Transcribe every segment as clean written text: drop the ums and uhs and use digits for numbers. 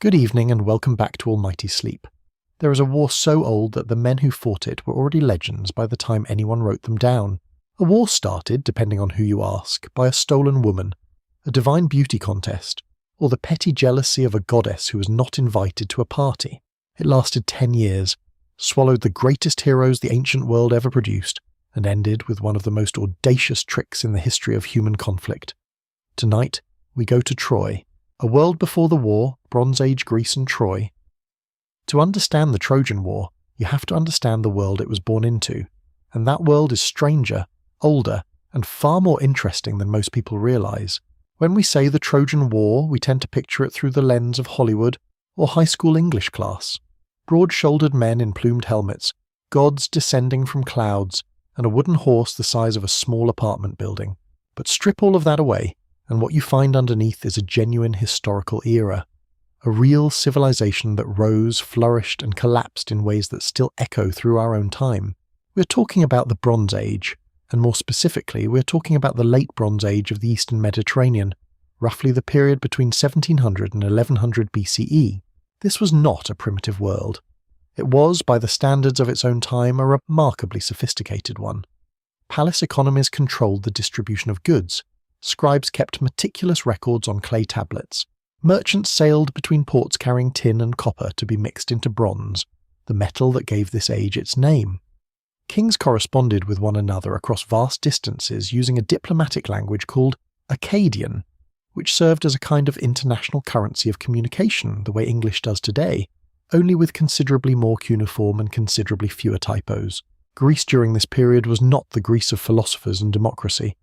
Good evening and welcome back to Almighty Sleep. There is a war so old that the men who fought it were already legends by the time anyone wrote them down. A war started, depending on who you ask, by a stolen woman, a divine beauty contest, or the petty jealousy of a goddess who was not invited to a party. It lasted 10 years, swallowed the greatest heroes the ancient world ever produced, and ended with one of the most audacious tricks in the history of human conflict. Tonight, we go to Troy, a world before the war, Bronze Age Greece and Troy. To understand the Trojan War, you have to understand the world it was born into, and that world is stranger, older, and far more interesting than most people realise. When we say the Trojan War, we tend to picture it through the lens of Hollywood or high school English class. Broad-shouldered men in plumed helmets, gods descending from clouds, and a wooden horse the size of a small apartment building. But strip all of that away, and what you find underneath is a genuine historical era. A real civilization that rose, flourished, and collapsed in ways that still echo through our own time. We're talking about the Bronze Age, and more specifically, we're talking about the late Bronze Age of the Eastern Mediterranean, roughly the period between 1700 and 1100 BCE. This was not a primitive world. It was, by the standards of its own time, a remarkably sophisticated one. Palace economies controlled the distribution of goods. Scribes kept meticulous records on clay tablets. Merchants sailed between ports carrying tin and copper to be mixed into bronze, the metal that gave this age its name. Kings corresponded with one another across vast distances using a diplomatic language called Akkadian, which served as a kind of international currency of communication the way English does today, only with considerably more cuneiform and considerably fewer typos. Greece during this period was not the Greece of philosophers and democracy.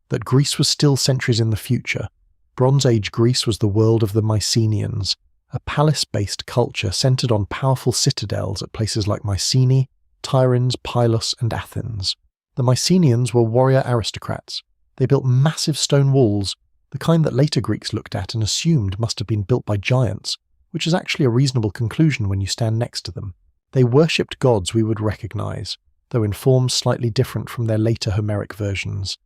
That Greece was still centuries in the future. Bronze Age Greece was the world of the Mycenaeans, a palace-based culture centered on powerful citadels at places like Mycenae, Tiryns, Pylos, and Athens. The Mycenaeans were warrior aristocrats. They built massive stone walls, the kind that later Greeks looked at and assumed must have been built by giants, which is actually a reasonable conclusion when you stand next to them. They worshipped gods we would recognize, though in forms slightly different from their later Homeric versions.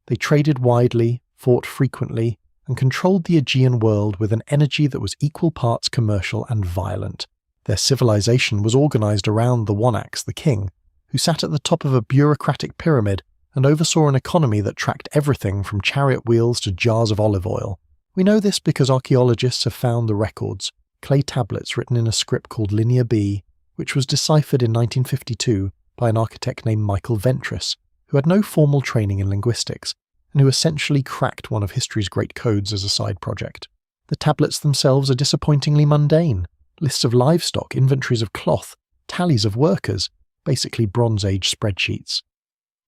They traded widely, fought frequently, and controlled the Aegean world with an energy that was equal parts commercial and violent. Their civilization was organized around the Wonax, the king, who sat at the top of a bureaucratic pyramid and oversaw an economy that tracked everything from chariot wheels to jars of olive oil. We know this because archaeologists have found the records, clay tablets written in a script called Linear B, which was deciphered in 1952 by an architect named Michael Ventris, who had no formal training in linguistics, and who essentially cracked one of history's great codes as a side project. The tablets themselves are disappointingly mundane. Lists of livestock, inventories of cloth, tallies of workers, basically Bronze Age spreadsheets.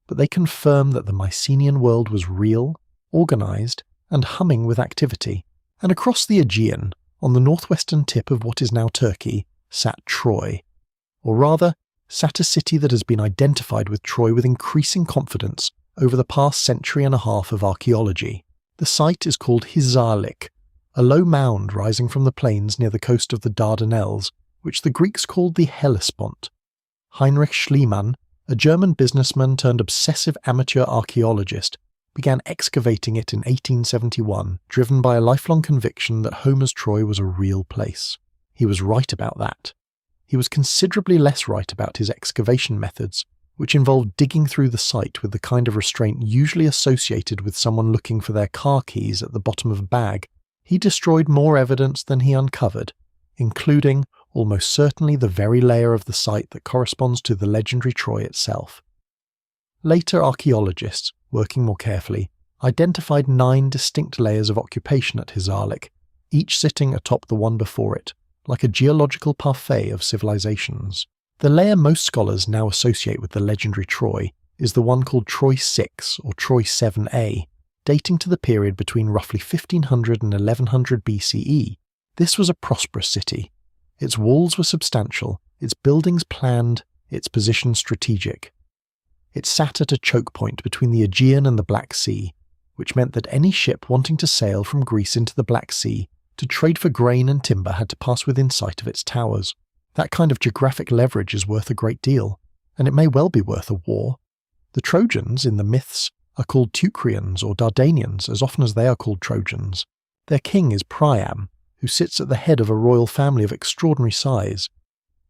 But they confirm that the Mycenaean world was real, organized, and humming with activity. And across the Aegean, on the northwestern tip of what is now Turkey, sat Troy. Or rather, sat a city that has been identified with Troy with increasing confidence over the past century and a half of archaeology. The site is called Hisarlik, a low mound rising from the plains near the coast of the Dardanelles, which the Greeks called the Hellespont. Heinrich Schliemann, a German businessman turned obsessive amateur archaeologist, began excavating it in 1871, driven by a lifelong conviction that Homer's Troy was a real place. He was right about that. He was considerably less right about his excavation methods, which involved digging through the site with the kind of restraint usually associated with someone looking for their car keys at the bottom of a bag. He destroyed more evidence than he uncovered, including, almost certainly, the very layer of the site that corresponds to the legendary Troy itself. Later archaeologists, working more carefully, identified 9 distinct layers of occupation at Hisarlik, each sitting atop the one before it, like a geological parfait of civilizations. The layer most scholars now associate with the legendary Troy is the one called Troy 6 or Troy 7a, dating to the period between roughly 1500 and 1100 BCE. This was a prosperous city. Its walls were substantial, its buildings planned, its position strategic. It sat at a choke point between the Aegean and the Black Sea, which meant that any ship wanting to sail from Greece into the Black Sea to trade for grain and timber had to pass within sight of its towers. That kind of geographic leverage is worth a great deal, and it may well be worth a war. The Trojans, in the myths, are called Teucrians or Dardanians as often as they are called Trojans. Their king is Priam, who sits at the head of a royal family of extraordinary size.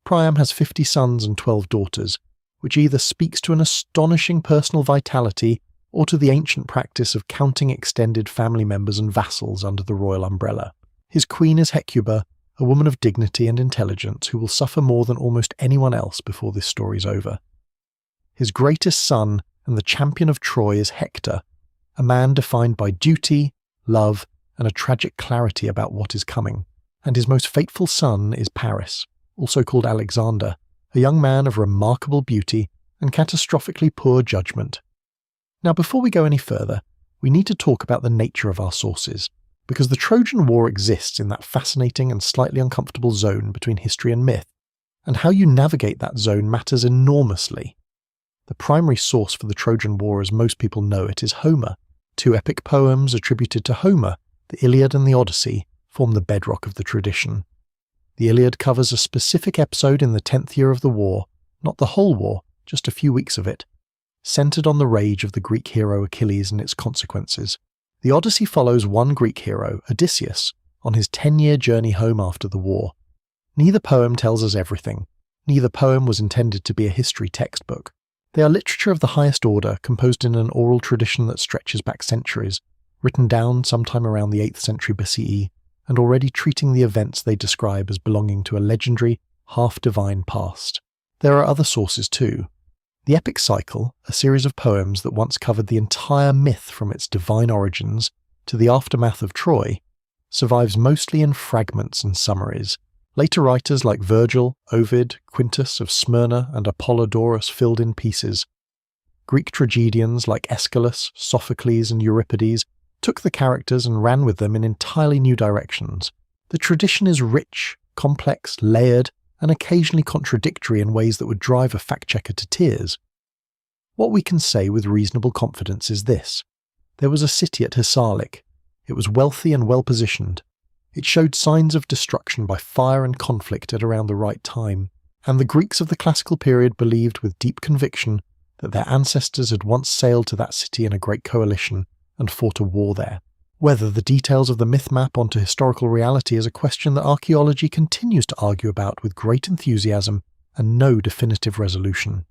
Priam has 50 sons and 12 daughters, which either speaks to an astonishing personal vitality or to the ancient practice of counting extended family members and vassals under the royal umbrella. His queen is Hecuba, a woman of dignity and intelligence who will suffer more than almost anyone else before this story's over. His greatest son and the champion of Troy is Hector, a man defined by duty, love, and a tragic clarity about what is coming. And his most fateful son is Paris, also called Alexander, a young man of remarkable beauty and catastrophically poor judgment. Now, before we go any further, we need to talk about the nature of our sources, because the Trojan War exists in that fascinating and slightly uncomfortable zone between history and myth, and how you navigate that zone matters enormously. The primary source for the Trojan War, as most people know it, is Homer. 2 epic poems attributed to Homer, the Iliad and the Odyssey, form the bedrock of the tradition. The Iliad covers a specific episode in the 10th year of the war, not the whole war, just a few weeks of it, centered on the rage of the Greek hero Achilles and its consequences. The Odyssey follows one Greek hero, Odysseus, on his 10-year journey home after the war. Neither poem tells us everything. Neither poem was intended to be a history textbook. They are literature of the highest order, composed in an oral tradition that stretches back centuries, written down sometime around the 8th century BCE, and already treating the events they describe as belonging to a legendary, half-divine past. There are other sources too. The epic cycle, a series of poems that once covered the entire myth from its divine origins to the aftermath of Troy, survives mostly in fragments and summaries. Later writers like Virgil, Ovid, Quintus of Smyrna, and Apollodorus filled in pieces. Greek tragedians like Aeschylus, Sophocles, and Euripides took the characters and ran with them in entirely new directions. The tradition is rich, complex, layered, and occasionally contradictory in ways that would drive a fact-checker to tears. What we can say with reasonable confidence is this. There was a city at Hissarlik. It was wealthy and well-positioned. It showed signs of destruction by fire and conflict at around the right time, and the Greeks of the classical period believed with deep conviction that their ancestors had once sailed to that city in a great coalition and fought a war there. Whether the details of the myth map onto historical reality is a question that archaeology continues to argue about with great enthusiasm and no definitive resolution.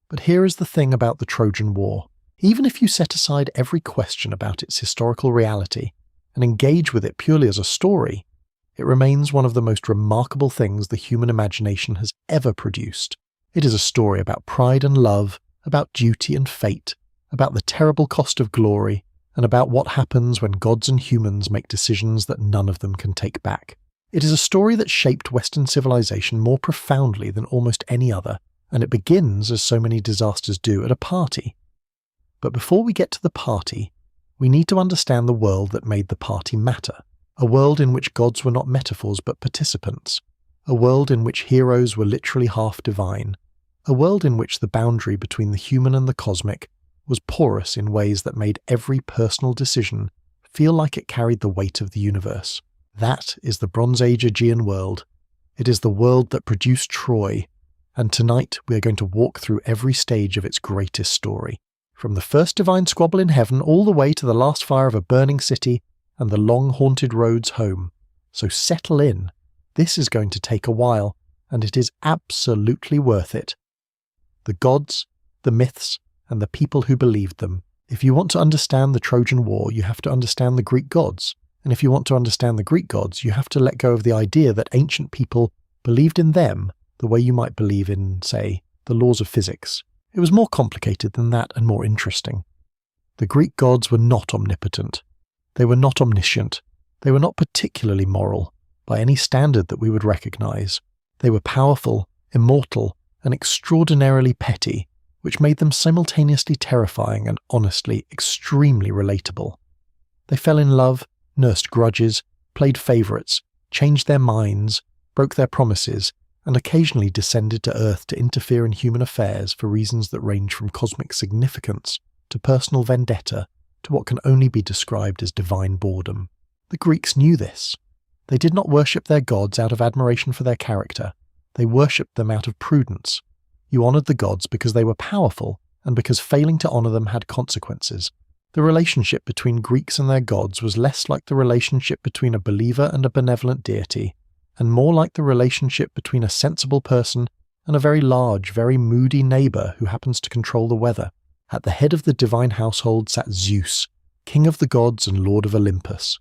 But here is the thing about the Trojan War. Even if you set aside every question about its historical reality and engage with it purely as a story, it remains one of the most remarkable things the human imagination has ever produced. It is a story about pride and love, about duty and fate, about the terrible cost of glory, and about what happens when gods and humans make decisions that none of them can take back. It is a story that shaped Western civilization more profoundly than almost any other, and it begins, as so many disasters do, at a party. But before we get to the party, we need to understand the world that made the party matter, a world in which gods were not metaphors but participants, a world in which heroes were literally half divine, a world in which the boundary between the human and the cosmic was porous in ways that made every personal decision feel like it carried the weight of the universe. That is the Bronze Age Aegean world. It is the world that produced Troy, and tonight we are going to walk through every stage of its greatest story, from the first divine squabble in heaven all the way to the last fire of a burning city and the long haunted roads home. So settle in. This is going to take a while, and it is absolutely worth it. The gods, the myths, and the people who believed them. If you want to understand the Trojan War, you have to understand the Greek gods. And if you want to understand the Greek gods, you have to let go of the idea that ancient people believed in them the way you might believe in, say, the laws of physics. It was more complicated than that and more interesting. The Greek gods were not omnipotent. They were not omniscient. They were not particularly moral, by any standard that we would recognize. They were powerful, immortal, and extraordinarily petty, which made them simultaneously terrifying and honestly extremely relatable. They fell in love, nursed grudges, played favourites, changed their minds, broke their promises, and occasionally descended to Earth to interfere in human affairs for reasons that range from cosmic significance to personal vendetta to what can only be described as divine boredom. The Greeks knew this. They did not worship their gods out of admiration for their character. They worshipped them out of prudence. You honoured the gods because they were powerful and because failing to honour them had consequences. The relationship between Greeks and their gods was less like the relationship between a believer and a benevolent deity, and more like the relationship between a sensible person and a very large, very moody neighbour who happens to control the weather. At the head of the divine household sat Zeus, king of the gods and lord of Olympus.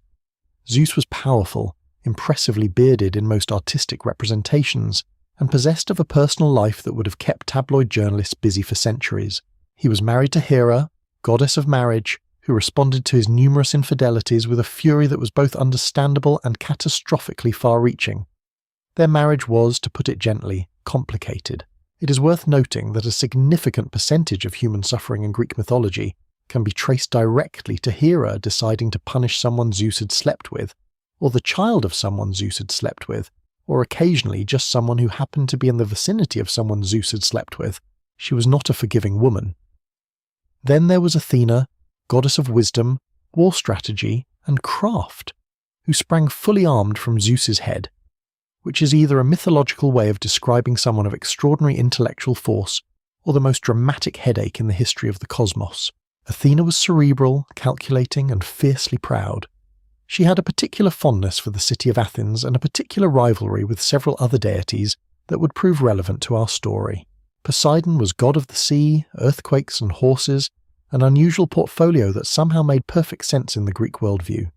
Zeus was powerful, impressively bearded in most artistic representations, and possessed of a personal life that would have kept tabloid journalists busy for centuries. He was married to Hera, goddess of marriage, who responded to his numerous infidelities with a fury that was both understandable and catastrophically far-reaching. Their marriage was, to put it gently, complicated. It is worth noting that a significant percentage of human suffering in Greek mythology can be traced directly to Hera deciding to punish someone Zeus had slept with, or the child of someone Zeus had slept with, or occasionally just someone who happened to be in the vicinity of someone Zeus had slept with. She was not a forgiving woman. Then there was Athena, goddess of wisdom, war strategy, and craft, who sprang fully armed from Zeus's head, which is either a mythological way of describing someone of extraordinary intellectual force or the most dramatic headache in the history of the cosmos. Athena was cerebral, calculating, and fiercely proud. She had a particular fondness for the city of Athens and a particular rivalry with several other deities that would prove relevant to our story. Poseidon was god of the sea, earthquakes, and horses, an unusual portfolio that somehow made perfect sense in the Greek worldview.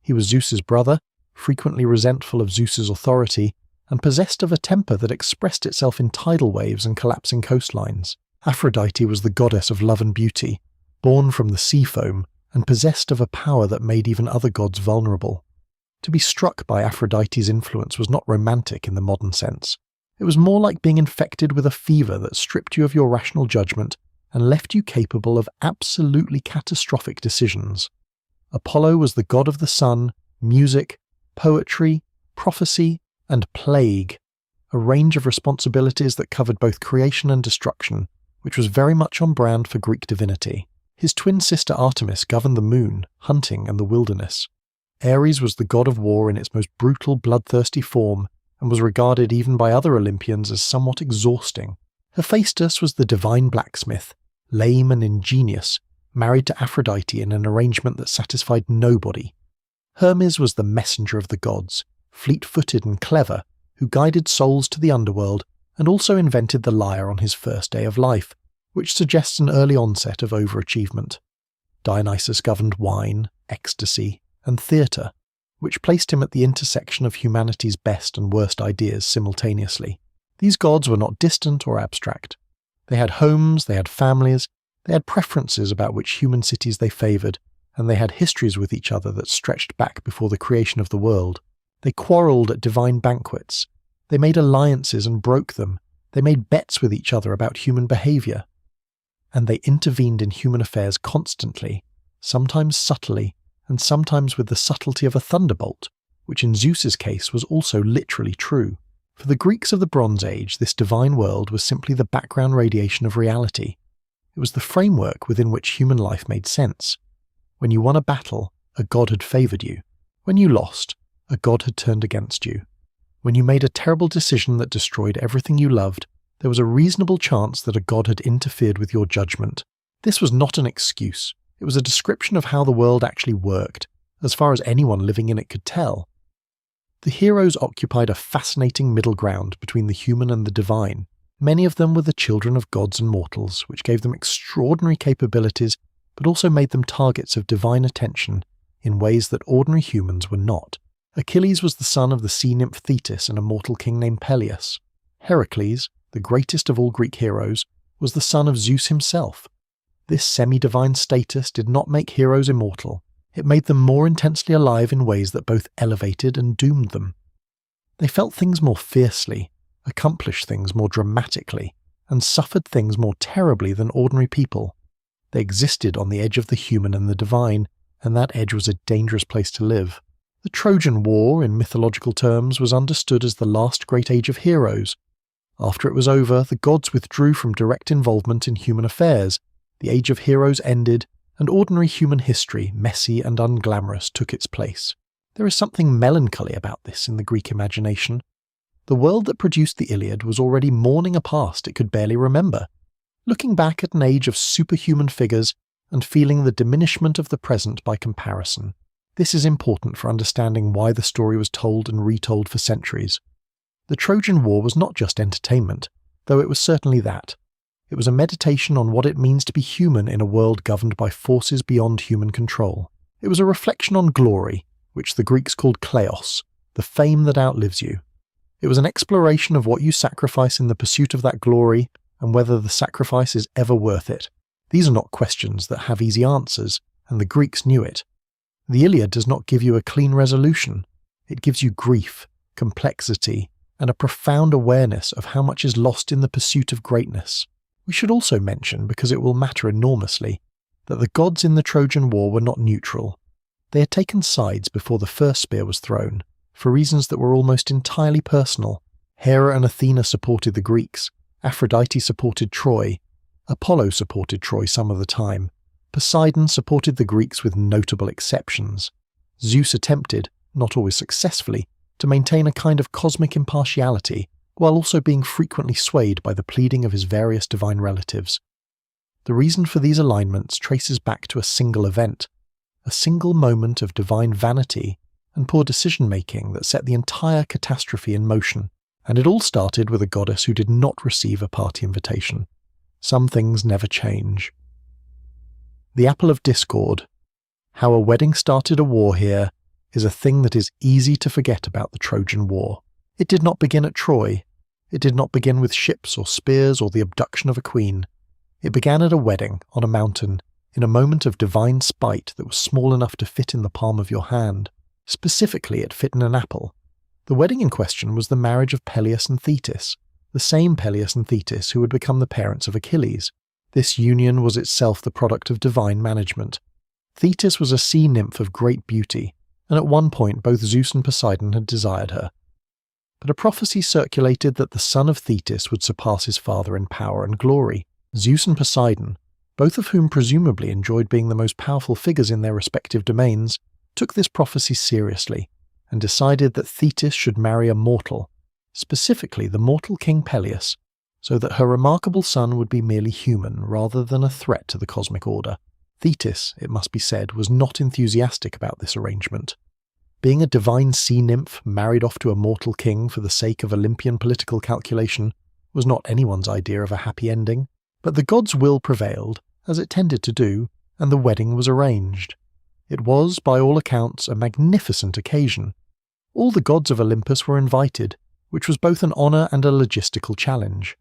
He was Zeus's brother, frequently resentful of Zeus's authority, and possessed of a temper that expressed itself in tidal waves and collapsing coastlines. Aphrodite was the goddess of love and beauty, born from the sea foam, and possessed of a power that made even other gods vulnerable. To be struck by Aphrodite's influence was not romantic in the modern sense. It was more like being infected with a fever that stripped you of your rational judgment and left you capable of absolutely catastrophic decisions. Apollo was the god of the sun, music, poetry, prophecy, and plague, a range of responsibilities that covered both creation and destruction, which was very much on brand for Greek divinity. His twin sister Artemis governed the moon, hunting, and the wilderness. Ares was the god of war in its most brutal, bloodthirsty form, and was regarded even by other Olympians as somewhat exhausting. Hephaestus was the divine blacksmith, lame and ingenious, married to Aphrodite in an arrangement that satisfied nobody. Hermes was the messenger of the gods, fleet-footed and clever, who guided souls to the underworld and also invented the lyre on his first day of life, which suggests an early onset of overachievement. Dionysus governed wine, ecstasy, and theatre, which placed him at the intersection of humanity's best and worst ideas simultaneously. These gods were not distant or abstract. They had homes, they had families, they had preferences about which human cities they favoured, and they had histories with each other that stretched back before the creation of the world. They quarrelled at divine banquets. They made alliances and broke them. They made bets with each other about human behaviour. And they intervened in human affairs constantly, sometimes subtly, and sometimes with the subtlety of a thunderbolt, which in Zeus's case was also literally true. For the Greeks of the Bronze Age, this divine world was simply the background radiation of reality. It was the framework within which human life made sense. When you won a battle, a god had favoured you. When you lost, a god had turned against you. When you made a terrible decision that destroyed everything you loved, there was a reasonable chance that a god had interfered with your judgment. This was not an excuse. It was a description of how the world actually worked, as far as anyone living in it could tell. The heroes occupied a fascinating middle ground between the human and the divine. Many of them were the children of gods and mortals, which gave them extraordinary capabilities, but also made them targets of divine attention in ways that ordinary humans were not. Achilles was the son of the sea nymph Thetis and a mortal king named Peleus. Heracles, the greatest of all Greek heroes, was the son of Zeus himself. This semi-divine status did not make heroes immortal. It made them more intensely alive in ways that both elevated and doomed them. They felt things more fiercely, accomplished things more dramatically, and suffered things more terribly than ordinary people. They existed on the edge of the human and the divine, and that edge was a dangerous place to live. The Trojan War, in mythological terms, was understood as the last great age of heroes. After it was over, the gods withdrew from direct involvement in human affairs, the age of heroes ended, and ordinary human history, messy and unglamorous, took its place. There is something melancholy about this in the Greek imagination. The world that produced the Iliad was already mourning a past it could barely remember, looking back at an age of superhuman figures and feeling the diminishment of the present by comparison. This is important for understanding why the story was told and retold for centuries. The Trojan War was not just entertainment, though it was certainly that. It was a meditation on what it means to be human in a world governed by forces beyond human control. It was a reflection on glory, which the Greeks called kleos, the fame that outlives you. It was an exploration of what you sacrifice in the pursuit of that glory and whether the sacrifice is ever worth it. These are not questions that have easy answers, and the Greeks knew it. The Iliad does not give you a clean resolution. It gives you grief, complexity, and a profound awareness of how much is lost in the pursuit of greatness. We should also mention, because it will matter enormously, that the gods in the Trojan War were not neutral. They had taken sides before the first spear was thrown, for reasons that were almost entirely personal. Hera and Athena supported the Greeks, Aphrodite supported Troy, Apollo supported Troy some of the time, Poseidon supported the Greeks with notable exceptions. Zeus attempted, not always successfully, to maintain a kind of cosmic impartiality, while also being frequently swayed by the pleading of his various divine relatives. The reason for these alignments traces back to a single event, a single moment of divine vanity and poor decision-making that set the entire catastrophe in motion, and it all started with a goddess who did not receive a party invitation. Some things never change. The apple of discord, how a wedding started a war here, is a thing that is easy to forget about the Trojan War. It did not begin at Troy. It did not begin with ships or spears or the abduction of a queen. It began at a wedding on a mountain, in a moment of divine spite that was small enough to fit in the palm of your hand. Specifically, it fit in an apple. The wedding in question was the marriage of Peleus and Thetis, the same Peleus and Thetis who would become the parents of Achilles. This union was itself the product of divine management. Thetis was a sea nymph of great beauty, and at one point both Zeus and Poseidon had desired her. But a prophecy circulated that the son of Thetis would surpass his father in power and glory. Zeus and Poseidon, both of whom presumably enjoyed being the most powerful figures in their respective domains, took this prophecy seriously and decided that Thetis should marry a mortal, specifically the mortal king Peleus, so that her remarkable son would be merely human rather than a threat to the cosmic order. Thetis, it must be said, was not enthusiastic about this arrangement. Being a divine sea nymph married off to a mortal king for the sake of Olympian political calculation was not anyone's idea of a happy ending, but the gods' will prevailed, as it tended to do, and the wedding was arranged. It was, by all accounts, a magnificent occasion. All the gods of Olympus were invited, which was both an honour and a logistical challenge.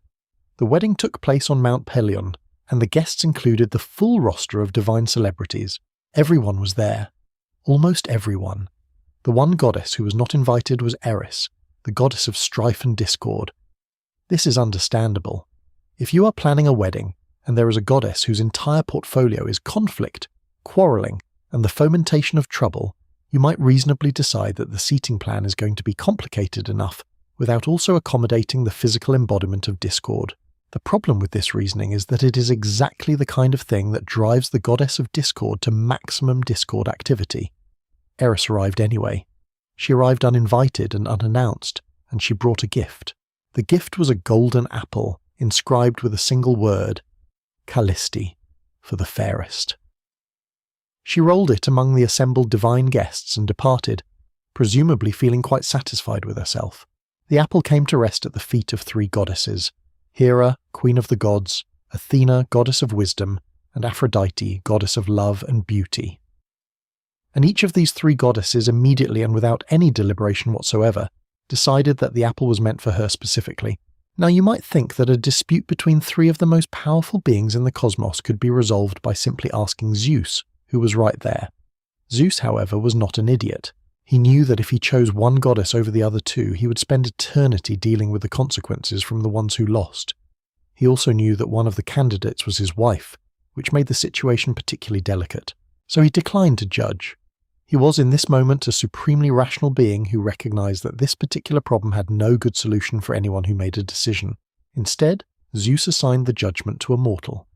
The wedding took place on Mount Pelion, and the guests included the full roster of divine celebrities. Everyone was there. Almost everyone. The one goddess who was not invited was Eris, the goddess of strife and discord. This is understandable. If you are planning a wedding, and there is a goddess whose entire portfolio is conflict, quarrelling, and the fomentation of trouble, you might reasonably decide that the seating plan is going to be complicated enough without also accommodating the physical embodiment of discord. The problem with this reasoning is that it is exactly the kind of thing that drives the goddess of discord to maximum discord activity. Eris arrived anyway. She arrived uninvited and unannounced, and she brought a gift. The gift was a golden apple, inscribed with a single word, Callisti, for the fairest. She rolled it among the assembled divine guests and departed, presumably feeling quite satisfied with herself. The apple came to rest at the feet of three goddesses, Hera, queen of the gods, Athena, goddess of wisdom, and Aphrodite, goddess of love and beauty. And each of these three goddesses immediately and without any deliberation whatsoever decided that the apple was meant for her specifically. Now you might think that a dispute between three of the most powerful beings in the cosmos could be resolved by simply asking Zeus, who was right there. Zeus, however, was not an idiot. He knew that if he chose one goddess over the other two, he would spend eternity dealing with the consequences from the ones who lost. He also knew that one of the candidates was his wife, which made the situation particularly delicate. So he declined to judge. He was in this moment a supremely rational being who recognized that this particular problem had no good solution for anyone who made a decision. Instead, Zeus assigned the judgment to a mortal,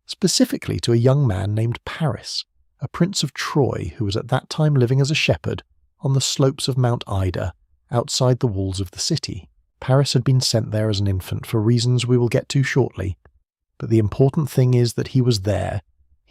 specifically to a young man named Paris, a prince of Troy who was at that time living as a shepherd on the slopes of Mount Ida, outside the walls of the city. Paris had been sent there as an infant for reasons we will get to shortly, but the important thing is that he was there.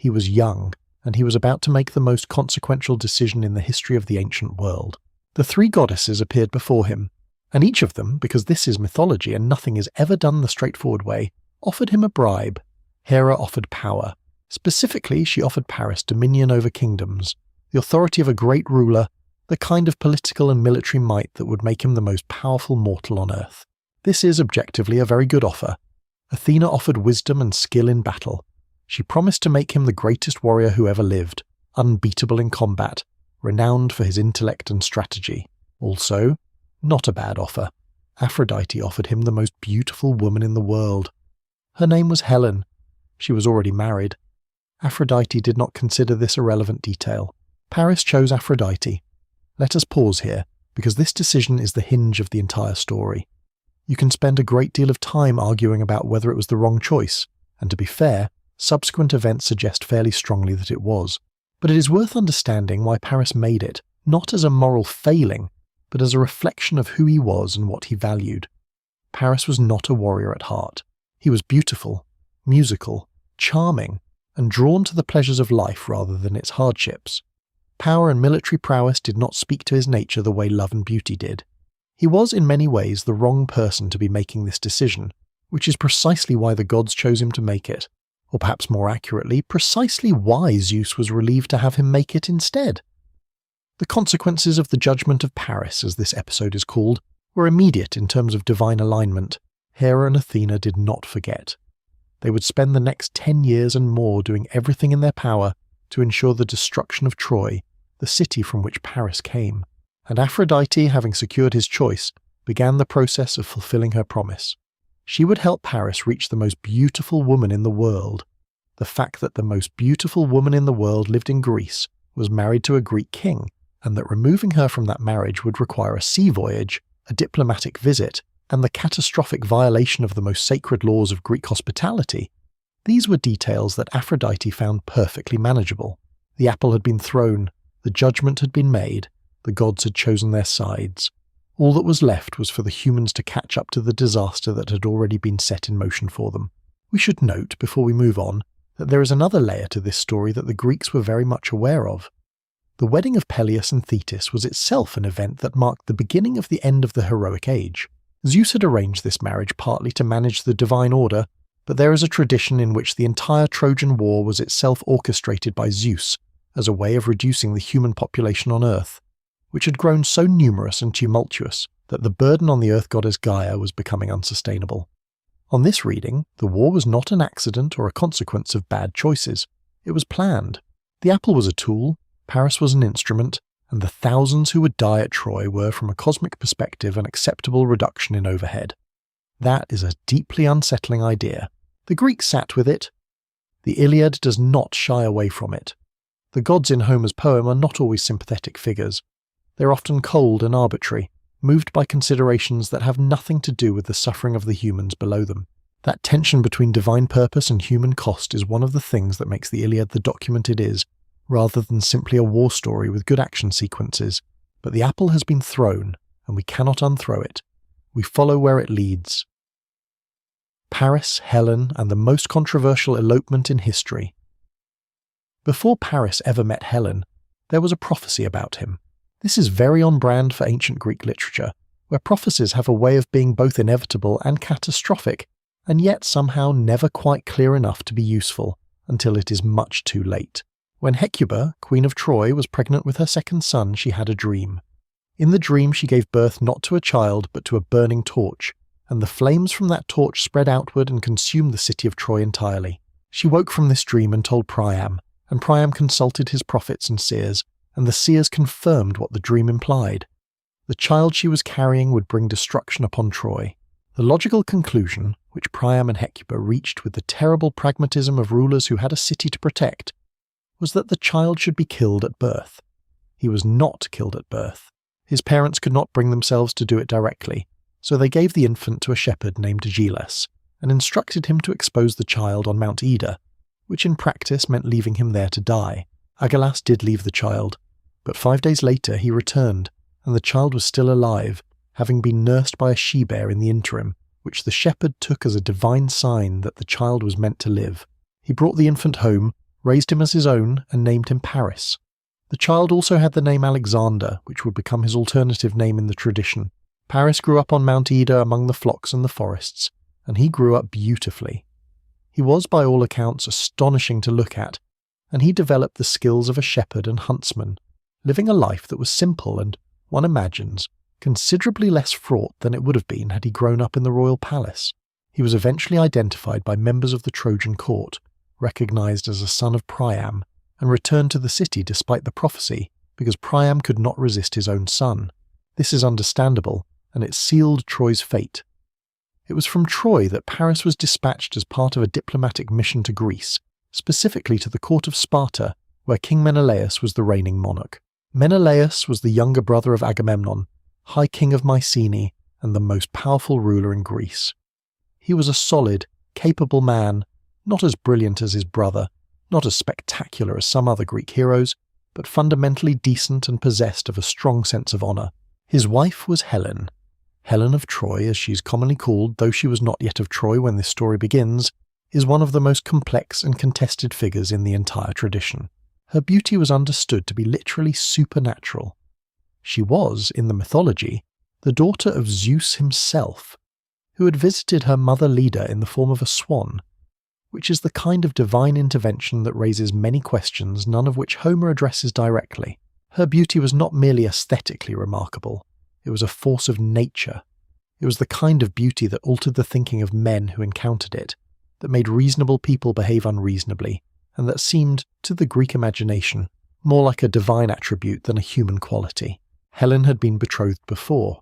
He was young, and he was about to make the most consequential decision in the history of the ancient world. The three goddesses appeared before him, and each of them, because this is mythology and nothing is ever done the straightforward way, offered him a bribe. Hera offered power. Specifically, she offered Paris dominion over kingdoms, the authority of a great ruler, the kind of political and military might that would make him the most powerful mortal on earth. This is objectively a very good offer. Athena offered wisdom and skill in battle. She promised to make him the greatest warrior who ever lived, unbeatable in combat, renowned for his intellect and strategy. Also, not a bad offer. Aphrodite offered him the most beautiful woman in the world. Her name was Helen. She was already married. Aphrodite did not consider this a relevant detail. Paris chose Aphrodite. Let us pause here, because this decision is the hinge of the entire story. You can spend a great deal of time arguing about whether it was the wrong choice, and to be fair, subsequent events suggest fairly strongly that it was. But it is worth understanding why Paris made it, not as a moral failing, but as a reflection of who he was and what he valued. Paris was not a warrior at heart. He was beautiful, musical, charming, and drawn to the pleasures of life rather than its hardships. Power and military prowess did not speak to his nature the way love and beauty did. He was in many ways the wrong person to be making this decision, which is precisely why the gods chose him to make it, or perhaps more accurately, precisely why Zeus was relieved to have him make it instead. The consequences of the judgment of Paris, as this episode is called, were immediate in terms of divine alignment. Hera and Athena did not forget. They would spend the next 10 years and more doing everything in their power to ensure the destruction of Troy, the city from which Paris came. And Aphrodite, having secured his choice, began the process of fulfilling her promise. She would help Paris reach the most beautiful woman in the world. The fact that the most beautiful woman in the world lived in Greece, was married to a Greek king, and that removing her from that marriage would require a sea voyage, a diplomatic visit, and the catastrophic violation of the most sacred laws of Greek hospitality. These were details that Aphrodite found perfectly manageable. The apple had been thrown, the judgment had been made, the gods had chosen their sides. All that was left was for the humans to catch up to the disaster that had already been set in motion for them. We should note, before we move on, that there is another layer to this story that the Greeks were very much aware of. The wedding of Peleus and Thetis was itself an event that marked the beginning of the end of the heroic age. Zeus had arranged this marriage partly to manage the divine order, but there is a tradition in which the entire Trojan War was itself orchestrated by Zeus as a way of reducing the human population on Earth, which had grown so numerous and tumultuous that the burden on the Earth goddess Gaia was becoming unsustainable. On this reading, the war was not an accident or a consequence of bad choices. It was planned. The apple was a tool, Paris was an instrument, and the thousands who would die at Troy were, from a cosmic perspective, an acceptable reduction in overhead. That is a deeply unsettling idea. The Greeks sat with it. The Iliad does not shy away from it. The gods in Homer's poem are not always sympathetic figures. They're often cold and arbitrary, moved by considerations that have nothing to do with the suffering of the humans below them. That tension between divine purpose and human cost is one of the things that makes the Iliad the document it is, rather than simply a war story with good action sequences. But the apple has been thrown, and we cannot unthrow it. We follow where it leads. Paris, Helen, and the most controversial elopement in history. Before Paris ever met Helen, there was a prophecy about him. This is very on brand for ancient Greek literature, where prophecies have a way of being both inevitable and catastrophic, and yet somehow never quite clear enough to be useful, until it is much too late. When Hecuba, queen of Troy, was pregnant with her second son, she had a dream. In the dream she gave birth not to a child, but to a burning torch, and the flames from that torch spread outward and consumed the city of Troy entirely. She woke from this dream and told Priam, and Priam consulted his prophets and seers, and the seers confirmed what the dream implied. The child she was carrying would bring destruction upon Troy. The logical conclusion, which Priam and Hecuba reached with the terrible pragmatism of rulers who had a city to protect, was that the child should be killed at birth. He was not killed at birth. His parents could not bring themselves to do it directly, so they gave the infant to a shepherd named Achilles, and instructed him to expose the child on Mount Ida, which in practice meant leaving him there to die. Achilles did leave the child, but 5 days later he returned, and the child was still alive, having been nursed by a she-bear in the interim, which the shepherd took as a divine sign that the child was meant to live. He brought the infant home, raised him as his own, and named him Paris. The child also had the name Alexander, which would become his alternative name in the tradition. Paris grew up on Mount Ida among the flocks and the forests, and he grew up beautifully. He was, by all accounts, astonishing to look at, and he developed the skills of a shepherd and huntsman, living a life that was simple and, one imagines, considerably less fraught than it would have been had he grown up in the royal palace. He was eventually identified by members of the Trojan court, recognized as a son of Priam, and returned to the city despite the prophecy, because Priam could not resist his own son. This is understandable, and it sealed Troy's fate. It was from Troy that Paris was dispatched as part of a diplomatic mission to Greece, specifically to the court of Sparta, where King Menelaus was the reigning monarch. Menelaus was the younger brother of Agamemnon, High King of Mycenae, and the most powerful ruler in Greece. He was a solid, capable man, not as brilliant as his brother, not as spectacular as some other Greek heroes, but fundamentally decent and possessed of a strong sense of honour. His wife was Helen. Helen of Troy, as she's commonly called, though she was not yet of Troy when this story begins, is one of the most complex and contested figures in the entire tradition. Her beauty was understood to be literally supernatural. She was, in the mythology, the daughter of Zeus himself, who had visited her mother Leda in the form of a swan, which is the kind of divine intervention that raises many questions, none of which Homer addresses directly. Her beauty was not merely aesthetically remarkable, it was a force of nature. It was the kind of beauty that altered the thinking of men who encountered it, that made reasonable people behave unreasonably, and that seemed, to the Greek imagination, more like a divine attribute than a human quality. Helen had been betrothed before.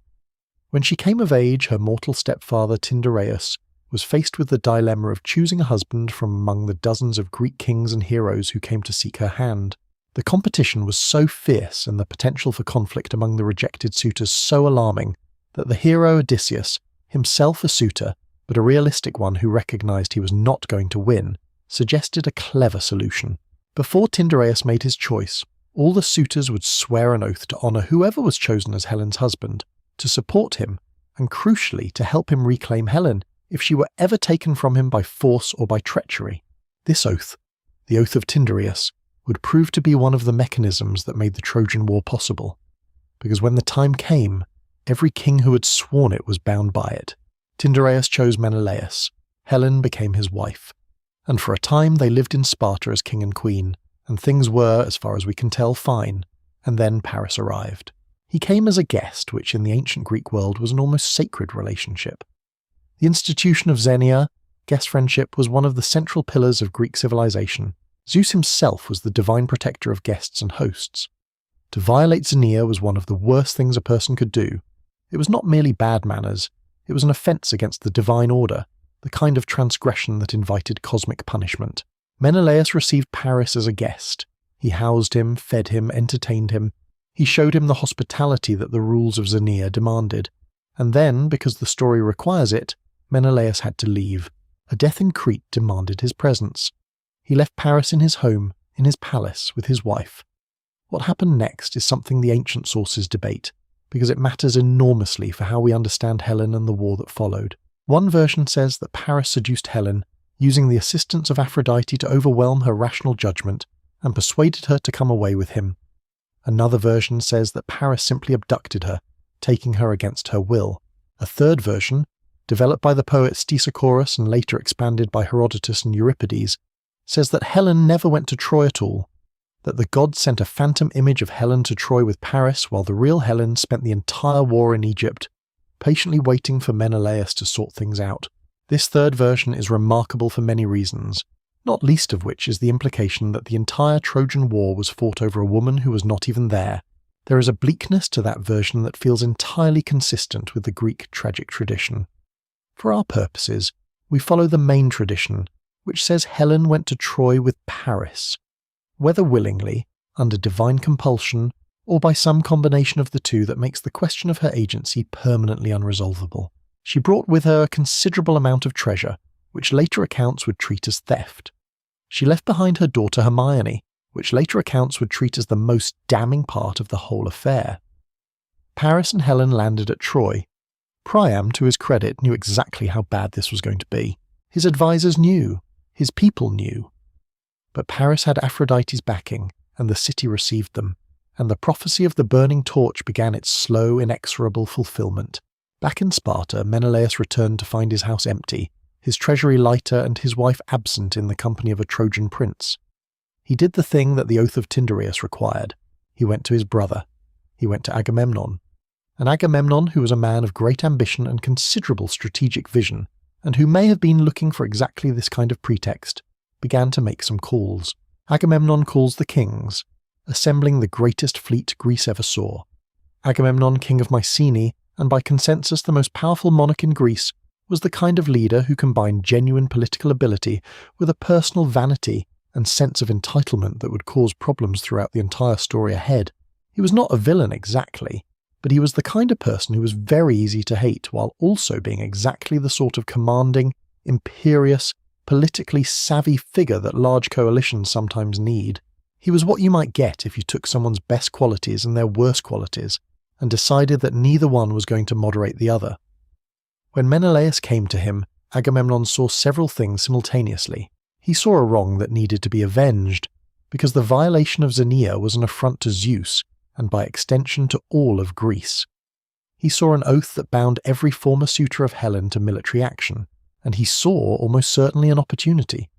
When she came of age, her mortal stepfather Tyndareus was faced with the dilemma of choosing a husband from among the dozens of Greek kings and heroes who came to seek her hand. The competition was so fierce and the potential for conflict among the rejected suitors so alarming that the hero Odysseus, himself a suitor, but a realistic one who recognized he was not going to win, suggested a clever solution. Before Tyndareus made his choice, all the suitors would swear an oath to honour whoever was chosen as Helen's husband, to support him, and crucially to help him reclaim Helen if she were ever taken from him by force or by treachery. This oath, the oath of Tyndareus, would prove to be one of the mechanisms that made the Trojan War possible, because when the time came, every king who had sworn it was bound by it. Tyndareus chose Menelaus. Helen became his wife, and for a time they lived in Sparta as king and queen, and things were, as far as we can tell, fine, and then Paris arrived. He came as a guest, which in the ancient Greek world was an almost sacred relationship. The institution of xenia, guest friendship, was one of the central pillars of Greek civilization. Zeus himself was the divine protector of guests and hosts. To violate xenia was one of the worst things a person could do. It was not merely bad manners, it was an offence against the divine order, the kind of transgression that invited cosmic punishment. Menelaus received Paris as a guest. He housed him, fed him, entertained him. He showed him the hospitality that the rules of xenia demanded. And then, because the story requires it, Menelaus had to leave. A death in Crete demanded his presence. He left Paris in his home, in his palace, with his wife. What happened next is something the ancient sources debate, because it matters enormously for how we understand Helen and the war that followed. One version says that Paris seduced Helen, using the assistance of Aphrodite to overwhelm her rational judgment, and persuaded her to come away with him. Another version says that Paris simply abducted her, taking her against her will. A third version, developed by the poet Stesichorus and later expanded by Herodotus and Euripides, says that Helen never went to Troy at all, that the gods sent a phantom image of Helen to Troy with Paris while the real Helen spent the entire war in Egypt, patiently waiting for Menelaus to sort things out. This third version is remarkable for many reasons, not least of which is the implication that the entire Trojan War was fought over a woman who was not even there. There is a bleakness to that version that feels entirely consistent with the Greek tragic tradition. For our purposes, we follow the main tradition, which says Helen went to Troy with Paris, whether willingly, under divine compulsion, or by some combination of the two that makes the question of her agency permanently unresolvable. She brought with her a considerable amount of treasure, which later accounts would treat as theft. She left behind her daughter Hermione, which later accounts would treat as the most damning part of the whole affair. Paris and Helen landed at Troy. Priam, to his credit, knew exactly how bad this was going to be. His advisors knew. His people knew. But Paris had Aphrodite's backing, and the city received them, and the prophecy of the burning torch began its slow, inexorable fulfillment. Back in Sparta, Menelaus returned to find his house empty, his treasury lighter and his wife absent in the company of a Trojan prince. He did the thing that the oath of Tyndareus required. He went to his brother. He went to Agamemnon. And Agamemnon, who was a man of great ambition and considerable strategic vision, and who may have been looking for exactly this kind of pretext, began to make some calls. Agamemnon calls the kings, assembling the greatest fleet Greece ever saw. Agamemnon, king of Mycenae, and by consensus the most powerful monarch in Greece, was the kind of leader who combined genuine political ability with a personal vanity and sense of entitlement that would cause problems throughout the entire story ahead. He was not a villain exactly, but he was the kind of person who was very easy to hate while also being exactly the sort of commanding, imperious, politically savvy figure that large coalitions sometimes need. He was what you might get if you took someone's best qualities and their worst qualities and decided that neither one was going to moderate the other. When Menelaus came to him, Agamemnon saw several things simultaneously. He saw a wrong that needed to be avenged, because the violation of Xenia was an affront to Zeus, and by extension to all of Greece. He saw an oath that bound every former suitor of Helen to military action, and he saw almost certainly an opportunity.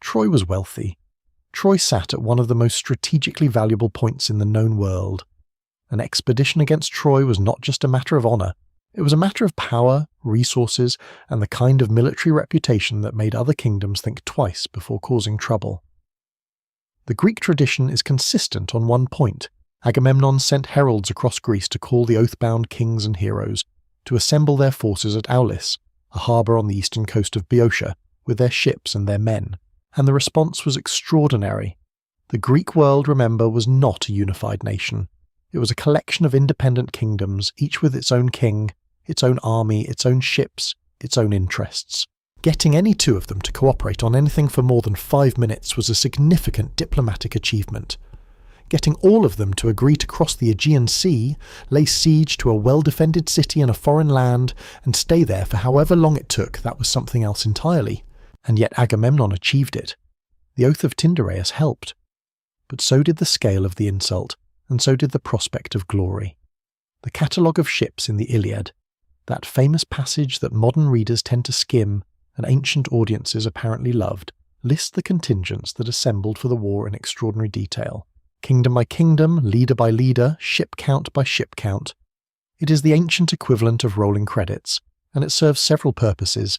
Troy was wealthy. Troy sat at one of the most strategically valuable points in the known world. An expedition against Troy was not just a matter of honour, it was a matter of power, resources, and the kind of military reputation that made other kingdoms think twice before causing trouble. The Greek tradition is consistent on one point. Agamemnon sent heralds across Greece to call the oath-bound kings and heroes to assemble their forces at Aulis, a harbour on the eastern coast of Boeotia, with their ships and their men, and the response was extraordinary. The Greek world, remember, was not a unified nation. It was a collection of independent kingdoms, each with its own king, its own army, its own ships, its own interests. Getting any two of them to cooperate on anything for more than 5 minutes was a significant diplomatic achievement. Getting all of them to agree to cross the Aegean Sea, lay siege to a well-defended city in a foreign land, and stay there for however long it took, that was something else entirely. And yet Agamemnon achieved it. The oath of Tyndareus helped. But so did the scale of the insult, and so did the prospect of glory. The catalogue of ships in the Iliad, that famous passage that modern readers tend to skim and ancient audiences apparently loved, lists the contingents that assembled for the war in extraordinary detail. Kingdom by kingdom, leader by leader, ship count by ship count. It is the ancient equivalent of rolling credits, and it serves several purposes.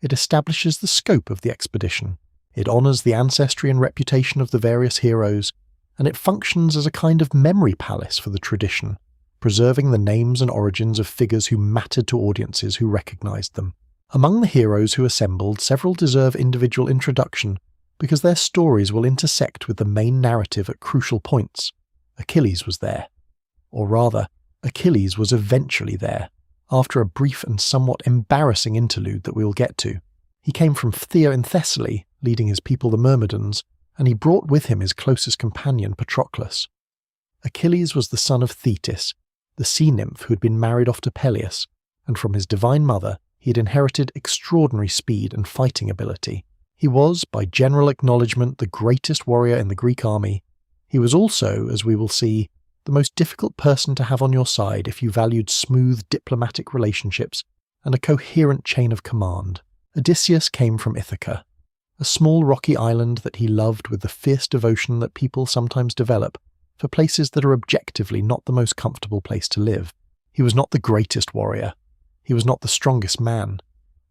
It establishes the scope of the expedition. It honours the ancestry and reputation of the various heroes, and it functions as a kind of memory palace for the tradition, preserving the names and origins of figures who mattered to audiences who recognised them. Among the heroes who assembled, several deserve individual introduction, because their stories will intersect with the main narrative at crucial points. Achilles was there. Or rather, Achilles was eventually there, after a brief and somewhat embarrassing interlude that we will get to. He came from Phthia in Thessaly, leading his people the Myrmidons, and he brought with him his closest companion Patroclus. Achilles was the son of Thetis, the sea nymph who had been married off to Peleus, and from his divine mother he had inherited extraordinary speed and fighting ability. He was, by general acknowledgement, the greatest warrior in the Greek army. He was also, as we will see, the most difficult person to have on your side if you valued smooth diplomatic relationships and a coherent chain of command. Odysseus came from Ithaca, a small rocky island that he loved with the fierce devotion that people sometimes develop for places that are objectively not the most comfortable place to live. He was not the greatest warrior. He was not the strongest man.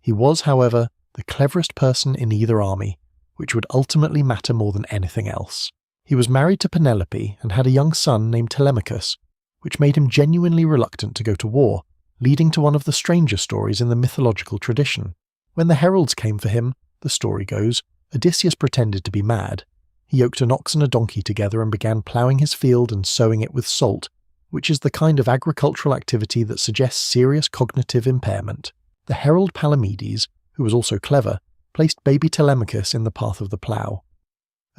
He was, however, the cleverest person in either army, which would ultimately matter more than anything else. He was married to Penelope and had a young son named Telemachus, which made him genuinely reluctant to go to war, leading to one of the stranger stories in the mythological tradition. When the heralds came for him, the story goes, Odysseus pretended to be mad. He yoked an ox and a donkey together and began ploughing his field and sowing it with salt, which is the kind of agricultural activity that suggests serious cognitive impairment. The herald Palamedes, who was also clever, placed baby Telemachus in the path of the plough.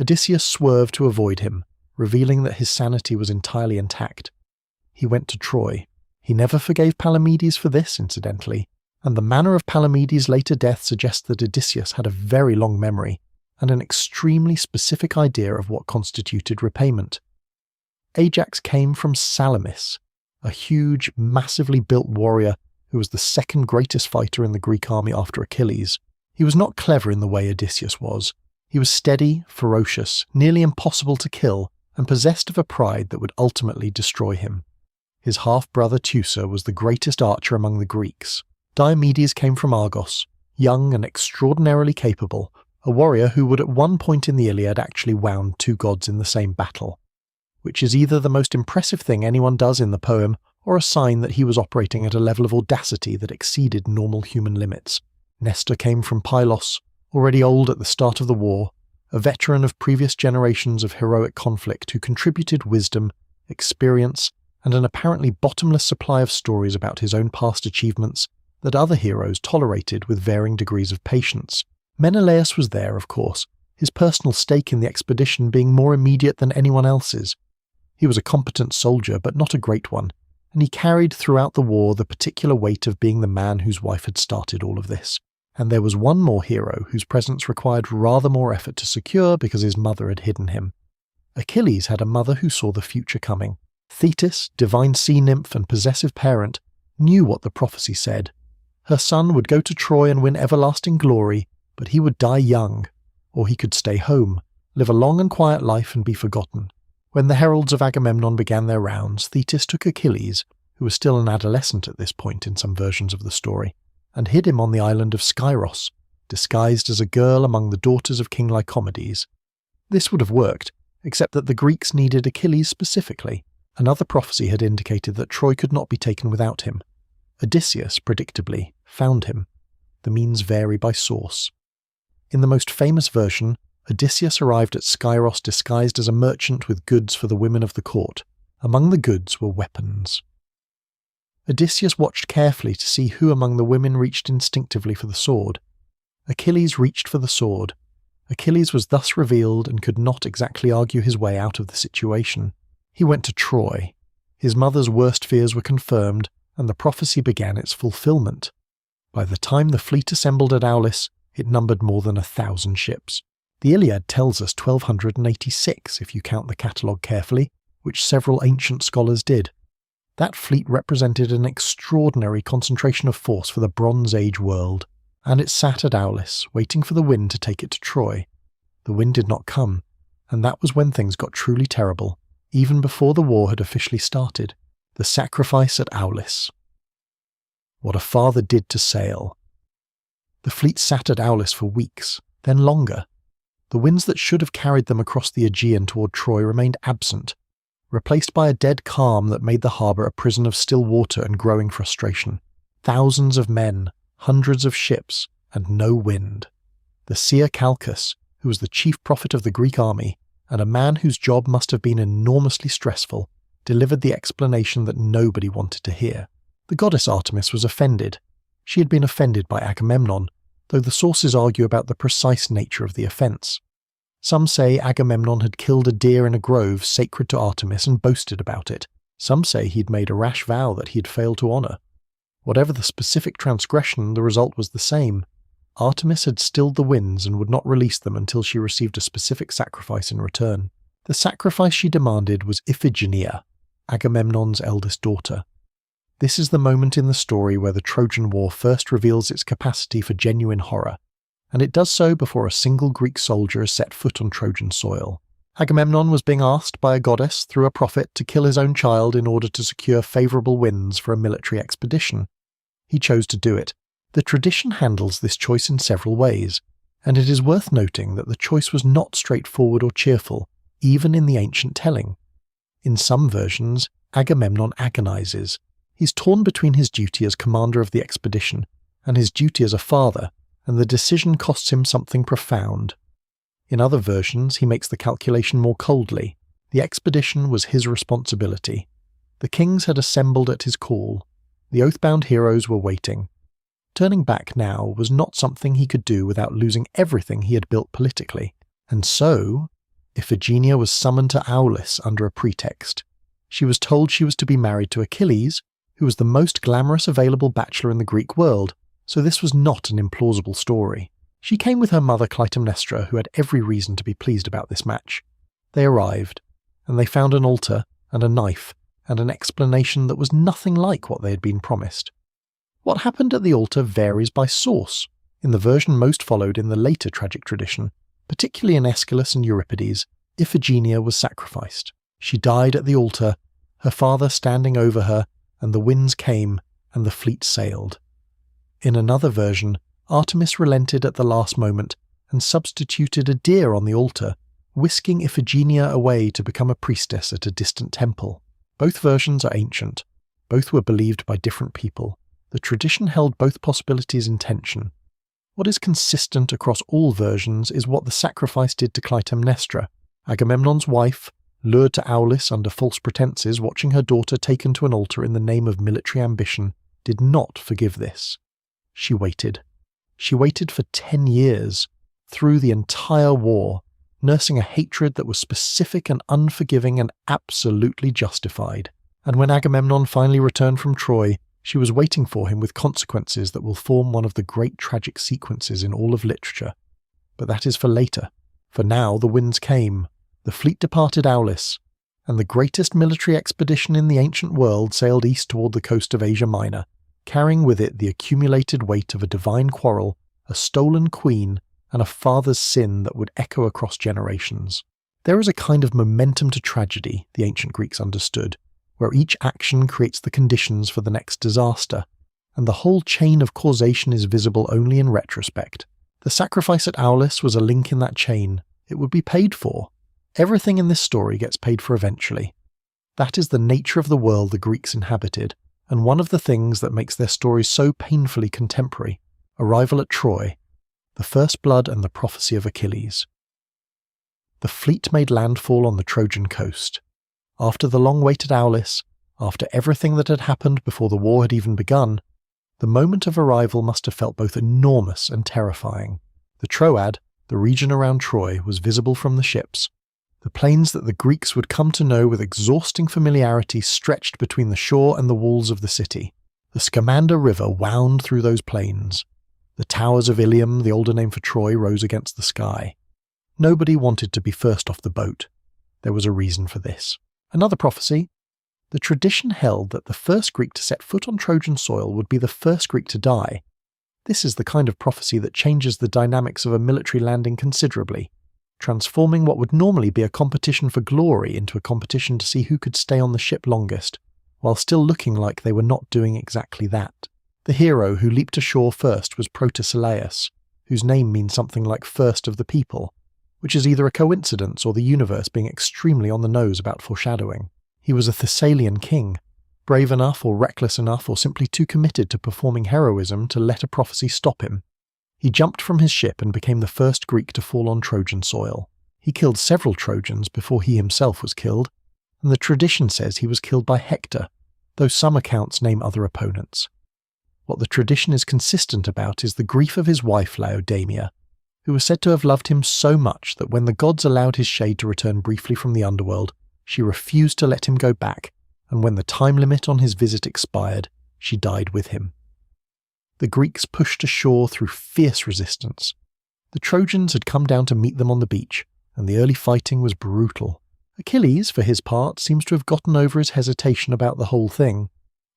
Odysseus swerved to avoid him, revealing that his sanity was entirely intact. He went to Troy. He never forgave Palamedes for this, incidentally, and the manner of Palamedes' later death suggests that Odysseus had a very long memory, and an extremely specific idea of what constituted repayment. Ajax came from Salamis, a huge, massively built warrior who was the second greatest fighter in the Greek army after Achilles. He was not clever in the way Odysseus was. He was steady, ferocious, nearly impossible to kill, and possessed of a pride that would ultimately destroy him. His half-brother Teucer was the greatest archer among the Greeks. Diomedes came from Argos, young and extraordinarily capable, a warrior who would at one point in the Iliad actually wound two gods in the same battle, which is either the most impressive thing anyone does in the poem or a sign that he was operating at a level of audacity that exceeded normal human limits. Nestor came from Pylos, already old at the start of the war, a veteran of previous generations of heroic conflict who contributed wisdom, experience, and an apparently bottomless supply of stories about his own past achievements that other heroes tolerated with varying degrees of patience. Menelaus was there, of course, his personal stake in the expedition being more immediate than anyone else's. He was a competent soldier, but not a great one, and he carried throughout the war the particular weight of being the man whose wife had started all of this. And there was one more hero whose presence required rather more effort to secure because his mother had hidden him. Achilles had a mother who saw the future coming. Thetis, divine sea nymph and possessive parent, knew what the prophecy said. Her son would go to Troy and win everlasting glory, but he would die young, or he could stay home, live a long and quiet life and be forgotten. When the heralds of Agamemnon began their rounds, Thetis took Achilles, who was still an adolescent at this point in some versions of the story, and hid him on the island of Skyros, disguised as a girl among the daughters of King Lycomedes. This would have worked, except that the Greeks needed Achilles specifically. Another prophecy had indicated that Troy could not be taken without him. Odysseus, predictably, found him. The means vary by source. In the most famous version, Odysseus arrived at Skyros disguised as a merchant with goods for the women of the court. Among the goods were weapons. Odysseus watched carefully to see who among the women reached instinctively for the sword. Achilles reached for the sword. Achilles was thus revealed and could not exactly argue his way out of the situation. He went to Troy. His mother's worst fears were confirmed, and the prophecy began its fulfillment. By the time the fleet assembled at Aulis, it numbered more than 1,000 ships. The Iliad tells us 1,286 if you count the catalogue carefully, which several ancient scholars did. That fleet represented an extraordinary concentration of force for the Bronze Age world, and it sat at Aulis, waiting for the wind to take it to Troy. The wind did not come, and that was when things got truly terrible, even before the war had officially started. The sacrifice at Aulis. What a father did to sail. The fleet sat at Aulis for weeks, then longer. The winds that should have carried them across the Aegean toward Troy remained absent, replaced by a dead calm that made the harbour a prison of still water and growing frustration. Thousands of men, hundreds of ships, and no wind. The seer Calchas, who was the chief prophet of the Greek army, and a man whose job must have been enormously stressful, delivered the explanation that nobody wanted to hear. The goddess Artemis was offended. She had been offended by Agamemnon, though the sources argue about the precise nature of the offence. Some say Agamemnon had killed a deer in a grove sacred to Artemis and boasted about it. Some say he'd made a rash vow that he had failed to honour. Whatever the specific transgression, the result was the same. Artemis had stilled the winds and would not release them until she received a specific sacrifice in return. The sacrifice she demanded was Iphigenia, Agamemnon's eldest daughter. This is the moment in the story where the Trojan War first reveals its capacity for genuine horror, and it does so before a single Greek soldier has set foot on Trojan soil. Agamemnon was being asked by a goddess through a prophet to kill his own child in order to secure favourable winds for a military expedition. He chose to do it. The tradition handles this choice in several ways, and it is worth noting that the choice was not straightforward or cheerful, even in the ancient telling. In some versions, Agamemnon agonizes. He's torn between his duty as commander of the expedition and his duty as a father, and the decision costs him something profound. In other versions, he makes the calculation more coldly. The expedition was his responsibility. The kings had assembled at his call. The oath-bound heroes were waiting. Turning back now was not something he could do without losing everything he had built politically. And so, Iphigenia was summoned to Aulis under a pretext. She was told she was to be married to Achilles, who was the most glamorous available bachelor in the Greek world, so this was not an implausible story. She came with her mother Clytemnestra, who had every reason to be pleased about this match. They arrived, and they found an altar and a knife and an explanation that was nothing like what they had been promised. What happened at the altar varies by source. In the version most followed in the later tragic tradition, particularly in Aeschylus and Euripides, Iphigenia was sacrificed. She died at the altar, her father standing over her, and the winds came, and the fleet sailed. In another version, Artemis relented at the last moment and substituted a deer on the altar, whisking Iphigenia away to become a priestess at a distant temple. Both versions are ancient. Both were believed by different people. The tradition held both possibilities in tension. What is consistent across all versions is what the sacrifice did to Clytemnestra, Agamemnon's wife, lured to Aulis under false pretenses, watching her daughter taken to an altar in the name of military ambition, did not forgive this. She waited. She waited for 10 years, through the entire war, nursing a hatred that was specific and unforgiving and absolutely justified. And when Agamemnon finally returned from Troy, she was waiting for him with consequences that will form one of the great tragic sequences in all of literature. But that is for later. For now, the winds came, the fleet departed Aulis, and the greatest military expedition in the ancient world sailed east toward the coast of Asia Minor, carrying with it the accumulated weight of a divine quarrel, a stolen queen, and a father's sin that would echo across generations. There is a kind of momentum to tragedy, the ancient Greeks understood, where each action creates the conditions for the next disaster, and the whole chain of causation is visible only in retrospect. The sacrifice at Aulis was a link in that chain. It would be paid for. Everything in this story gets paid for eventually. That is the nature of the world the Greeks inhabited, and one of the things that makes their stories so painfully contemporary. Arrival at Troy, the first blood and the prophecy of Achilles. The fleet made landfall on the Trojan coast. After the long-waited Aulis, after everything that had happened before the war had even begun, the moment of arrival must have felt both enormous and terrifying. The Troad, the region around Troy, was visible from the ships. The plains that the Greeks would come to know with exhausting familiarity stretched between the shore and the walls of the city. The Scamander River wound through those plains. The towers of Ilium, the older name for Troy, rose against the sky. Nobody wanted to be first off the boat. There was a reason for this. Another prophecy. The tradition held that the first Greek to set foot on Trojan soil would be the first Greek to die. This is the kind of prophecy that changes the dynamics of a military landing considerably, transforming what would normally be a competition for glory into a competition to see who could stay on the ship longest, while still looking like they were not doing exactly that. The hero who leaped ashore first was Protesilaus, whose name means something like first of the people, which is either a coincidence or the universe being extremely on the nose about foreshadowing. He was a Thessalian king, brave enough or reckless enough or simply too committed to performing heroism to let a prophecy stop him. He jumped from his ship and became the first Greek to fall on Trojan soil. He killed several Trojans before he himself was killed, and the tradition says he was killed by Hector, though some accounts name other opponents. What the tradition is consistent about is the grief of his wife Laodamia, who was said to have loved him so much that when the gods allowed his shade to return briefly from the underworld, she refused to let him go back, and when the time limit on his visit expired, she died with him. The Greeks pushed ashore through fierce resistance. The Trojans had come down to meet them on the beach, and the early fighting was brutal. Achilles, for his part, seems to have gotten over his hesitation about the whole thing.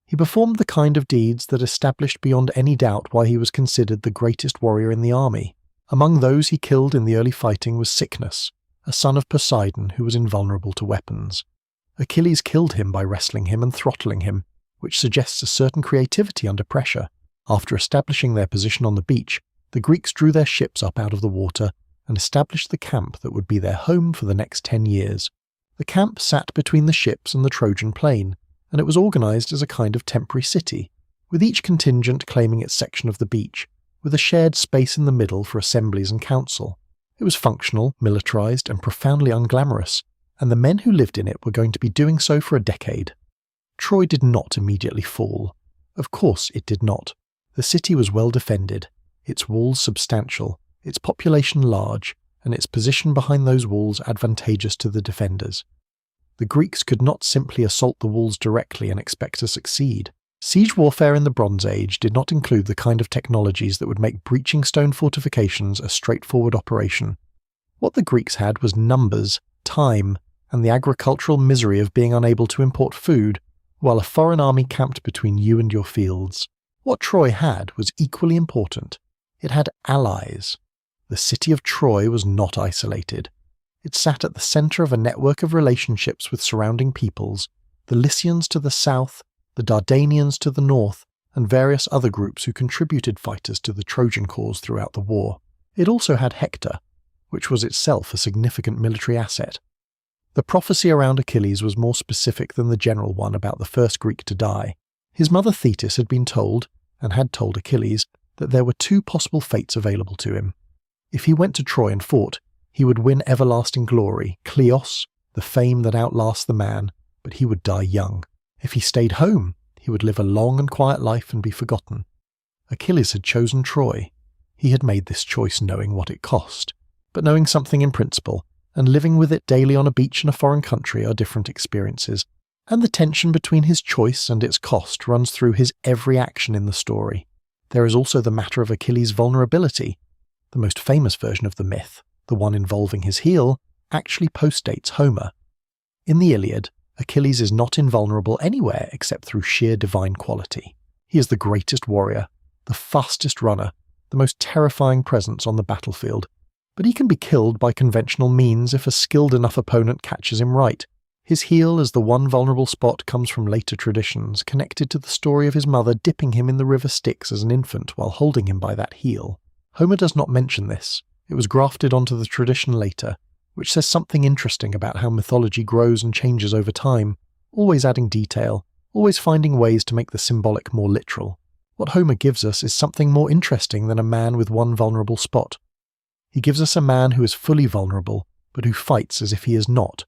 He performed the kind of deeds that established beyond any doubt why he was considered the greatest warrior in the army. Among those he killed in the early fighting was Cycnus, a son of Poseidon who was invulnerable to weapons. Achilles killed him by wrestling him and throttling him, which suggests a certain creativity under pressure. After establishing their position on the beach, the Greeks drew their ships up out of the water and established the camp that would be their home for the next 10 years. The camp sat between the ships and the Trojan plain, and it was organised as a kind of temporary city, with each contingent claiming its section of the beach, with a shared space in the middle for assemblies and council. It was functional, militarised, and profoundly unglamorous, and the men who lived in it were going to be doing so for a decade. Troy did not immediately fall. Of course it did not. The city was well defended, its walls substantial, its population large, and its position behind those walls advantageous to the defenders. The Greeks could not simply assault the walls directly and expect to succeed. Siege warfare in the Bronze Age did not include the kind of technologies that would make breaching stone fortifications a straightforward operation. What the Greeks had was numbers, time, and the agricultural misery of being unable to import food, while a foreign army camped between you and your fields. What Troy had was equally important. It had allies. The city of Troy was not isolated. It sat at the centre of a network of relationships with surrounding peoples, the Lycians to the south, the Dardanians to the north, and various other groups who contributed fighters to the Trojan cause throughout the war. It also had Hector, which was itself a significant military asset. The prophecy around Achilles was more specific than the general one about the first Greek to die. His mother Thetis had been told, and had told Achilles, that there were two possible fates available to him. If he went to Troy and fought, he would win everlasting glory, kleos, the fame that outlasts the man, but he would die young. If he stayed home, he would live a long and quiet life and be forgotten. Achilles had chosen Troy. He had made this choice knowing what it cost, but knowing something in principle, and living with it daily on a beach in a foreign country are different experiences, and the tension between his choice and its cost runs through his every action in the story. There is also the matter of Achilles' vulnerability. The most famous version of the myth, the one involving his heel, actually postdates Homer. In the Iliad, Achilles is not invulnerable anywhere except through sheer divine quality. He is the greatest warrior, the fastest runner, the most terrifying presence on the battlefield, but he can be killed by conventional means if a skilled enough opponent catches him right. His heel as the one vulnerable spot comes from later traditions, connected to the story of his mother dipping him in the river Styx as an infant while holding him by that heel. Homer does not mention this. It was grafted onto the tradition later, which says something interesting about how mythology grows and changes over time, always adding detail, always finding ways to make the symbolic more literal. What Homer gives us is something more interesting than a man with one vulnerable spot. He gives us a man who is fully vulnerable, but who fights as if he is not,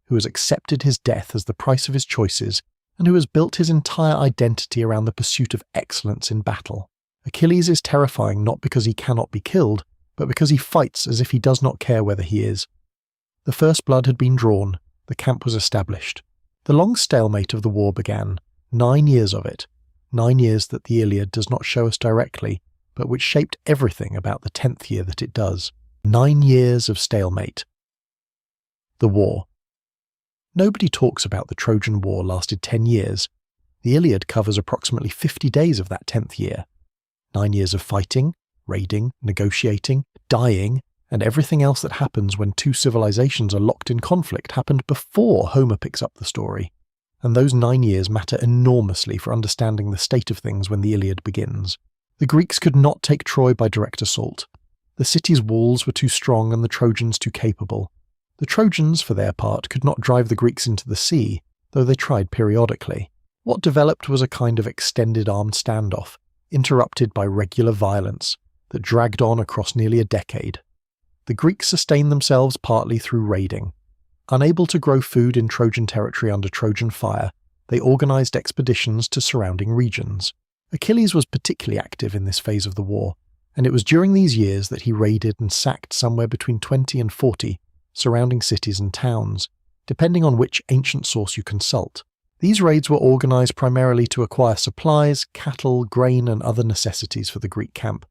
who has accepted his death as the price of his choices, and who has built his entire identity around the pursuit of excellence in battle. Achilles is terrifying not because he cannot be killed, but because he fights as if he does not care whether he is. The first blood had been drawn, the camp was established. The long stalemate of the war began, 9 years of it, 9 years that the Iliad does not show us directly, but which shaped everything about the 10th year that it does. 9 years of stalemate. The war. Nobody talks about the Trojan War lasted 10 years. The Iliad covers approximately 50 days of that 10th year. 9 years of fighting, raiding, negotiating, dying, and everything else that happens when two civilizations are locked in conflict happened before Homer picks up the story. And those 9 years matter enormously for understanding the state of things when the Iliad begins. The Greeks could not take Troy by direct assault. The city's walls were too strong and the Trojans too capable. The Trojans, for their part, could not drive the Greeks into the sea, though they tried periodically. What developed was a kind of extended armed standoff, interrupted by regular violence, that dragged on across nearly a decade. The Greeks sustained themselves partly through raiding. Unable to grow food in Trojan territory under Trojan fire, they organized expeditions to surrounding regions. Achilles was particularly active in this phase of the war, and it was during these years that he raided and sacked somewhere between 20 and 40 surrounding cities and towns, depending on which ancient source you consult. These raids were organized primarily to acquire supplies, cattle, grain, and other necessities for the Greek camp.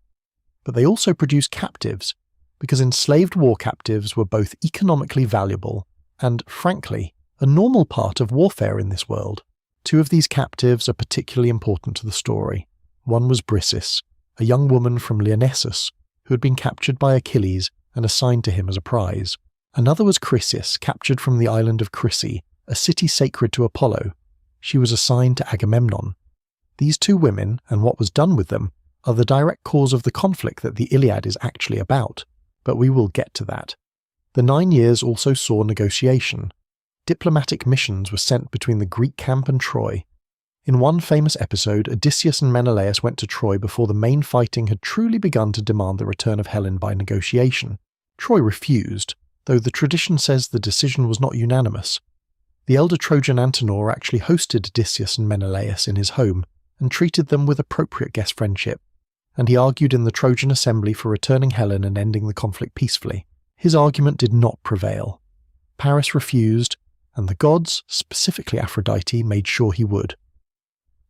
But they also produced captives, because enslaved war captives were both economically valuable and, frankly, a normal part of warfare in this world. Two of these captives are particularly important to the story. One was Briseis, a young woman from Lionessus, who had been captured by Achilles and assigned to him as a prize. Another was Chrysis, captured from the island of Chrysae, a city sacred to Apollo. She was assigned to Agamemnon. These two women, and what was done with them, are the direct cause of the conflict that the Iliad is actually about, but we will get to that. The 9 years also saw negotiation. Diplomatic missions were sent between the Greek camp and Troy. In one famous episode, Odysseus and Menelaus went to Troy before the main fighting had truly begun to demand the return of Helen by negotiation. Troy refused, though the tradition says the decision was not unanimous. The elder Trojan Antenor actually hosted Odysseus and Menelaus in his home and treated them with appropriate guest friendship, and he argued in the Trojan assembly for returning Helen and ending the conflict peacefully. His argument did not prevail. Paris refused, and the gods, specifically Aphrodite, made sure he would.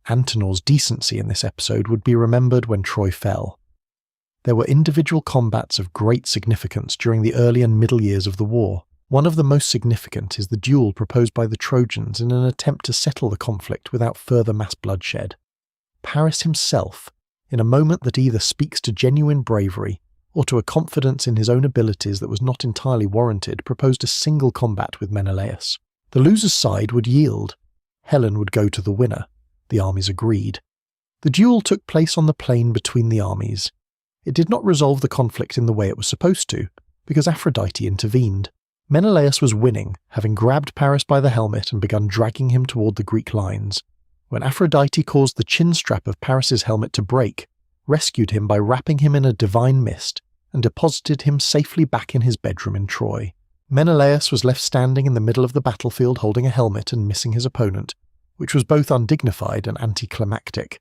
Antenor's decency in this episode would be remembered when Troy fell. There were individual combats of great significance during the early and middle years of the war. One of the most significant is the duel proposed by the Trojans in an attempt to settle the conflict without further mass bloodshed. Paris himself, in a moment that either speaks to genuine bravery or to a confidence in his own abilities that was not entirely warranted, proposed a single combat with Menelaus. The loser's side would yield. Helen would go to the winner. The armies agreed. The duel took place on the plain between the armies. It did not resolve the conflict in the way it was supposed to, because Aphrodite intervened. Menelaus was winning, having grabbed Paris by the helmet and begun dragging him toward the Greek lines, when Aphrodite caused the chin strap of Paris's helmet to break, rescued him by wrapping him in a divine mist, and deposited him safely back in his bedroom in Troy. Menelaus was left standing in the middle of the battlefield holding a helmet and missing his opponent, which was both undignified and anticlimactic.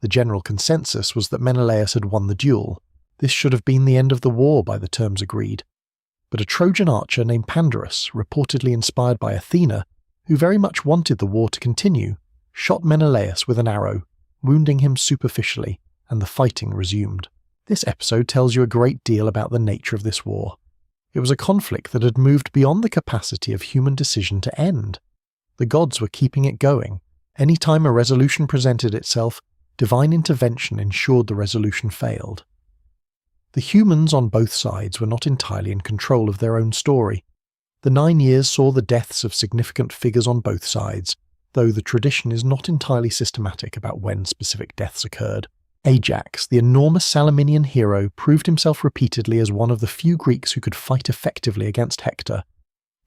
The general consensus was that Menelaus had won the duel. This should have been the end of the war by the terms agreed. But a Trojan archer named Pandarus, reportedly inspired by Athena, who very much wanted the war to continue, shot Menelaus with an arrow, wounding him superficially, and the fighting resumed. This episode tells you a great deal about the nature of this war. It was a conflict that had moved beyond the capacity of human decision to end. The gods were keeping it going. Any time a resolution presented itself, divine intervention ensured the resolution failed. The humans on both sides were not entirely in control of their own story. The 9 years saw the deaths of significant figures on both sides, though the tradition is not entirely systematic about when specific deaths occurred. Ajax, the enormous Salaminian hero, proved himself repeatedly as one of the few Greeks who could fight effectively against Hector.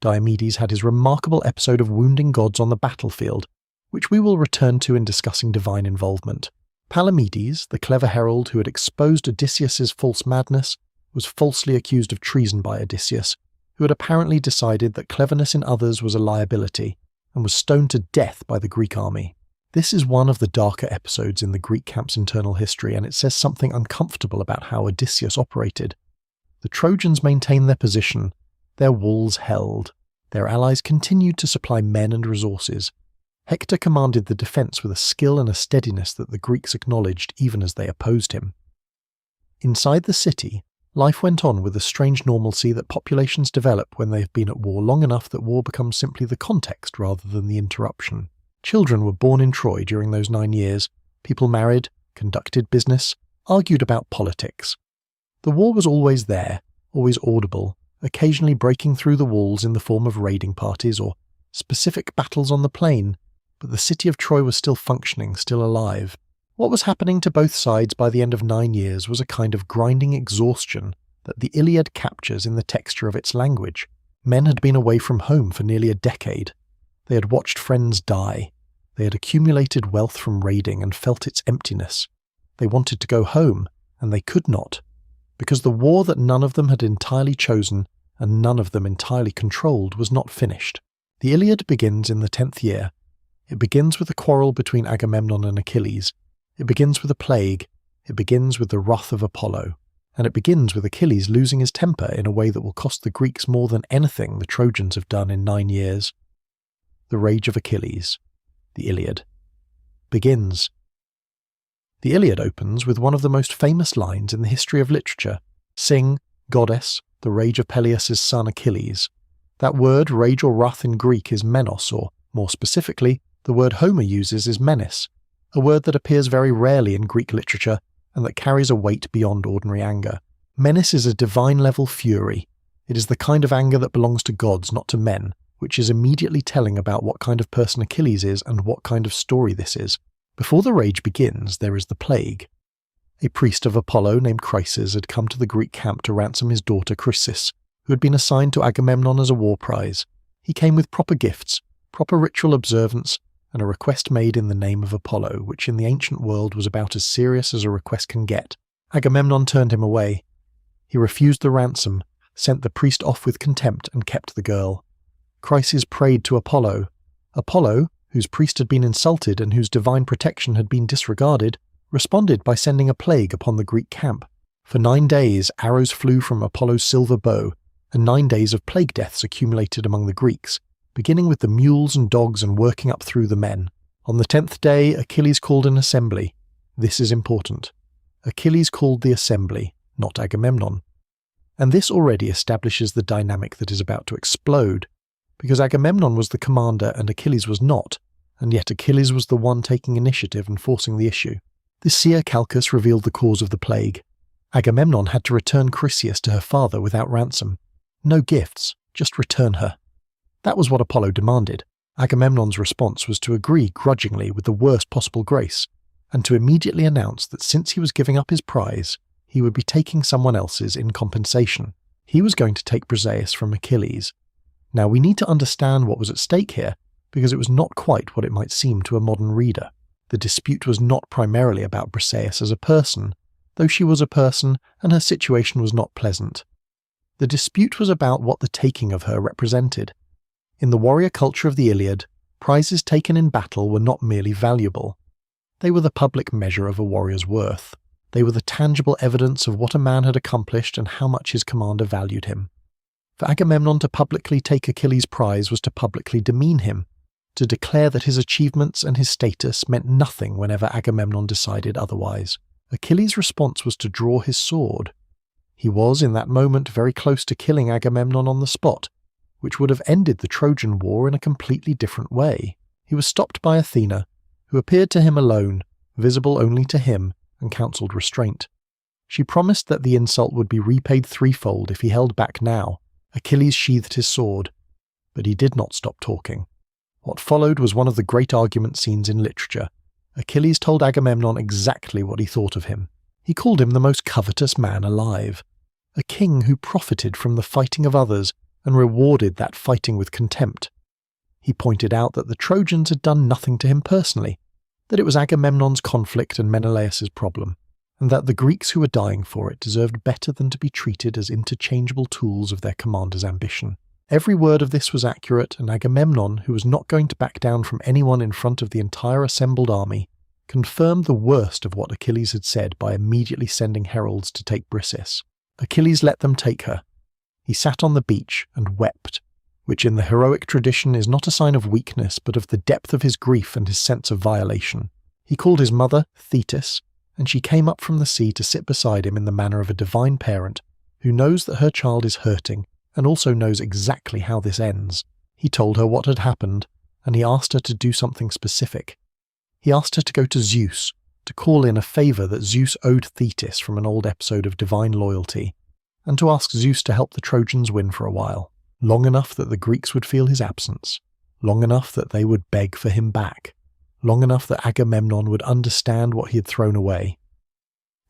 Diomedes had his remarkable episode of wounding gods on the battlefield, which we will return to in discussing divine involvement. Palamedes, the clever herald who had exposed Odysseus's false madness, was falsely accused of treason by Odysseus, who had apparently decided that cleverness in others was a liability, and was stoned to death by the Greek army. This is one of the darker episodes in the Greek camp's internal history, and it says something uncomfortable about how Odysseus operated. The Trojans maintained their position, their walls held, their allies continued to supply men and resources. Hector commanded the defence with a skill and a steadiness that the Greeks acknowledged even as they opposed him. Inside the city, life went on with the strange normalcy that populations develop when they have been at war long enough that war becomes simply the context rather than the interruption. Children were born in Troy during those 9 years. People married, conducted business, argued about politics. The war was always there, always audible, occasionally breaking through the walls in the form of raiding parties or specific battles on the plain, but the city of Troy was still functioning, still alive. What was happening to both sides by the end of 9 years was a kind of grinding exhaustion that the Iliad captures in the texture of its language. Men had been away from home for nearly a decade. They had watched friends die. They had accumulated wealth from raiding and felt its emptiness. They wanted to go home, and they could not, because the war that none of them had entirely chosen and none of them entirely controlled was not finished. The Iliad begins in the 10th year. It begins with a quarrel between Agamemnon and Achilles. It begins with a plague. It begins with the wrath of Apollo. And it begins with Achilles losing his temper in a way that will cost the Greeks more than anything the Trojans have done in 9 years. The rage of Achilles, the Iliad, begins. The Iliad opens with one of the most famous lines in the history of literature. Sing, goddess, the rage of Peleus' son Achilles. That word, rage or wrath in Greek, is menos, or, more specifically, the word Homer uses is menis, a word that appears very rarely in Greek literature and that carries a weight beyond ordinary anger. Menis is a divine-level fury. It is the kind of anger that belongs to gods, not to men, which is immediately telling about what kind of person Achilles is and what kind of story this is. Before the rage begins, there is the plague. A priest of Apollo named Chryses had come to the Greek camp to ransom his daughter Chrysis, who had been assigned to Agamemnon as a war prize. He came with proper gifts, proper ritual observance, and a request made in the name of Apollo, which in the ancient world was about as serious as a request can get. Agamemnon turned him away. He refused the ransom, sent the priest off with contempt, and kept the girl. Chryses prayed to Apollo. Apollo, whose priest had been insulted and whose divine protection had been disregarded, responded by sending a plague upon the Greek camp. For 9 days arrows flew from Apollo's silver bow, and 9 days of plague deaths accumulated among the Greeks, beginning with the mules and dogs and working up through the men. On the 10th day, Achilles called an assembly. This is important. Achilles called the assembly, not Agamemnon. And this already establishes the dynamic that is about to explode, because Agamemnon was the commander and Achilles was not, and yet Achilles was the one taking initiative and forcing the issue. The seer Calchas revealed the cause of the plague. Agamemnon had to return Chryseis to her father without ransom. No gifts, just return her. That was what Apollo demanded. Agamemnon's response was to agree grudgingly with the worst possible grace, and to immediately announce that since he was giving up his prize, he would be taking someone else's in compensation. He was going to take Briseis from Achilles. Now we need to understand what was at stake here, because it was not quite what it might seem to a modern reader. The dispute was not primarily about Briseis as a person, though she was a person and her situation was not pleasant. The dispute was about what the taking of her represented. In the warrior culture of the Iliad, prizes taken in battle were not merely valuable. They were the public measure of a warrior's worth. They were the tangible evidence of what a man had accomplished and how much his commander valued him. For Agamemnon to publicly take Achilles' prize was to publicly demean him, to declare that his achievements and his status meant nothing whenever Agamemnon decided otherwise. Achilles' response was to draw his sword. He was, in that moment, very close to killing Agamemnon on the spot, which would have ended the Trojan War in a completely different way. He was stopped by Athena, who appeared to him alone, visible only to him, and counselled restraint. She promised that the insult would be repaid threefold if he held back now. Achilles sheathed his sword, but he did not stop talking. What followed was one of the great argument scenes in literature. Achilles told Agamemnon exactly what he thought of him. He called him the most covetous man alive, a king who profited from the fighting of others and rewarded that fighting with contempt. He pointed out that the Trojans had done nothing to him personally, that it was Agamemnon's conflict and Menelaus's problem, and that the Greeks who were dying for it deserved better than to be treated as interchangeable tools of their commander's ambition. Every word of this was accurate, and Agamemnon, who was not going to back down from anyone in front of the entire assembled army, confirmed the worst of what Achilles had said by immediately sending heralds to take Briseis. Achilles let them take her. He sat on the beach and wept, which in the heroic tradition is not a sign of weakness but of the depth of his grief and his sense of violation. He called his mother Thetis, and she came up from the sea to sit beside him in the manner of a divine parent who knows that her child is hurting and also knows exactly how this ends. He told her what had happened, and he asked her to do something specific. He asked her to go to Zeus, to call in a favour that Zeus owed Thetis from an old episode of divine loyalty, and to ask Zeus to help the Trojans win for a while, long enough that the Greeks would feel his absence, long enough that they would beg for him back, long enough that Agamemnon would understand what he had thrown away.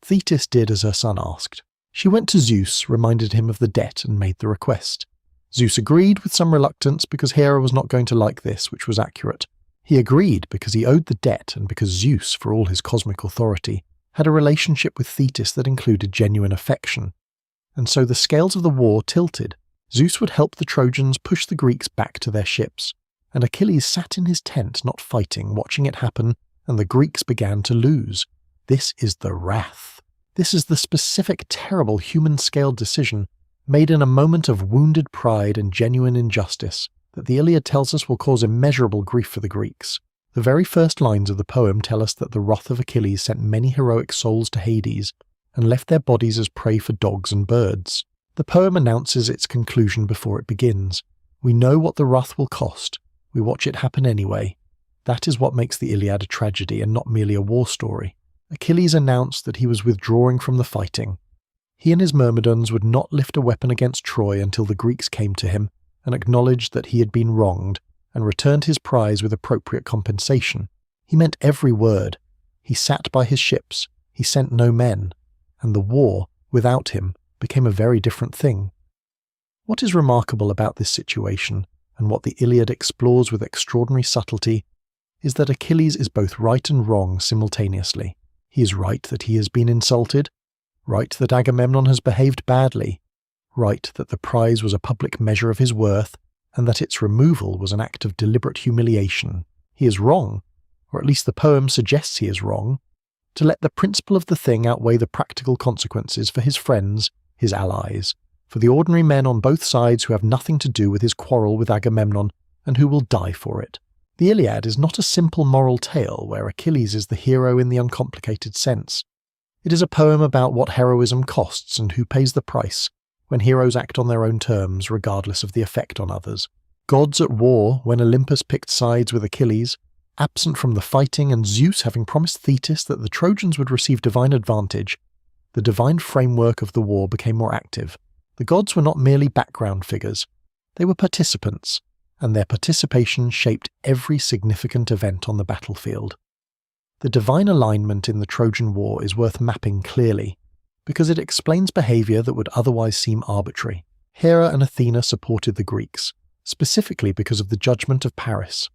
Thetis did as her son asked. She went to Zeus, reminded him of the debt, and made the request. Zeus agreed with some reluctance because Hera was not going to like this, which was accurate. He agreed because he owed the debt and because Zeus, for all his cosmic authority, had a relationship with Thetis that included genuine affection. And so the scales of the war tilted. Zeus would help the Trojans push the Greeks back to their ships, and Achilles sat in his tent not fighting, watching it happen, and the Greeks began to lose. This is the wrath. This is the specific, terrible human-scaled decision made in a moment of wounded pride and genuine injustice that the Iliad tells us will cause immeasurable grief for the Greeks. The very first lines of the poem tell us that the wrath of Achilles sent many heroic souls to Hades and left their bodies as prey for dogs and birds. The poem announces its conclusion before it begins. We know what the wrath will cost. We watch it happen anyway. That is what makes the Iliad a tragedy and not merely a war story. Achilles announced that he was withdrawing from the fighting. He and his Myrmidons would not lift a weapon against Troy until the Greeks came to him and acknowledged that he had been wronged and returned his prize with appropriate compensation. He meant every word. He sat by his ships. He sent no men. And the war, without him, became a very different thing. What is remarkable about this situation, and what the Iliad explores with extraordinary subtlety, is that Achilles is both right and wrong simultaneously. He is right that he has been insulted, right that Agamemnon has behaved badly, right that the prize was a public measure of his worth, and that its removal was an act of deliberate humiliation. He is wrong, or at least the poem suggests he is wrong, to let the principle of the thing outweigh the practical consequences for his friends, his allies, for the ordinary men on both sides who have nothing to do with his quarrel with Agamemnon and who will die for it. The Iliad is not a simple moral tale where Achilles is the hero in the uncomplicated sense. It is a poem about what heroism costs and who pays the price when heroes act on their own terms regardless of the effect on others. Gods at war when Olympus picked sides with Achilles, absent from the fighting and Zeus having promised Thetis that the Trojans would receive divine advantage, the divine framework of the war became more active. The gods were not merely background figures, they were participants, and their participation shaped every significant event on the battlefield. The divine alignment in the Trojan War is worth mapping clearly, because it explains behaviour that would otherwise seem arbitrary. Hera and Athena supported the Greeks, specifically because of the judgment of Paris.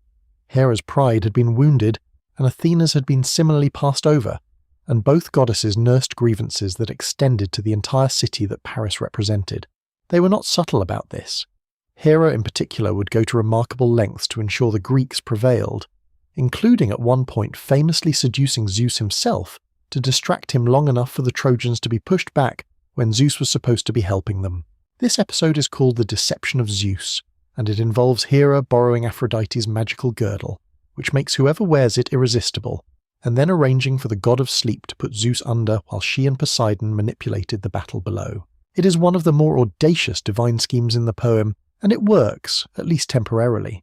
Hera's pride had been wounded, and Athena's had been similarly passed over, and both goddesses nursed grievances that extended to the entire city that Paris represented. They were not subtle about this. Hera in particular would go to remarkable lengths to ensure the Greeks prevailed, including at one point famously seducing Zeus himself to distract him long enough for the Trojans to be pushed back when Zeus was supposed to be helping them. This episode is called The Deception of Zeus, and it involves Hera borrowing Aphrodite's magical girdle, which makes whoever wears it irresistible, and then arranging for the god of sleep to put Zeus under while she and Poseidon manipulated the battle below. It is one of the more audacious divine schemes in the poem, and it works, at least temporarily.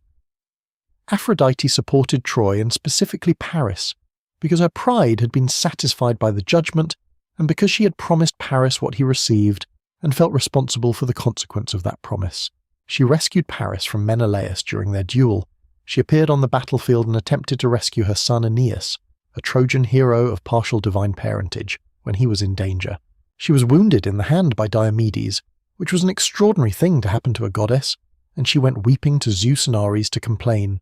Aphrodite supported Troy and specifically Paris, because her pride had been satisfied by the judgment, and because she had promised Paris what he received, and felt responsible for the consequence of that promise. She rescued Paris from Menelaus during their duel. She appeared on the battlefield and attempted to rescue her son Aeneas, a Trojan hero of partial divine parentage, when he was in danger. She was wounded in the hand by Diomedes, which was an extraordinary thing to happen to a goddess, and she went weeping to Zeus and Ares to complain.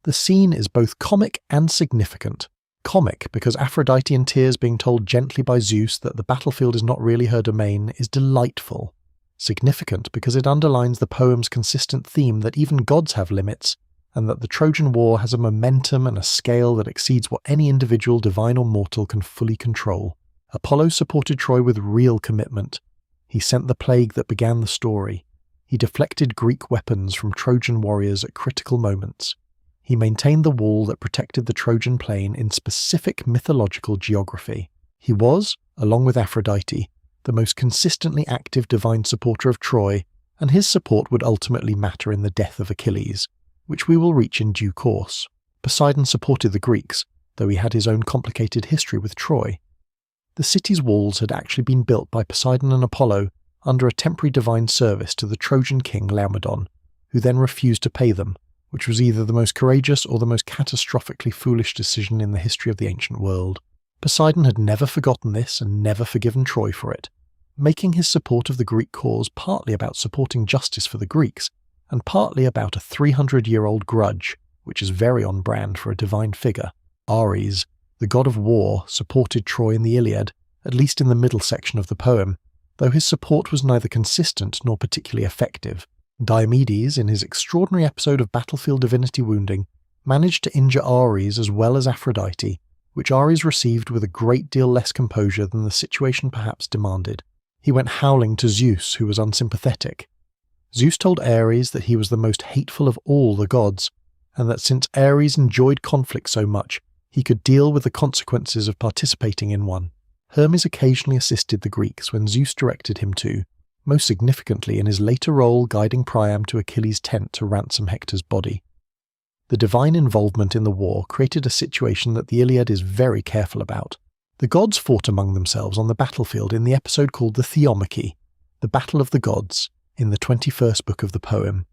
The scene is both comic and significant. Comic because Aphrodite in tears being told gently by Zeus that the battlefield is not really her domain is delightful. Significant because it underlines the poem's consistent theme that even gods have limits, and that the Trojan War has a momentum and a scale that exceeds what any individual, divine or mortal, can fully control. Apollo supported Troy with real commitment. He sent the plague that began the story. He deflected Greek weapons from Trojan warriors at critical moments. He maintained the wall that protected the Trojan plain in specific mythological geography. He was, along with Aphrodite, the most consistently active divine supporter of Troy, and his support would ultimately matter in the death of Achilles, which we will reach in due course. Poseidon supported the Greeks, though he had his own complicated history with Troy. The city's walls had actually been built by Poseidon and Apollo under a temporary divine service to the Trojan king Laomedon, who then refused to pay them, which was either the most courageous or the most catastrophically foolish decision in the history of the ancient world. Poseidon had never forgotten this and never forgiven Troy for it, making his support of the Greek cause partly about supporting justice for the Greeks, and partly about a 300-year-old grudge, which is very on brand for a divine figure. Ares, the god of war, supported Troy in the Iliad, at least in the middle section of the poem, though his support was neither consistent nor particularly effective. Diomedes, in his extraordinary episode of battlefield divinity wounding, managed to injure Ares as well as Aphrodite, which Ares received with a great deal less composure than the situation perhaps demanded. He went howling to Zeus, who was unsympathetic. Zeus told Ares that he was the most hateful of all the gods, and that since Ares enjoyed conflict so much, he could deal with the consequences of participating in one. Hermes occasionally assisted the Greeks when Zeus directed him to, most significantly in his later role guiding Priam to Achilles' tent to ransom Hector's body. The divine involvement in the war created a situation that the Iliad is very careful about. The gods fought among themselves on the battlefield in the episode called the Theomachy, the Battle of the Gods, in the 21st book of the poem.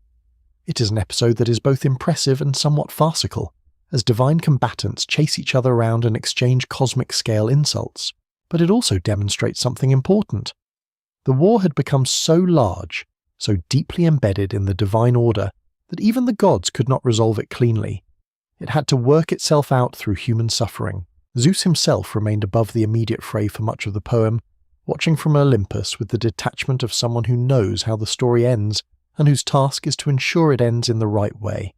It is an episode that is both impressive and somewhat farcical, as divine combatants chase each other around and exchange cosmic-scale insults, but it also demonstrates something important. The war had become so large, so deeply embedded in the divine order, that even the gods could not resolve it cleanly. It had to work itself out through human suffering. Zeus himself remained above the immediate fray for much of the poem, watching from Olympus with the detachment of someone who knows how the story ends and whose task is to ensure it ends in the right way,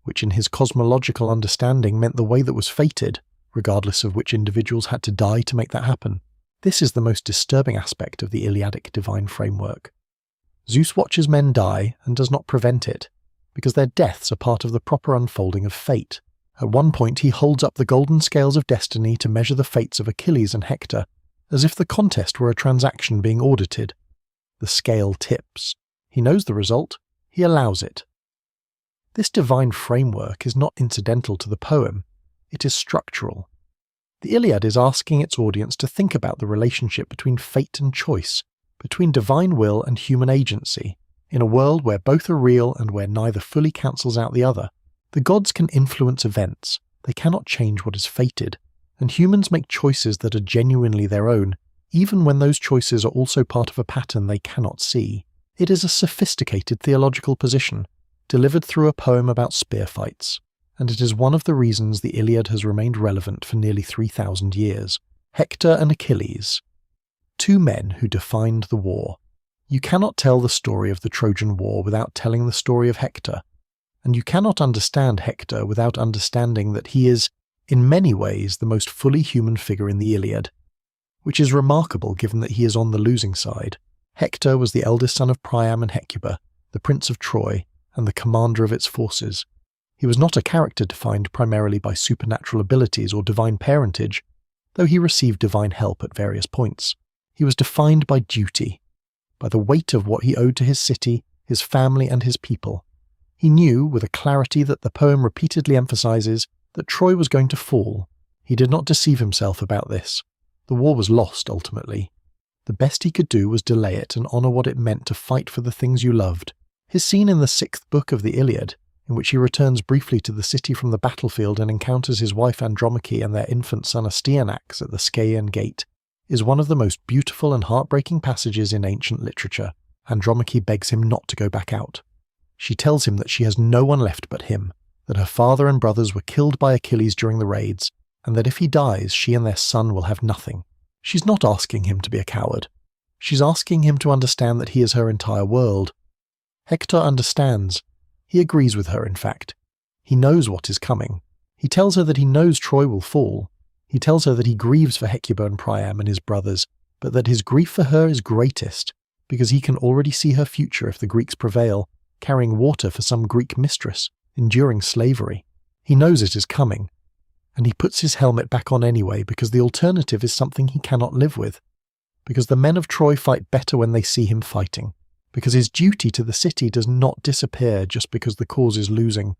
which in his cosmological understanding meant the way that was fated, regardless of which individuals had to die to make that happen. This is the most disturbing aspect of the Iliadic divine framework. Zeus watches men die and does not prevent it, because their deaths are part of the proper unfolding of fate. At one point he holds up the golden scales of destiny to measure the fates of Achilles and Hector, as if the contest were a transaction being audited. The scale tips. He knows the result. He allows it. This divine framework is not incidental to the poem. It is structural. The Iliad is asking its audience to think about the relationship between fate and choice, between divine will and human agency, in a world where both are real and where neither fully cancels out the other. The gods can influence events. They cannot change what is fated, and humans make choices that are genuinely their own, even when those choices are also part of a pattern they cannot see. It is a sophisticated theological position, delivered through a poem about spear fights, and it is one of the reasons the Iliad has remained relevant for nearly 3,000 years. Hector and Achilles. Two men who defined the war. You cannot tell the story of the Trojan War without telling the story of Hector, and you cannot understand Hector without understanding that he is, in many ways, the most fully human figure in the Iliad, which is remarkable given that he is on the losing side. Hector was the eldest son of Priam and Hecuba, the prince of Troy, and the commander of its forces. He was not a character defined primarily by supernatural abilities or divine parentage, though he received divine help at various points. He was defined by duty, by the weight of what he owed to his city, his family, and his people. He knew, with a clarity that the poem repeatedly emphasizes, that Troy was going to fall. He did not deceive himself about this. The war was lost, ultimately. The best he could do was delay it and honor what it meant to fight for the things you loved. His scene in the 6th book of the Iliad, in which he returns briefly to the city from the battlefield and encounters his wife Andromache and their infant son Astyanax at the Scaean Gate, is one of the most beautiful and heartbreaking passages in ancient literature. Andromache begs him not to go back out. She tells him that she has no one left but him, that her father and brothers were killed by Achilles during the raids, and that if he dies, she and their son will have nothing. She's not asking him to be a coward. She's asking him to understand that he is her entire world. Hector understands. He agrees with her, in fact. He knows what is coming. He tells her that he knows Troy will fall. He tells her that he grieves for Hecuba and Priam and his brothers, but that his grief for her is greatest, because he can already see her future if the Greeks prevail, carrying water for some Greek mistress, enduring slavery. He knows it is coming, and he puts his helmet back on anyway because the alternative is something he cannot live with, because the men of Troy fight better when they see him fighting, because his duty to the city does not disappear just because the cause is losing.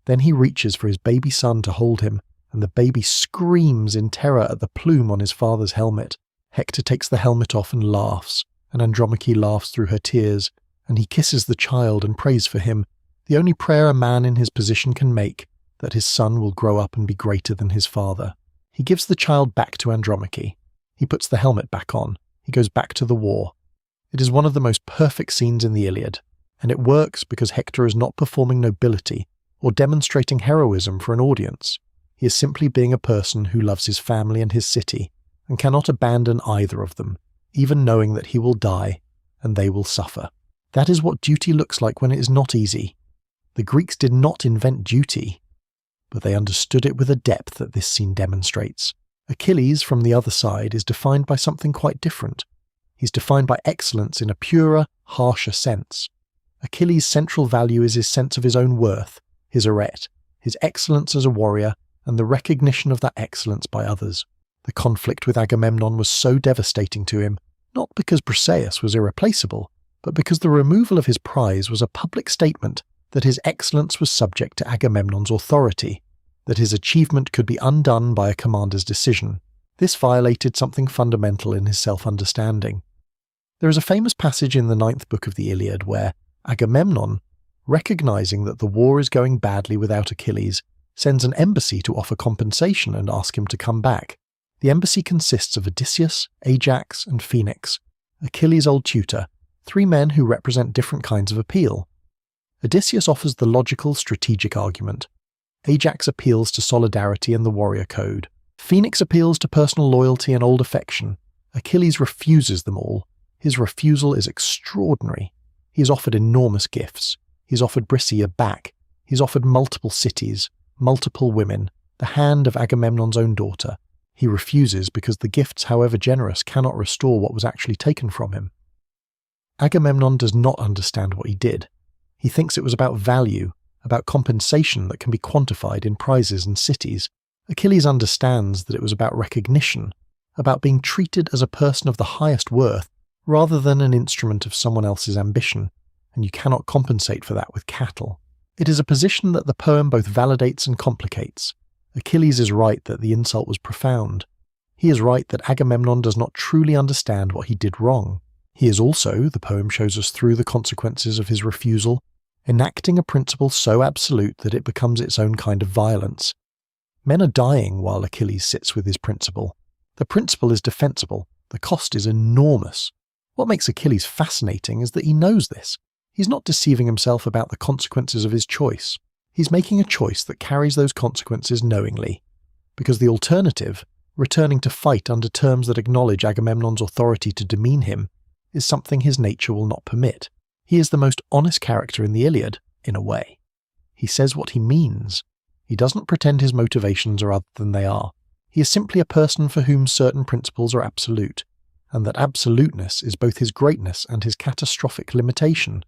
Then he reaches for his baby son to hold him, and the baby screams in terror at the plume on his father's helmet. Hector takes the helmet off and laughs, and Andromache laughs through her tears, and he kisses the child and prays for him, the only prayer a man in his position can make, that his son will grow up and be greater than his father. He gives the child back to Andromache. He puts the helmet back on. He goes back to the war. It is one of the most perfect scenes in the Iliad, and it works because Hector is not performing nobility or demonstrating heroism for an audience. He is simply being a person who loves his family and his city, and cannot abandon either of them, even knowing that he will die, and they will suffer. That is what duty looks like when it is not easy. The Greeks did not invent duty, but they understood it with a depth that this scene demonstrates. Achilles, from the other side, is defined by something quite different. He's defined by excellence in a purer, harsher sense. Achilles' central value is his sense of his own worth, his arete, his excellence as a warrior, and the recognition of that excellence by others. The conflict with Agamemnon was so devastating to him, not because Briseis was irreplaceable, but because the removal of his prize was a public statement that his excellence was subject to Agamemnon's authority, that his achievement could be undone by a commander's decision. This violated something fundamental in his self-understanding. There is a famous passage in the 9th book of the Iliad where Agamemnon, recognizing that the war is going badly without Achilles, sends an embassy to offer compensation and ask him to come back. The embassy consists of Odysseus, Ajax, and Phoenix, Achilles' old tutor, 3 men who represent different kinds of appeal. Odysseus offers the logical, strategic argument. Ajax appeals to solidarity and the warrior code. Phoenix appeals to personal loyalty and old affection. Achilles refuses them all. His refusal is extraordinary. He is offered enormous gifts. He's offered Briseis back. He's offered multiple cities, multiple women, the hand of Agamemnon's own daughter. He refuses because the gifts, however generous, cannot restore what was actually taken from him. Agamemnon does not understand what he did. He thinks it was about value, about compensation that can be quantified in prizes and cities. Achilles understands that it was about recognition, about being treated as a person of the highest worth rather than an instrument of someone else's ambition, and you cannot compensate for that with cattle. It is a position that the poem both validates and complicates. Achilles is right that the insult was profound. He is right that Agamemnon does not truly understand what he did wrong. He is also, the poem shows us through the consequences of his refusal, enacting a principle so absolute that it becomes its own kind of violence. Men are dying while Achilles sits with his principle. The principle is defensible. The cost is enormous. What makes Achilles fascinating is that he knows this. He's not deceiving himself about the consequences of his choice. He's making a choice that carries those consequences knowingly. Because the alternative, returning to fight under terms that acknowledge Agamemnon's authority to demean him, is something his nature will not permit. He is the most honest character in the Iliad, in a way. He says what he means. He doesn't pretend his motivations are other than they are. He is simply a person for whom certain principles are absolute, and that absoluteness is both his greatness and his catastrophic limitation.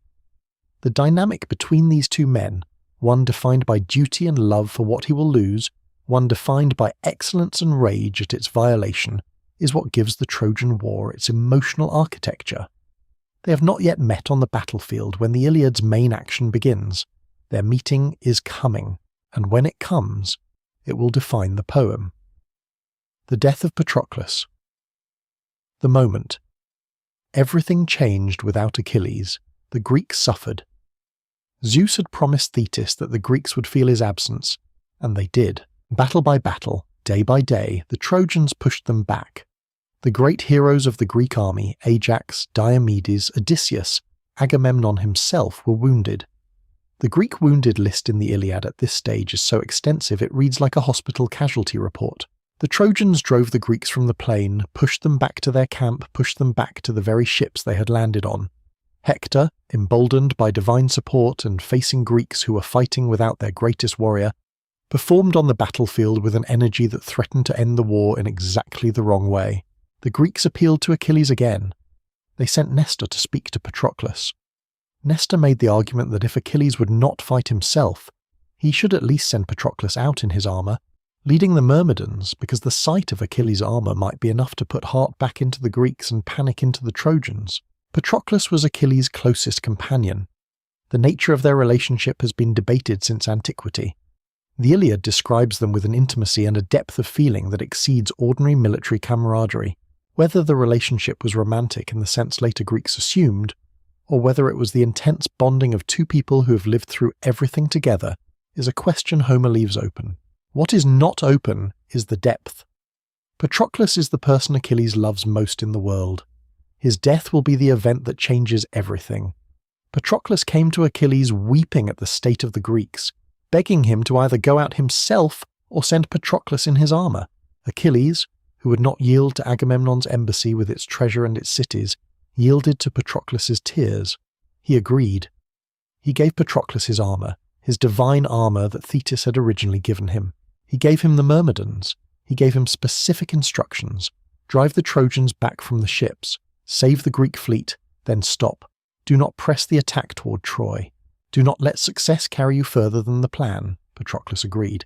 The dynamic between these two men, one defined by duty and love for what he will lose, one defined by excellence and rage at its violation, is what gives the Trojan War its emotional architecture. They have not yet met on the battlefield when the Iliad's main action begins. Their meeting is coming, and when it comes, it will define the poem. The death of Patroclus. The moment. Everything changed without Achilles. The Greeks suffered. Zeus had promised Thetis that the Greeks would feel his absence, and they did. Battle by battle, day by day, the Trojans pushed them back. The great heroes of the Greek army, Ajax, Diomedes, Odysseus, Agamemnon himself, were wounded. The Greek wounded list in the Iliad at this stage is so extensive it reads like a hospital casualty report. The Trojans drove the Greeks from the plain, pushed them back to their camp, pushed them back to the very ships they had landed on. Hector, emboldened by divine support and facing Greeks who were fighting without their greatest warrior, performed on the battlefield with an energy that threatened to end the war in exactly the wrong way. The Greeks appealed to Achilles again. They sent Nestor to speak to Patroclus. Nestor made the argument that if Achilles would not fight himself, he should at least send Patroclus out in his armour, leading the Myrmidons, because the sight of Achilles' armour might be enough to put heart back into the Greeks and panic into the Trojans. Patroclus was Achilles' closest companion. The nature of their relationship has been debated since antiquity. The Iliad describes them with an intimacy and a depth of feeling that exceeds ordinary military camaraderie. Whether the relationship was romantic in the sense later Greeks assumed, or whether it was the intense bonding of two people who have lived through everything together, is a question Homer leaves open. What is not open is the depth. Patroclus is the person Achilles loves most in the world. His death will be the event that changes everything. Patroclus came to Achilles weeping at the state of the Greeks, begging him to either go out himself or send Patroclus in his armour. Achilles, who would not yield to Agamemnon's embassy with its treasure and its cities, yielded to Patroclus's tears. He agreed. He gave Patroclus his armour, his divine armour that Thetis had originally given him. He gave him the Myrmidons. He gave him specific instructions. Drive the Trojans back from the ships. Save the Greek fleet, then stop. Do not press the attack toward Troy. Do not let success carry you further than the plan, Patroclus agreed.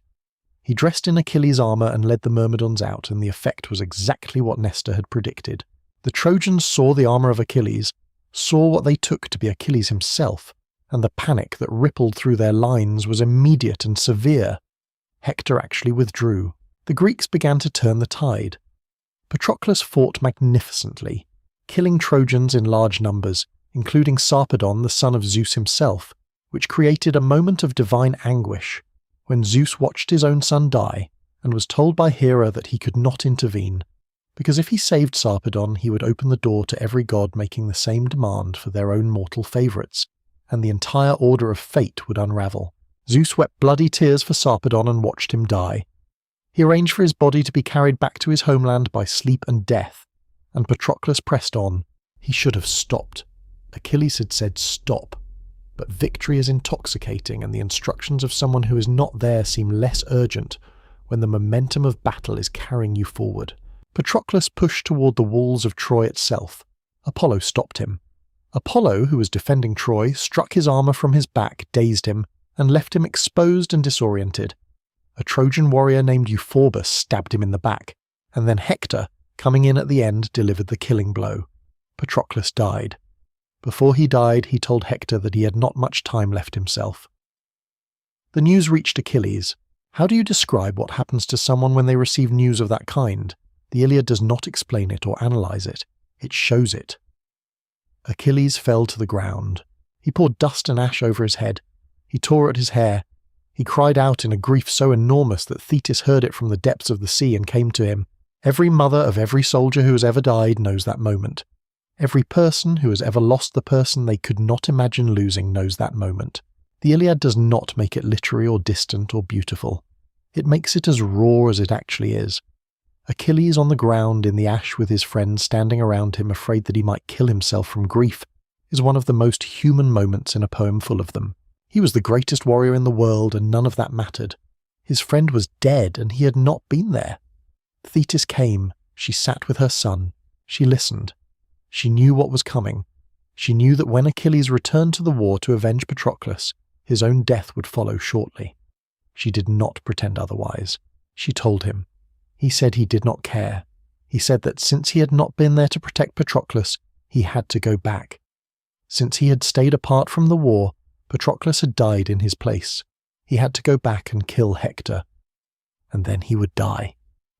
He dressed in Achilles' armour and led the Myrmidons out, and the effect was exactly what Nestor had predicted. The Trojans saw the armour of Achilles, saw what they took to be Achilles himself, and the panic that rippled through their lines was immediate and severe. Hector actually withdrew. The Greeks began to turn the tide. Patroclus fought magnificently, killing Trojans in large numbers, including Sarpedon, the son of Zeus himself, which created a moment of divine anguish, when Zeus watched his own son die and was told by Hera that he could not intervene, because if he saved Sarpedon he would open the door to every god making the same demand for their own mortal favourites, and the entire order of fate would unravel. Zeus wept bloody tears for Sarpedon and watched him die. He arranged for his body to be carried back to his homeland by sleep and death, and Patroclus pressed on. He should have stopped. Achilles had said stop, but victory is intoxicating and the instructions of someone who is not there seem less urgent when the momentum of battle is carrying you forward. Patroclus pushed toward the walls of Troy itself. Apollo stopped him. Apollo, who was defending Troy, struck his armour from his back, dazed him, and left him exposed and disoriented. A Trojan warrior named Euphorbus stabbed him in the back, and then Hector, coming in at the end, delivered the killing blow. Patroclus died. Before he died, he told Hector that he had not much time left himself. The news reached Achilles. How do you describe what happens to someone when they receive news of that kind? The Iliad does not explain it or analyze it. It shows it. Achilles fell to the ground. He poured dust and ash over his head. He tore at his hair. He cried out in a grief so enormous that Thetis heard it from the depths of the sea and came to him. Every mother of every soldier who has ever died knows that moment. Every person who has ever lost the person they could not imagine losing knows that moment. The Iliad does not make it literary or distant or beautiful. It makes it as raw as it actually is. Achilles on the ground in the ash with his friends standing around him afraid that he might kill himself from grief is one of the most human moments in a poem full of them. He was the greatest warrior in the world and none of that mattered. His friend was dead and he had not been there. Thetis came. She sat with her son. She listened. She knew what was coming. She knew that when Achilles returned to the war to avenge Patroclus, his own death would follow shortly. She did not pretend otherwise. She told him. He said he did not care. He said that since he had not been there to protect Patroclus, he had to go back. Since he had stayed apart from the war, Patroclus had died in his place. He had to go back and kill Hector. And then he would die.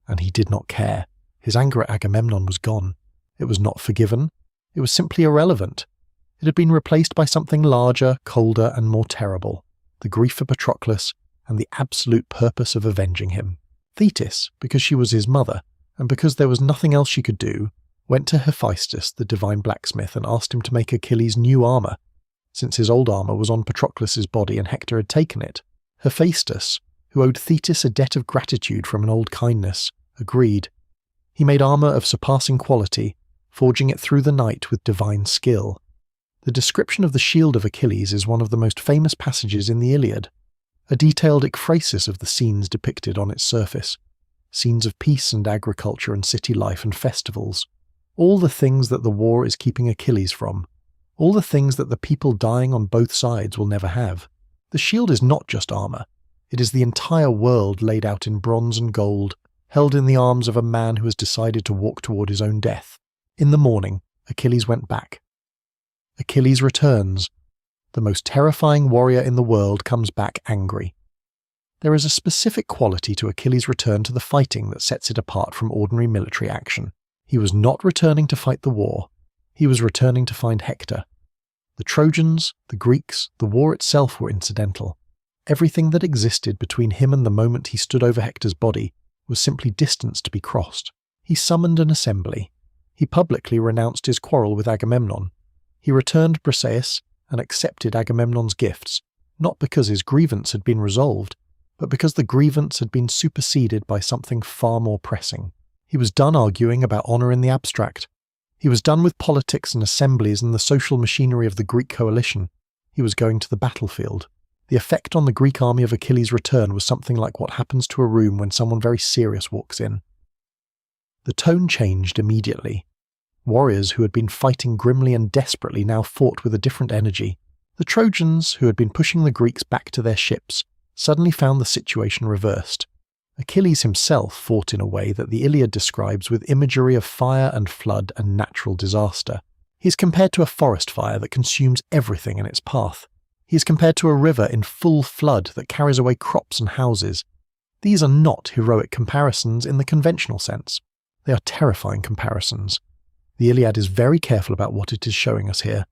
And he did not care. His anger at Agamemnon was gone. It was not forgiven. It was simply irrelevant. It had been replaced by something larger, colder, and more terrible. The grief for Patroclus and the absolute purpose of avenging him. Thetis, because she was his mother, and because there was nothing else she could do, went to Hephaestus, the divine blacksmith, and asked him to make Achilles new armour, since his old armour was on Patroclus's body and Hector had taken it. Hephaestus, who owed Thetis a debt of gratitude from an old kindness, agreed. He made armour of surpassing quality, forging it through the night with divine skill. The description of the shield of Achilles is one of the most famous passages in the Iliad, a detailed ekphrasis of the scenes depicted on its surface, scenes of peace and agriculture and city life and festivals, all the things that the war is keeping Achilles from, all the things that the people dying on both sides will never have. The shield is not just armour, it is the entire world laid out in bronze and gold, held in the arms of a man who has decided to walk toward his own death. In the morning, Achilles went back. Achilles returns. The most terrifying warrior in the world comes back angry. There is a specific quality to Achilles' return to the fighting that sets it apart from ordinary military action. He was not returning to fight the war. He was returning to find Hector. The Trojans, the Greeks, the war itself were incidental. Everything that existed between him and the moment he stood over Hector's body was simply distance to be crossed. He summoned an assembly. He publicly renounced his quarrel with Agamemnon. He returned Briseis and accepted Agamemnon's gifts, not because his grievance had been resolved, but because the grievance had been superseded by something far more pressing. He was done arguing about honour in the abstract. He was done with politics and assemblies and the social machinery of the Greek coalition. He was going to the battlefield. The effect on the Greek army of Achilles' return was something like what happens to a room when someone very serious walks in. The tone changed immediately. Warriors who had been fighting grimly and desperately now fought with a different energy. The Trojans, who had been pushing the Greeks back to their ships, suddenly found the situation reversed. Achilles himself fought in a way that the Iliad describes with imagery of fire and flood and natural disaster. He is compared to a forest fire that consumes everything in its path. He is compared to a river in full flood that carries away crops and houses. These are not heroic comparisons in the conventional sense. They are terrifying comparisons. The Iliad is very careful about what it is showing us here.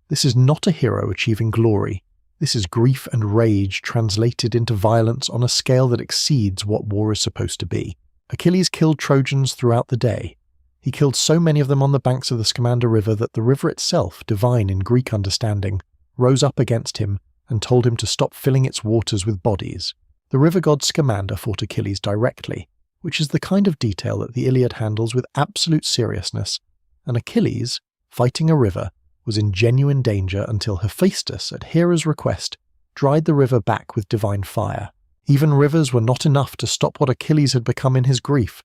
This is not a hero achieving glory. This is grief and rage translated into violence on a scale that exceeds what war is supposed to be. Achilles killed Trojans throughout the day. He killed so many of them on the banks of the Scamander River that the river itself, divine in Greek understanding, rose up against him and told him to stop filling its waters with bodies. The river god Scamander fought Achilles directly, which is the kind of detail that the Iliad handles with absolute seriousness, and Achilles, fighting a river, was in genuine danger until Hephaestus, at Hera's request, dried the river back with divine fire. Even rivers were not enough to stop what Achilles had become in his grief.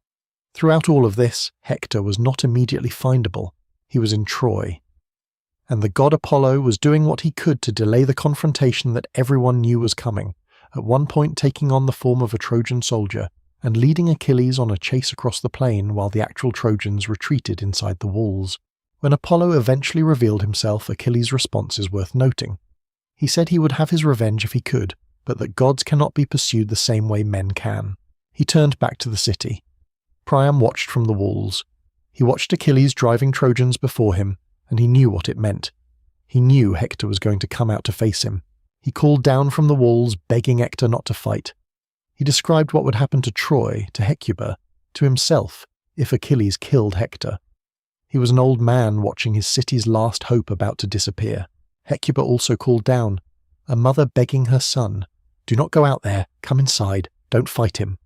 Throughout all of this, Hector was not immediately findable. He was in Troy. and the god Apollo was doing what he could to delay the confrontation that everyone knew was coming, at one point taking on the form of a Trojan soldier and leading Achilles on a chase across the plain while the actual Trojans retreated inside the walls. When Apollo eventually revealed himself, Achilles' response is worth noting. He said he would have his revenge if he could, but that gods cannot be pursued the same way men can. He turned back to the city. Priam watched from the walls. He watched Achilles driving Trojans before him, and he knew what it meant. He knew Hector was going to come out to face him. He called down from the walls, begging Hector not to fight. He described what would happen to Troy, to Hecuba, to himself, if Achilles killed Hector. He was an old man watching his city's last hope about to disappear. Hecuba also called down, a mother begging her son, "Do not go out there, come inside, don't fight him."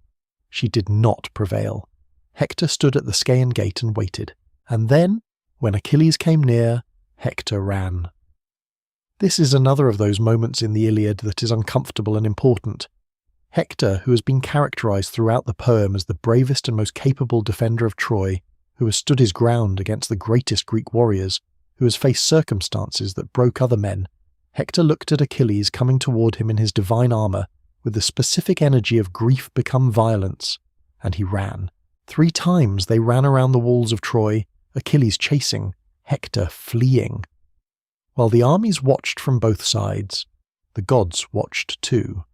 She did not prevail. Hector stood at the Scaean gate and waited, and then, when Achilles came near, Hector ran. This is another of those moments in the Iliad that is uncomfortable and important. Hector, who has been characterized throughout the poem as the bravest and most capable defender of Troy, who has stood his ground against the greatest Greek warriors, who has faced circumstances that broke other men, Hector looked at Achilles coming toward him in his divine armor with the specific energy of grief become violence, and he ran. 3 times they ran around the walls of Troy, Achilles chasing, Hector fleeing. While the armies watched from both sides, the gods watched too.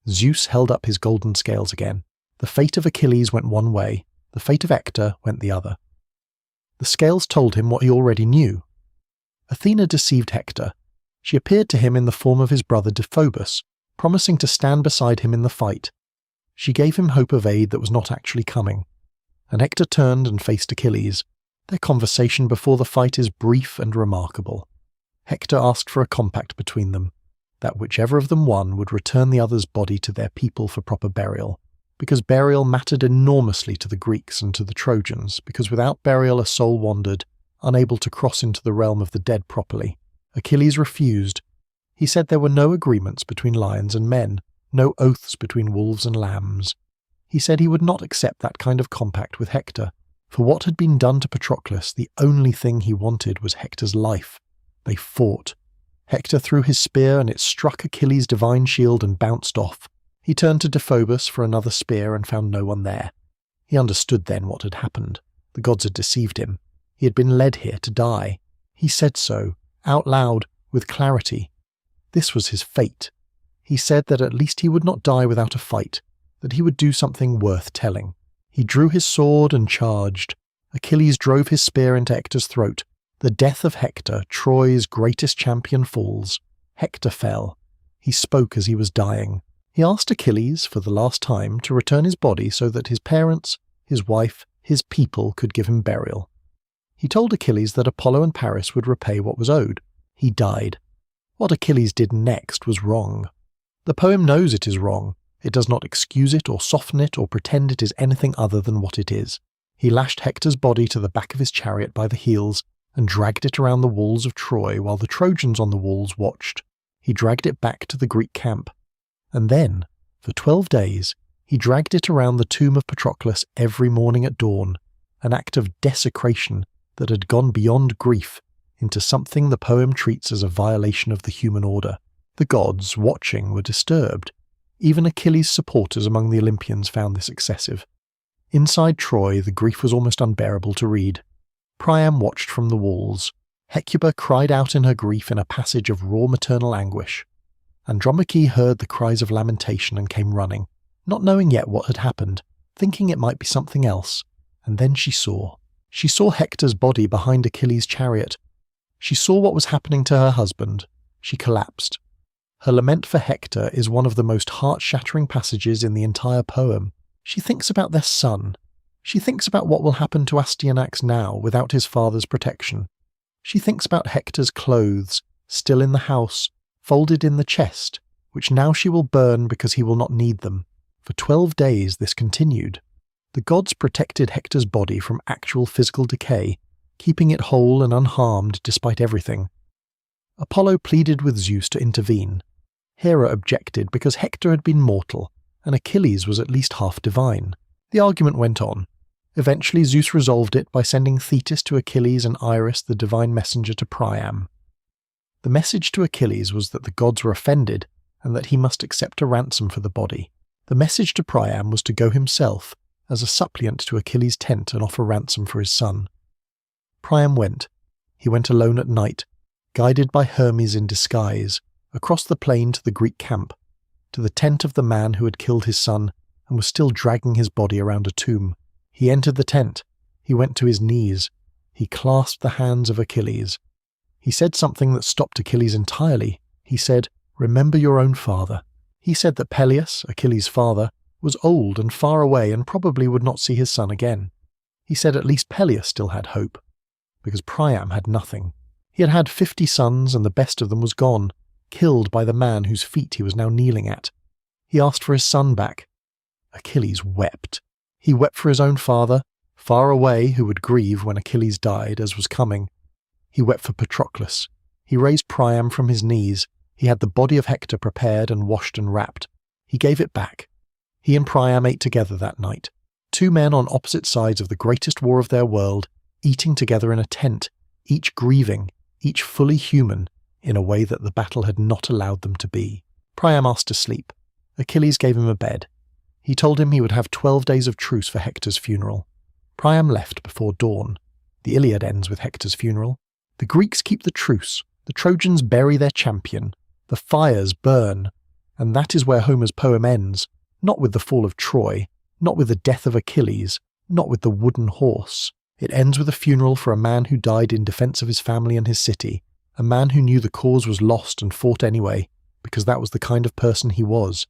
Zeus held up his golden scales again. The fate of Achilles went one way, the fate of Hector went the other. The scales told him what he already knew. Athena deceived Hector. She appeared to him in the form of his brother Deiphobus, promising to stand beside him in the fight. She gave him hope of aid that was not actually coming. And Hector turned and faced Achilles. Their conversation before the fight is brief and remarkable. Hector asked for a compact between them, that whichever of them won would return the other's body to their people for proper burial, because burial mattered enormously to the Greeks and to the Trojans, because without burial a soul wandered, unable to cross into the realm of the dead properly. Achilles refused. He said there were no agreements between lions and men, no oaths between wolves and lambs. He said he would not accept that kind of compact with Hector. For what had been done to Patroclus, the only thing he wanted was Hector's life. They fought. Hector threw his spear and it struck Achilles' divine shield and bounced off. He turned to Deiphobus for another spear and found no one there. He understood then what had happened. The gods had deceived him. He had been led here to die. He said so, out loud, with clarity. This was his fate. He said that at least he would not die without a fight, that he would do something worth telling. He drew his sword and charged. Achilles drove his spear into Hector's throat. The death of Hector, Troy's greatest champion, falls. Hector fell. He spoke as he was dying. He asked Achilles, for the last time, to return his body so that his parents, his wife, his people could give him burial. He told Achilles that Apollo and Paris would repay what was owed. He died. What Achilles did next was wrong. The poem knows it is wrong. It does not excuse it or soften it or pretend it is anything other than what it is. He lashed Hector's body to the back of his chariot by the heels and dragged it around the walls of Troy while the Trojans on the walls watched. He dragged it back to the Greek camp. And then, for 12 days, he dragged it around the tomb of Patroclus every morning at dawn, an act of desecration that had gone beyond grief into something the poem treats as a violation of the human order. The gods, watching, were disturbed. Even Achilles' supporters among the Olympians found this excessive. Inside Troy, the grief was almost unbearable to read. Priam watched from the walls. Hecuba cried out in her grief in a passage of raw maternal anguish. Andromache heard the cries of lamentation and came running, not knowing yet what had happened, thinking it might be something else, and then she saw. She saw Hector's body behind Achilles' chariot. She saw what was happening to her husband. She collapsed. Her lament for Hector is one of the most heart-shattering passages in the entire poem. She thinks about their son. She thinks about what will happen to Astyanax now without his father's protection. She thinks about Hector's clothes, still in the house, folded in the chest, which now she will burn because he will not need them. For 12 days this continued. The gods protected Hector's body from actual physical decay, keeping it whole and unharmed despite everything. Apollo pleaded with Zeus to intervene. Hera objected because Hector had been mortal, and Achilles was at least half divine. The argument went on. Eventually Zeus resolved it by sending Thetis to Achilles and Iris, the divine messenger, to Priam. The message to Achilles was that the gods were offended and that he must accept a ransom for the body. The message to Priam was to go himself as a suppliant to Achilles' tent and offer ransom for his son. Priam went. He went alone at night, guided by Hermes in disguise, across the plain to the Greek camp, to the tent of the man who had killed his son and was still dragging his body around a tomb. He entered the tent. He went to his knees. He clasped the hands of Achilles. He said something that stopped Achilles entirely. He said, "Remember your own father." He said that Peleus, Achilles' father, was old and far away and probably would not see his son again. He said at least Peleus still had hope, because Priam had nothing. He had had 50 sons and the best of them was gone, killed by the man whose feet he was now kneeling at. He asked for his son back. Achilles wept. He wept for his own father, far away, who would grieve when Achilles died, as was coming. He wept for Patroclus. He raised Priam from his knees. He had the body of Hector prepared and washed and wrapped. He gave it back. He and Priam ate together that night, 2 men on opposite sides of the greatest war of their world, eating together in a tent, each grieving, each fully human, in a way that the battle had not allowed them to be. Priam asked to sleep. Achilles gave him a bed. He told him he would have 12 days of truce for Hector's funeral. Priam left before dawn. The Iliad ends with Hector's funeral. The Greeks keep the truce. The Trojans bury their champion. The fires burn. And that is where Homer's poem ends, not with the fall of Troy, not with the death of Achilles, not with the wooden horse. It ends with a funeral for a man who died in defense of his family and his city, a man who knew the cause was lost and fought anyway, because that was the kind of person he was.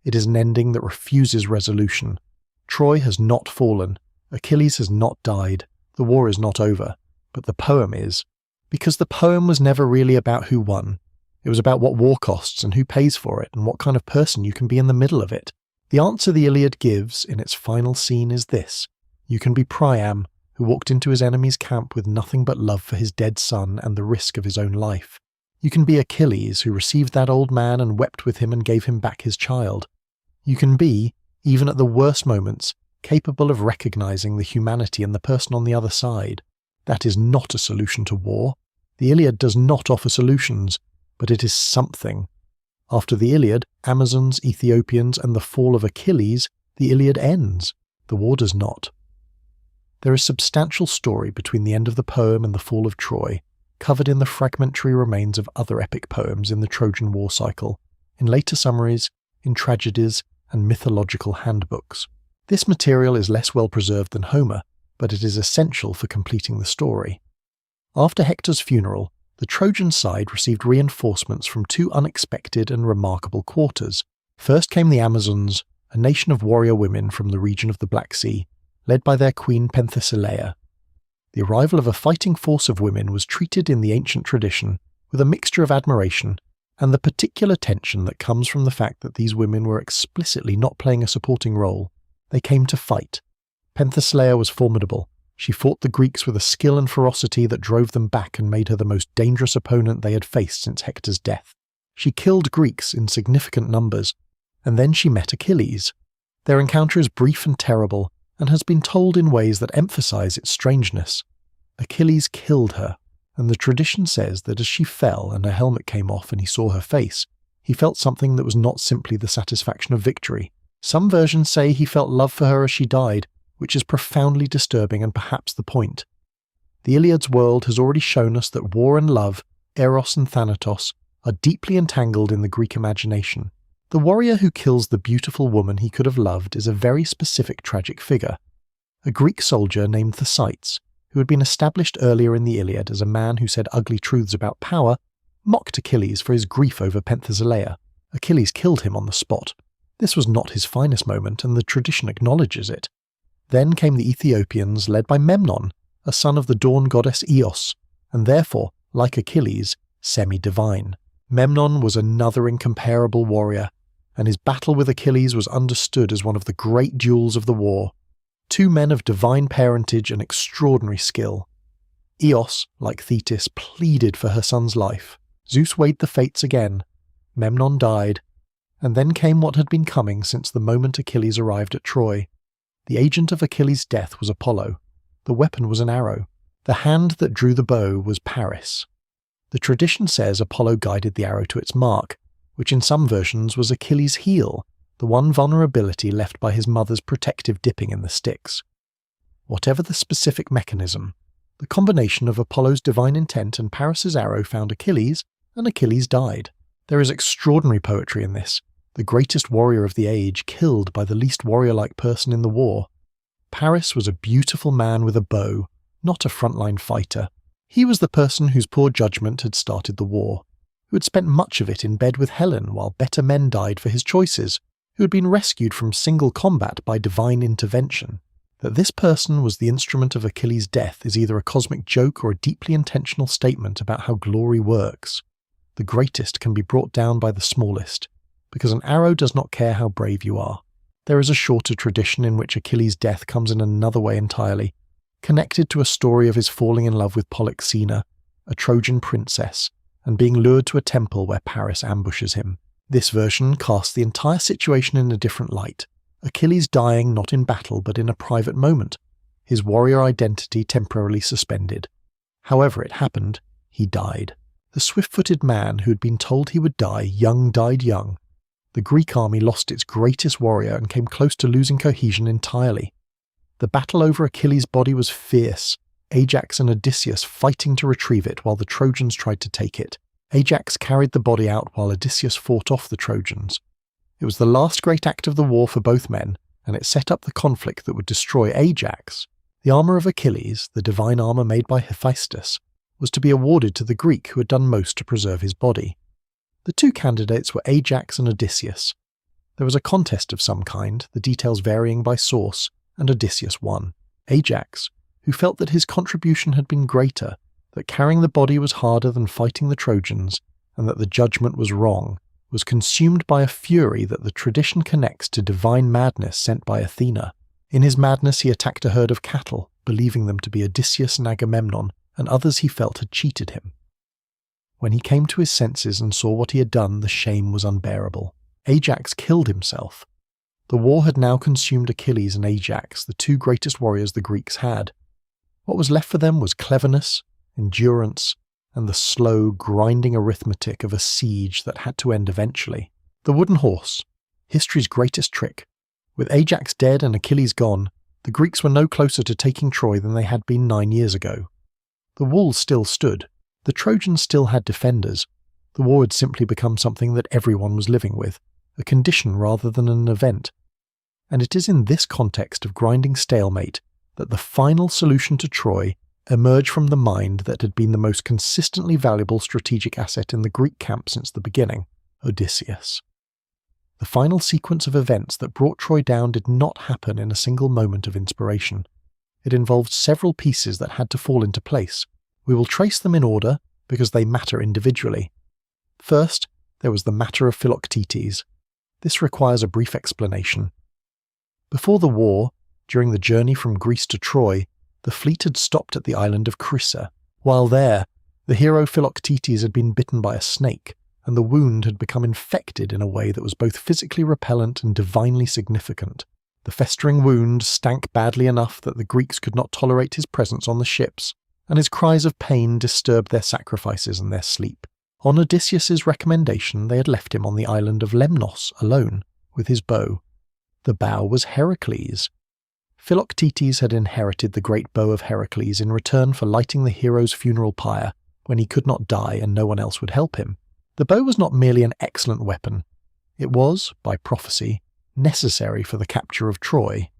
It is an ending that refuses resolution. Troy has not fallen. Achilles has not died. The war is not over. But the poem is. Because the poem was never really about who won. It was about what war costs and who pays for it and what kind of person you can be in the middle of it. The answer the Iliad gives in its final scene is this. You can be Priam, who walked into his enemy's camp with nothing but love for his dead son and the risk of his own life. You can be Achilles, who received that old man and wept with him and gave him back his child. You can be, even at the worst moments, capable of recognizing the humanity in the person on the other side. That is not a solution to war. The Iliad does not offer solutions, but it is something. After the Iliad, Amazons, Ethiopians, and the fall of Achilles, the Iliad ends. The war does not. There is substantial story between the end of the poem and the fall of Troy, covered in the fragmentary remains of other epic poems in the Trojan War cycle, in later summaries, in tragedies, and mythological handbooks. This material is less well preserved than Homer, but it is essential for completing the story. After Hector's funeral, the Trojan side received reinforcements from 2 unexpected and remarkable quarters. First came the Amazons, a nation of warrior women from the region of the Black Sea, led by their queen Penthesilea. The arrival of a fighting force of women was treated in the ancient tradition with a mixture of admiration and the particular tension that comes from the fact that these women were explicitly not playing a supporting role. They came to fight. Penthesilea was formidable. She fought the Greeks with a skill and ferocity that drove them back and made her the most dangerous opponent they had faced since Hector's death. She killed Greeks in significant numbers, and then she met Achilles. Their encounter is brief and terrible, and has been told in ways that emphasize its strangeness. Achilles killed her, and the tradition says that as she fell and her helmet came off and he saw her face, he felt something that was not simply the satisfaction of victory. Some versions say he felt love for her as she died, which is profoundly disturbing and perhaps the point. The Iliad's world has already shown us that war and love, eros and thanatos, are deeply entangled in the Greek imagination. The warrior who kills the beautiful woman he could have loved is a very specific tragic figure, a Greek soldier named Thersites, who had been established earlier in the Iliad as a man who said ugly truths about power, mocked Achilles for his grief over Penthesilea. Achilles killed him on the spot. This was not his finest moment, and the tradition acknowledges it. Then came the Ethiopians, led by Memnon, a son of the dawn goddess Eos, and therefore, like Achilles, semi-divine. Memnon was another incomparable warrior, and his battle with Achilles was understood as one of the great duels of the war. 2 men of divine parentage and extraordinary skill. Eos, like Thetis, pleaded for her son's life. Zeus weighed the fates again. Memnon died, and then came what had been coming since the moment Achilles arrived at Troy. The agent of Achilles' death was Apollo. The weapon was an arrow. The hand that drew the bow was Paris. The tradition says Apollo guided the arrow to its mark, which in some versions was Achilles' heel, the one vulnerability left by his mother's protective dipping in the Styx. Whatever the specific mechanism, the combination of Apollo's divine intent and Paris's arrow found Achilles, and Achilles died. There is extraordinary poetry in this, the greatest warrior of the age killed by the least warrior-like person in the war. Paris was a beautiful man with a bow, not a frontline fighter. He was the person whose poor judgment had started the war, who had spent much of it in bed with Helen while better men died for his choices, who had been rescued from single combat by divine intervention. That this person was the instrument of Achilles' death is either a cosmic joke or a deeply intentional statement about how glory works. The greatest can be brought down by the smallest, because an arrow does not care how brave you are. There is a shorter tradition in which Achilles' death comes in another way entirely, connected to a story of his falling in love with Polyxena, a Trojan princess, and being lured to a temple where Paris ambushes him. This version casts the entire situation in a different light, Achilles dying not in battle but in a private moment, his warrior identity temporarily suspended. However it happened, he died. The swift-footed man who had been told he would die young died young. The Greek army lost its greatest warrior and came close to losing cohesion entirely. The battle over Achilles' body was fierce, Ajax and Odysseus fighting to retrieve it while the Trojans tried to take it. Ajax carried the body out while Odysseus fought off the Trojans. It was the last great act of the war for both men, and it set up the conflict that would destroy Ajax. The armour of Achilles, the divine armour made by Hephaestus, was to be awarded to the Greek who had done most to preserve his body. The two candidates were Ajax and Odysseus. There was a contest of some kind, the details varying by source, and Odysseus won. Ajax, who felt that his contribution had been greater, that carrying the body was harder than fighting the Trojans, and that the judgment was wrong, was consumed by a fury that the tradition connects to divine madness sent by Athena. In his madness he attacked a herd of cattle, believing them to be Odysseus and Agamemnon, and others he felt had cheated him. When he came to his senses and saw what he had done, the shame was unbearable. Ajax killed himself. The war had now consumed Achilles and Ajax, the two greatest warriors the Greeks had. What was left for them was cleverness, endurance, and the slow, grinding arithmetic of a siege that had to end eventually. The wooden horse, history's greatest trick. With Ajax dead and Achilles gone, the Greeks were no closer to taking Troy than they had been 9 years ago. The walls still stood. The Trojans still had defenders. The war had simply become something that everyone was living with, a condition rather than an event. And it is in this context of grinding stalemate that the final solution to Troy emerged from the mind that had been the most consistently valuable strategic asset in the Greek camp since the beginning, Odysseus. The final sequence of events that brought Troy down did not happen in a single moment of inspiration. It involved several pieces that had to fall into place. We will trace them in order because they matter individually. First, there was the matter of Philoctetes. This requires a brief explanation. Before the war, during the journey from Greece to Troy, the fleet had stopped at the island of Crissa. While there, the hero Philoctetes had been bitten by a snake, and the wound had become infected in a way that was both physically repellent and divinely significant. The festering wound stank badly enough that the Greeks could not tolerate his presence on the ships, and his cries of pain disturbed their sacrifices and their sleep. On Odysseus's recommendation, they had left him on the island of Lemnos alone, with his bow. The bow was Heracles. Philoctetes had inherited the great bow of Heracles in return for lighting the hero's funeral pyre when he could not die and no one else would help him. The bow was not merely an excellent weapon. It was, by prophecy, necessary for the capture of Troy.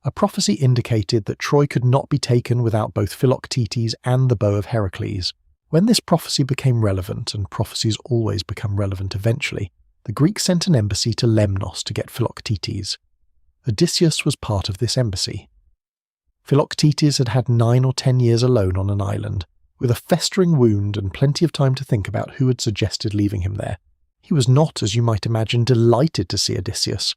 A prophecy indicated that Troy could not be taken without both Philoctetes and the bow of Heracles. When this prophecy became relevant, and prophecies always become relevant eventually, the Greeks sent an embassy to Lemnos to get Philoctetes. Odysseus was part of this embassy. Philoctetes had had 9 or 10 years alone on an island, with a festering wound and plenty of time to think about who had suggested leaving him there. He was not, as you might imagine, delighted to see Odysseus.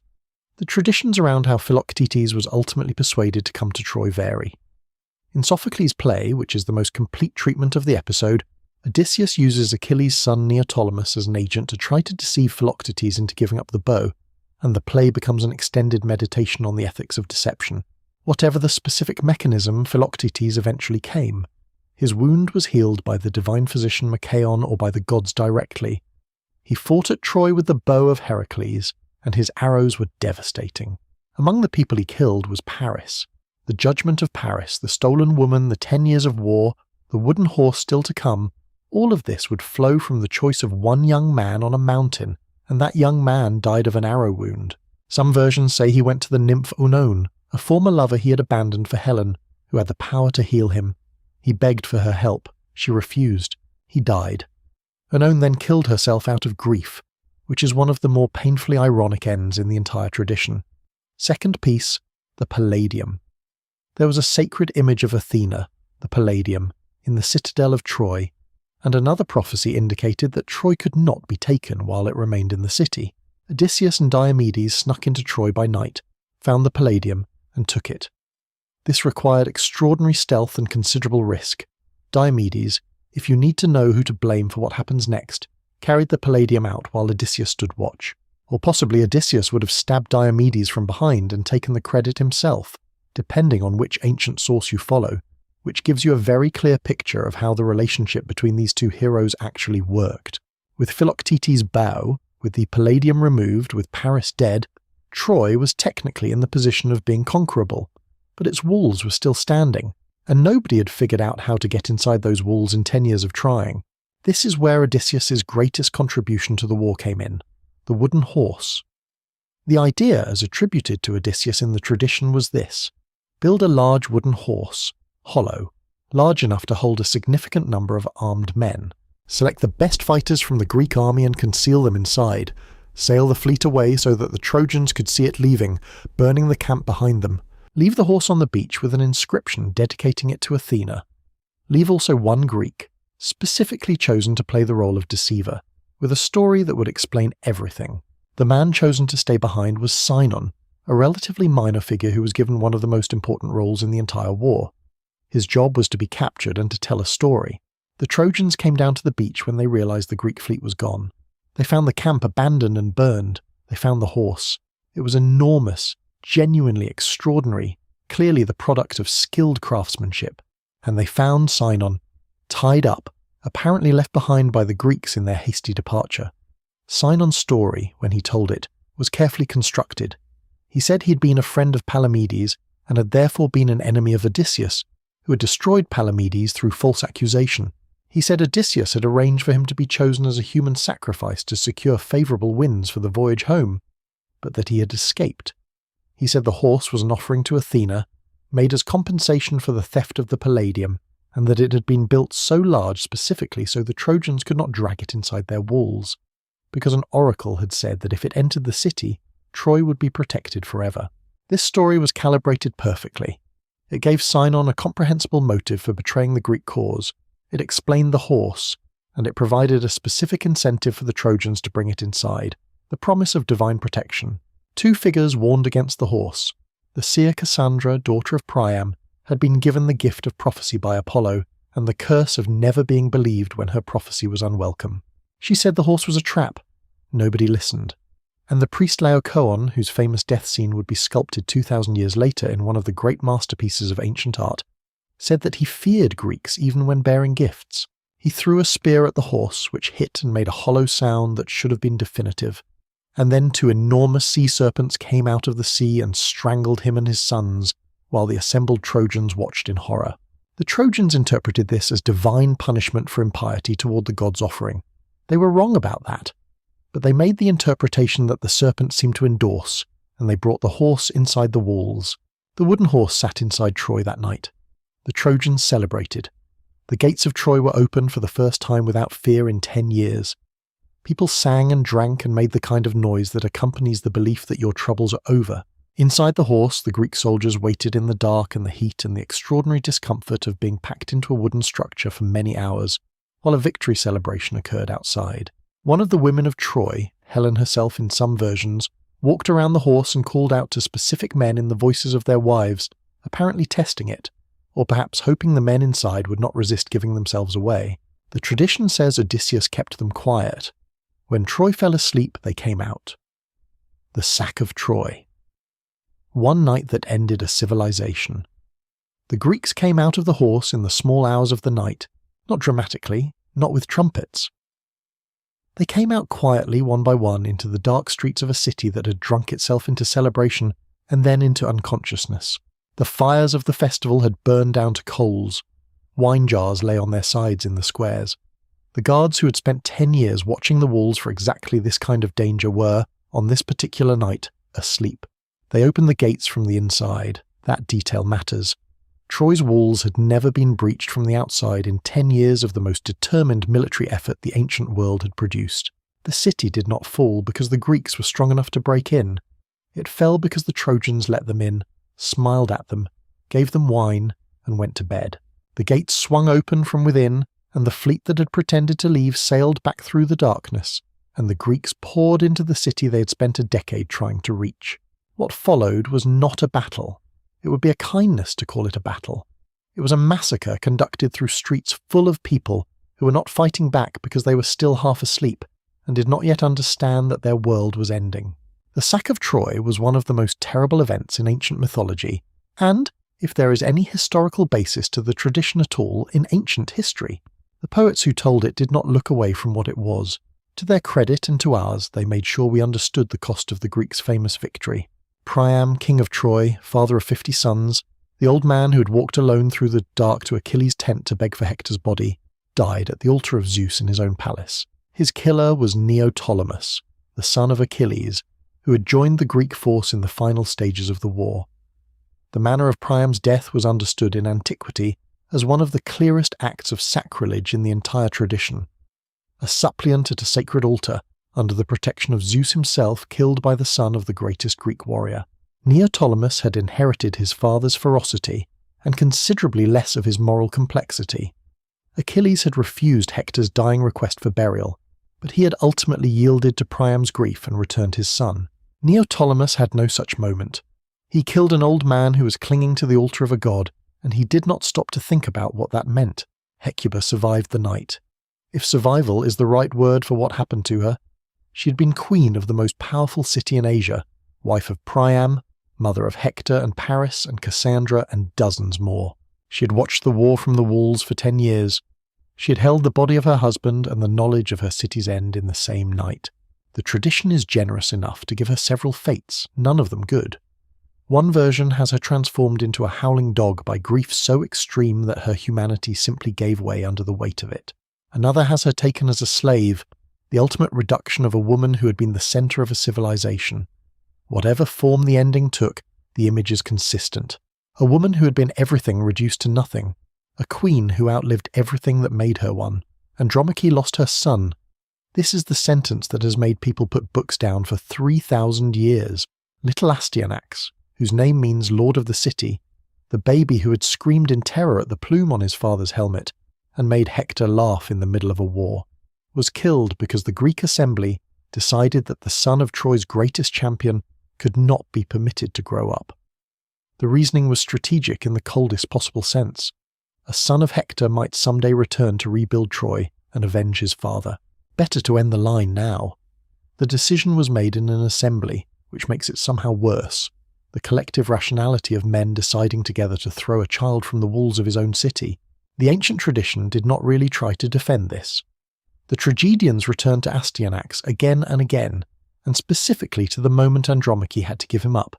The traditions around how Philoctetes was ultimately persuaded to come to Troy vary. In Sophocles' play, which is the most complete treatment of the episode, Odysseus uses Achilles' son Neoptolemus as an agent to try to deceive Philoctetes into giving up the bow, and the play becomes an extended meditation on the ethics of deception. Whatever the specific mechanism, Philoctetes eventually came. His wound was healed by the divine physician Machaon or by the gods directly. He fought at Troy with the bow of Heracles, and his arrows were devastating. Among the people he killed was Paris. The judgment of Paris, the stolen woman, the 10 years of war, the wooden horse still to come, all of this would flow from the choice of one young man on a mountain, and that young man died of an arrow wound. Some versions say he went to the nymph Oenone, a former lover he had abandoned for Helen, who had the power to heal him. He begged for her help. She refused. He died. Oenone then killed herself out of grief, which is one of the more painfully ironic ends in the entire tradition. Second piece, the Palladium. There was a sacred image of Athena, the Palladium, in the citadel of Troy, and another prophecy indicated that Troy could not be taken while it remained in the city. Odysseus and Diomedes snuck into Troy by night, found the Palladium, and took it. This required extraordinary stealth and considerable risk. Diomedes, if you need to know who to blame for what happens next, carried the Palladium out while Odysseus stood watch. Or possibly Odysseus would have stabbed Diomedes from behind and taken the credit himself, depending on which ancient source you follow, which gives you a very clear picture of how the relationship between these two heroes actually worked. With Philoctetes' bow, with the Palladium removed, with Paris dead, Troy was technically in the position of being conquerable, but its walls were still standing, and nobody had figured out how to get inside those walls in 10 years of trying. This is where Odysseus' greatest contribution to the war came in, the wooden horse. The idea as attributed to Odysseus in the tradition was this: build a large wooden horse, hollow, large enough to hold a significant number of armed men. Select the best fighters from the Greek army and conceal them inside. Sail the fleet away so that the Trojans could see it leaving, burning the camp behind them. Leave the horse on the beach with an inscription dedicating it to Athena. Leave also one Greek, specifically chosen to play the role of deceiver, with a story that would explain everything. The man chosen to stay behind was Sinon, a relatively minor figure who was given one of the most important roles in the entire war. His job was to be captured and to tell a story. The Trojans came down to the beach when they realized the Greek fleet was gone. They found the camp abandoned and burned. They found the horse. It was enormous, genuinely extraordinary, clearly the product of skilled craftsmanship. And they found Sinon, tied up, apparently left behind by the Greeks in their hasty departure. Sinon's story, when he told it, was carefully constructed. He said he had been a friend of Palamedes and had therefore been an enemy of Odysseus, who had destroyed Palamedes through false accusation. He said Odysseus had arranged for him to be chosen as a human sacrifice to secure favourable winds for the voyage home, but that he had escaped. He said the horse was an offering to Athena, made as compensation for the theft of the Palladium, and that it had been built so large specifically so the Trojans could not drag it inside their walls, because an oracle had said that if it entered the city, Troy would be protected forever. This story was calibrated perfectly. It gave Sinon a comprehensible motive for betraying the Greek cause. It explained the horse, and it provided a specific incentive for the Trojans to bring it inside, the promise of divine protection. Two figures warned against the horse. The seer Cassandra, daughter of Priam, had been given the gift of prophecy by Apollo, and the curse of never being believed when her prophecy was unwelcome. She said the horse was a trap. Nobody listened. And the priest Laocoon, whose famous death scene would be sculpted 2,000 years later in one of the great masterpieces of ancient art, said that he feared Greeks even when bearing gifts. He threw a spear at the horse, which hit and made a hollow sound that should have been definitive. And then 2 enormous sea serpents came out of the sea and strangled him and his sons, while the assembled Trojans watched in horror. The Trojans interpreted this as divine punishment for impiety toward the gods' offering. They were wrong about that, but they made the interpretation that the serpents seemed to endorse, and they brought the horse inside the walls. The wooden horse sat inside Troy that night. The Trojans celebrated. The gates of Troy were opened for the first time without fear in 10 years. People sang and drank and made the kind of noise that accompanies the belief that your troubles are over. Inside the horse, the Greek soldiers waited in the dark and the heat and the extraordinary discomfort of being packed into a wooden structure for many hours, while a victory celebration occurred outside. One of the women of Troy, Helen herself in some versions, walked around the horse and called out to specific men in the voices of their wives, apparently testing it, or perhaps hoping the men inside would not resist giving themselves away. The tradition says Odysseus kept them quiet. When Troy fell asleep, they came out. The sack of Troy. One night that ended a civilization. The Greeks came out of the horse in the small hours of the night, not dramatically, not with trumpets. They came out quietly one by one into the dark streets of a city that had drunk itself into celebration and then into unconsciousness. The fires of the festival had burned down to coals. Wine jars lay on their sides in the squares. The guards who had spent 10 years watching the walls for exactly this kind of danger were, on this particular night, asleep. They opened the gates from the inside. That detail matters. Troy's walls had never been breached from the outside in 10 years of the most determined military effort the ancient world had produced. The city did not fall because the Greeks were strong enough to break in. It fell because the Trojans let them in, smiled at them, gave them wine, and went to bed. The gates swung open from within, and the fleet that had pretended to leave sailed back through the darkness, and the Greeks poured into the city they had spent a decade trying to reach. What followed was not a battle. It would be a kindness to call it a battle. It was a massacre conducted through streets full of people who were not fighting back because they were still half asleep and did not yet understand that their world was ending. The sack of Troy was one of the most terrible events in ancient mythology, and, if there is any historical basis to the tradition at all, in ancient history. The poets who told it did not look away from what it was. To their credit and to ours, they made sure we understood the cost of the Greeks' famous victory. Priam, king of Troy, father of 50 sons, the old man who had walked alone through the dark to Achilles' tent to beg for Hector's body, died at the altar of Zeus in his own palace. His killer was Neoptolemus, the son of Achilles, who had joined the Greek force in the final stages of the war. The manner of Priam's death was understood in antiquity as one of the clearest acts of sacrilege in the entire tradition. A suppliant at a sacred altar, under the protection of Zeus himself, killed by the son of the greatest Greek warrior. Neoptolemus had inherited his father's ferocity and considerably less of his moral complexity. Achilles had refused Hector's dying request for burial, but he had ultimately yielded to Priam's grief and returned his son. Neoptolemus had no such moment. He killed an old man who was clinging to the altar of a god, and he did not stop to think about what that meant. Hecuba survived the night. If survival is the right word for what happened to her, she had been queen of the most powerful city in Asia, wife of Priam, mother of Hector and Paris and Cassandra and dozens more. She had watched the war from the walls for 10 years. She had held the body of her husband and the knowledge of her city's end in the same night. The tradition is generous enough to give her several fates, none of them good. One version has her transformed into a howling dog by grief so extreme that her humanity simply gave way under the weight of it. Another has her taken as a slave, the ultimate reduction of a woman who had been the centre of a civilization. Whatever form the ending took, the image is consistent. A woman who had been everything reduced to nothing. A queen who outlived everything that made her one. Andromache lost her son. This is the sentence that has made people put books down for 3,000 years. Little Astyanax, whose name means Lord of the City, the baby who had screamed in terror at the plume on his father's helmet and made Hector laugh in the middle of a war, was killed because the Greek assembly decided that the son of Troy's greatest champion could not be permitted to grow up. The reasoning was strategic in the coldest possible sense. A son of Hector might someday return to rebuild Troy and avenge his father. Better to end the line now. The decision was made in an assembly, which makes it somehow worse. The collective rationality of men deciding together to throw a child from the walls of his own city. The ancient tradition did not really try to defend this. The tragedians returned to Astyanax again and again, and specifically to the moment Andromache had to give him up,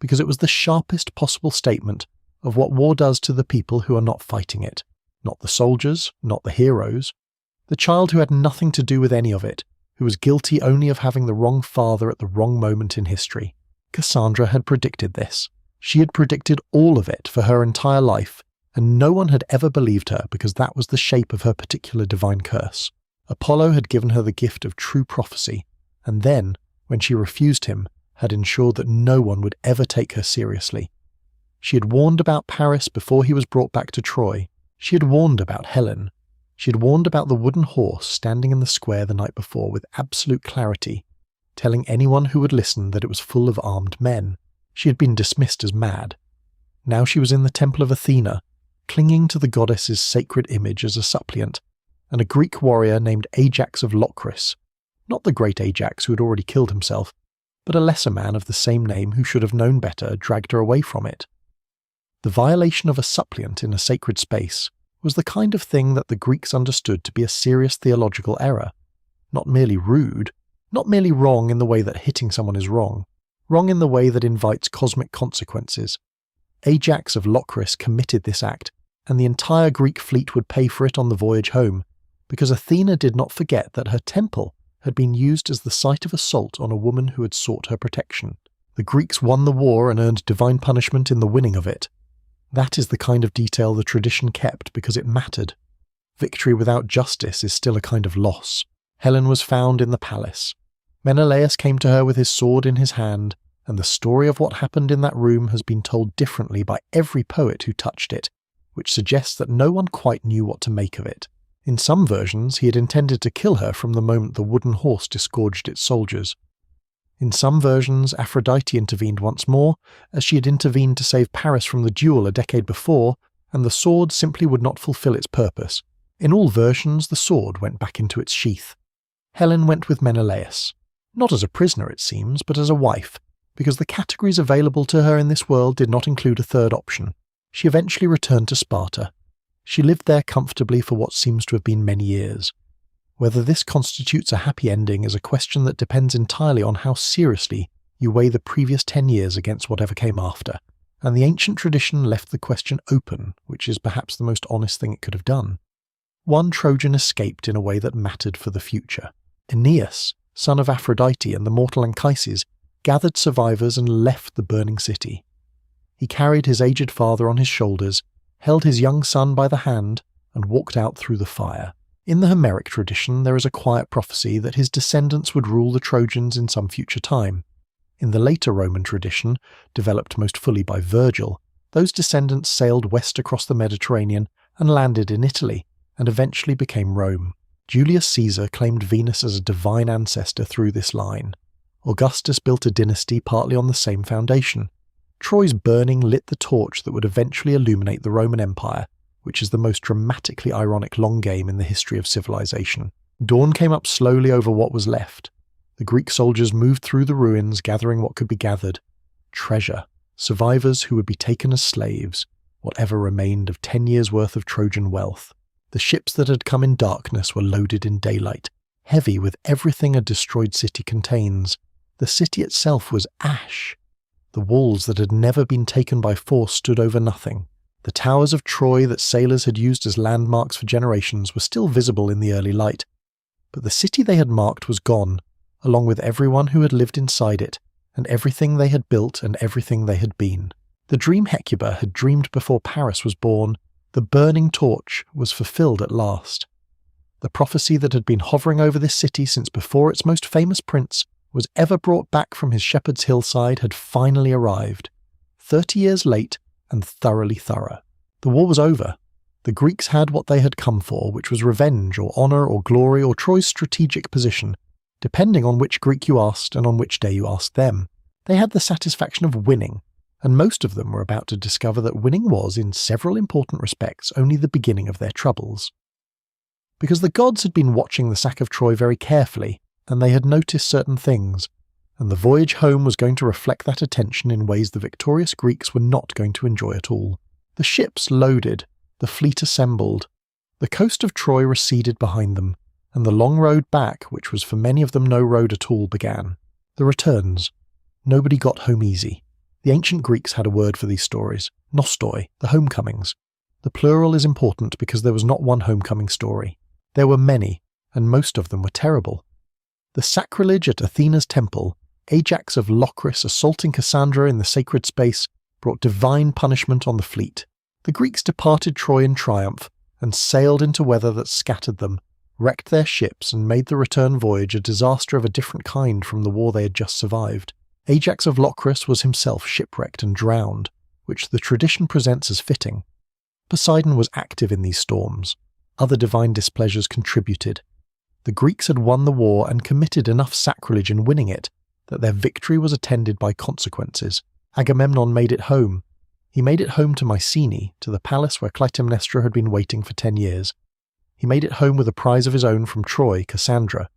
because it was the sharpest possible statement of what war does to the people who are not fighting it. Not the soldiers, not the heroes. The child who had nothing to do with any of it, who was guilty only of having the wrong father at the wrong moment in history. Cassandra had predicted this. She had predicted all of it for her entire life, and no one had ever believed her because that was the shape of her particular divine curse. Apollo had given her the gift of true prophecy, and then, when she refused him, had ensured that no one would ever take her seriously. She had warned about Paris before he was brought back to Troy. She had warned about Helen. She had warned about the wooden horse standing in the square the night before with absolute clarity, telling anyone who would listen that it was full of armed men. She had been dismissed as mad. Now she was in the temple of Athena, clinging to the goddess's sacred image as a suppliant, and a Greek warrior named Ajax of Locris, not the great Ajax who had already killed himself, but a lesser man of the same name who should have known better dragged her away from it. The violation of a suppliant in a sacred space was the kind of thing that the Greeks understood to be a serious theological error. Not merely rude, not merely wrong in the way that hitting someone is wrong in the way that invites cosmic consequences. Ajax of Locris committed this act, and the entire Greek fleet would pay for it on the voyage home, because Athena did not forget that her temple had been used as the site of assault on a woman who had sought her protection. The Greeks won the war and earned divine punishment in the winning of it. That is the kind of detail the tradition kept because it mattered. Victory without justice is still a kind of loss. Helen was found in the palace. Menelaus came to her with his sword in his hand, and the story of what happened in that room has been told differently by every poet who touched it, which suggests that no one quite knew what to make of it. In some versions, he had intended to kill her from the moment the wooden horse disgorged its soldiers. In some versions, Aphrodite intervened once more, as she had intervened to save Paris from the duel a decade before, and the sword simply would not fulfill its purpose. In all versions, the sword went back into its sheath. Helen went with Menelaus. Not as a prisoner, it seems, but as a wife, because the categories available to her in this world did not include a third option. She eventually returned to Sparta. She lived there comfortably for what seems to have been many years. Whether this constitutes a happy ending is a question that depends entirely on how seriously you weigh the previous 10 years against whatever came after, and the ancient tradition left the question open, which is perhaps the most honest thing it could have done. One Trojan escaped in a way that mattered for the future. Aeneas, son of Aphrodite and the mortal Anchises, gathered survivors and left the burning city. He carried his aged father on his shoulders, held his young son by the hand, and walked out through the fire. In the Homeric tradition, there is a quiet prophecy that his descendants would rule the Trojans in some future time. In the later Roman tradition, developed most fully by Virgil, those descendants sailed west across the Mediterranean and landed in Italy, and eventually became Rome. Julius Caesar claimed Venus as a divine ancestor through this line. Augustus built a dynasty partly on the same foundation. Troy's burning lit the torch that would eventually illuminate the Roman Empire, which is the most dramatically ironic long game in the history of civilization. Dawn came up slowly over what was left. The Greek soldiers moved through the ruins, gathering what could be gathered. Treasure, survivors who would be taken as slaves, whatever remained of 10 years' worth of Trojan wealth. The ships that had come in darkness were loaded in daylight, heavy with everything a destroyed city contains. The city itself was ash. The walls that had never been taken by force stood over nothing. The towers of Troy that sailors had used as landmarks for generations were still visible in the early light. But the city they had marked was gone, along with everyone who had lived inside it, and everything they had built and everything they had been. The dream Hecuba had dreamed before Paris was born. The burning torch was fulfilled at last. The prophecy that had been hovering over this city since before its most famous prince was ever brought back from his shepherd's hillside had finally arrived, 30 years late and thoroughly thorough. The war was over. The Greeks had what they had come for, which was revenge or honour or glory or Troy's strategic position, depending on which Greek you asked and on which day you asked them. They had the satisfaction of winning, and most of them were about to discover that winning was, in several important respects, only the beginning of their troubles. Because the gods had been watching the sack of Troy very carefully, and they had noticed certain things, and the voyage home was going to reflect that attention in ways the victorious Greeks were not going to enjoy at all. The ships loaded, the fleet assembled, the coast of Troy receded behind them, and the long road back, which was for many of them no road at all, began. The returns. Nobody got home easy. The ancient Greeks had a word for these stories, nostoi, the homecomings. The plural is important because there was not one homecoming story. There were many, and most of them were terrible. The sacrilege at Athena's temple, Ajax of Locris assaulting Cassandra in the sacred space, brought divine punishment on the fleet. The Greeks departed Troy in triumph and sailed into weather that scattered them, wrecked their ships and made the return voyage a disaster of a different kind from the war they had just survived. Ajax of Locris was himself shipwrecked and drowned, which the tradition presents as fitting. Poseidon was active in these storms. Other divine displeasures contributed. The Greeks had won the war and committed enough sacrilege in winning it that their victory was attended by consequences. Agamemnon made it home. He made it home to Mycenae, to the palace where Clytemnestra had been waiting for 10 years. He made it home with a prize of his own from Troy, Cassandra,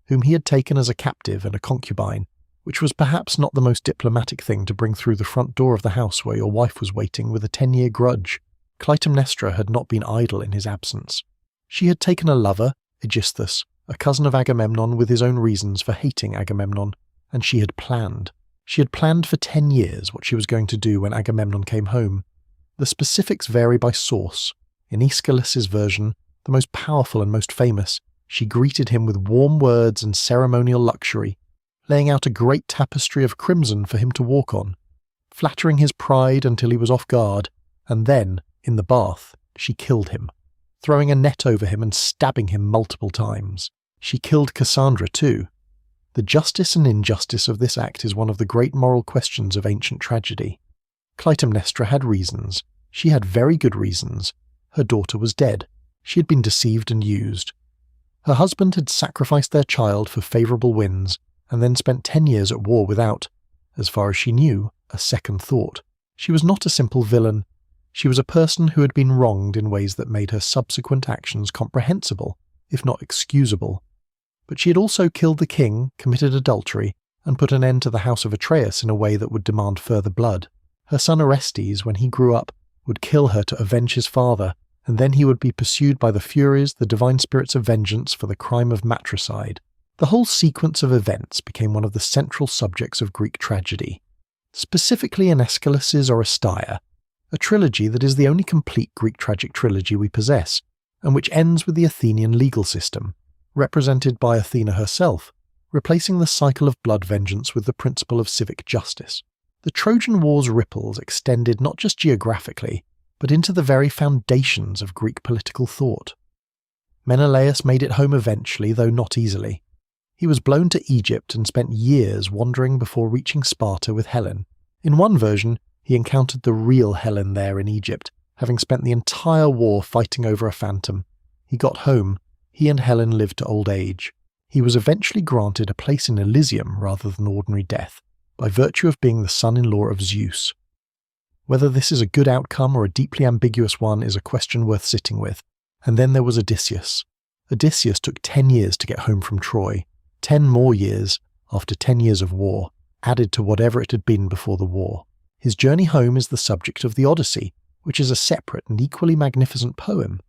whom he had taken as a captive and a concubine, which was perhaps not the most diplomatic thing to bring through the front door of the house where your wife was waiting with a 10-year grudge. Clytemnestra had not been idle in his absence. She had taken a lover, Aegisthus, a cousin of Agamemnon with his own reasons for hating Agamemnon, and she had planned. She had planned for 10 years what she was going to do when Agamemnon came home. The specifics vary by source. In Aeschylus's version, the most powerful and most famous, she greeted him with warm words and ceremonial luxury, laying out a great tapestry of crimson for him to walk on, flattering his pride until he was off guard, and then, in the bath, she killed him, throwing a net over him and stabbing him multiple times. She killed Cassandra too. The justice and injustice of this act is one of the great moral questions of ancient tragedy. Clytemnestra had reasons. She had very good reasons. Her daughter was dead. She had been deceived and used. Her husband had sacrificed their child for favourable winds, and then spent 10 years at war without, as far as she knew, a second thought. She was not a simple villain. She was a person who had been wronged in ways that made her subsequent actions comprehensible, if not excusable. But she had also killed the king, committed adultery, and put an end to the house of Atreus in a way that would demand further blood. Her son Orestes, when he grew up, would kill her to avenge his father, and then he would be pursued by the Furies, the divine spirits of vengeance, for the crime of matricide. The whole sequence of events became one of the central subjects of Greek tragedy, specifically in Aeschylus's Oresteia, a trilogy that is the only complete Greek tragic trilogy we possess, and which ends with the Athenian legal system, represented by Athena herself, replacing the cycle of blood vengeance with the principle of civic justice. The Trojan War's ripples extended not just geographically, but into the very foundations of Greek political thought. Menelaus made it home eventually, though not easily. He was blown to Egypt and spent years wandering before reaching Sparta with Helen. In one version, he encountered the real Helen there in Egypt, having spent the entire war fighting over a phantom. He got home. He and Helen lived to old age. He was eventually granted a place in Elysium rather than ordinary death, by virtue of being the son-in-law of Zeus. Whether this is a good outcome or a deeply ambiguous one is a question worth sitting with. And then there was Odysseus. Odysseus took 10 years to get home from Troy. 10 more years, after 10 years of war, added to whatever it had been before the war. His journey home is the subject of the Odyssey, which is a separate and equally magnificent poem.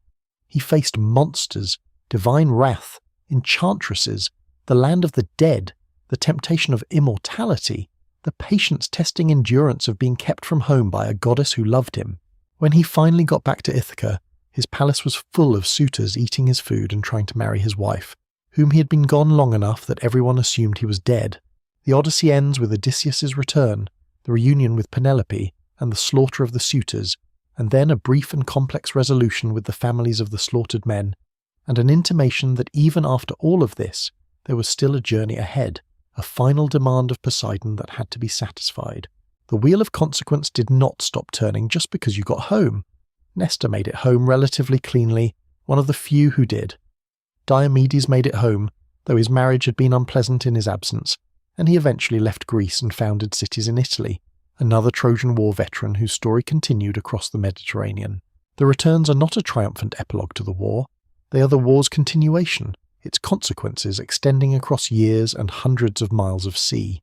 He faced monsters, divine wrath, enchantresses, the land of the dead, the temptation of immortality, the patience-testing endurance of being kept from home by a goddess who loved him. When he finally got back to Ithaca, his palace was full of suitors eating his food and trying to marry his wife, whom he had been gone long enough that everyone assumed he was dead. The Odyssey ends with Odysseus's return, the reunion with Penelope, and the slaughter of the suitors, and then a brief and complex resolution with the families of the slaughtered men, and an intimation that even after all of this, there was still a journey ahead, a final demand of Poseidon that had to be satisfied. The wheel of consequence did not stop turning just because you got home. Nestor made it home relatively cleanly, one of the few who did. Diomedes made it home, though his marriage had been unpleasant in his absence, and he eventually left Greece and founded cities in Italy, another Trojan War veteran whose story continued across the Mediterranean. The returns are not a triumphant epilogue to the war, they are the war's continuation, its consequences extending across years and hundreds of miles of sea.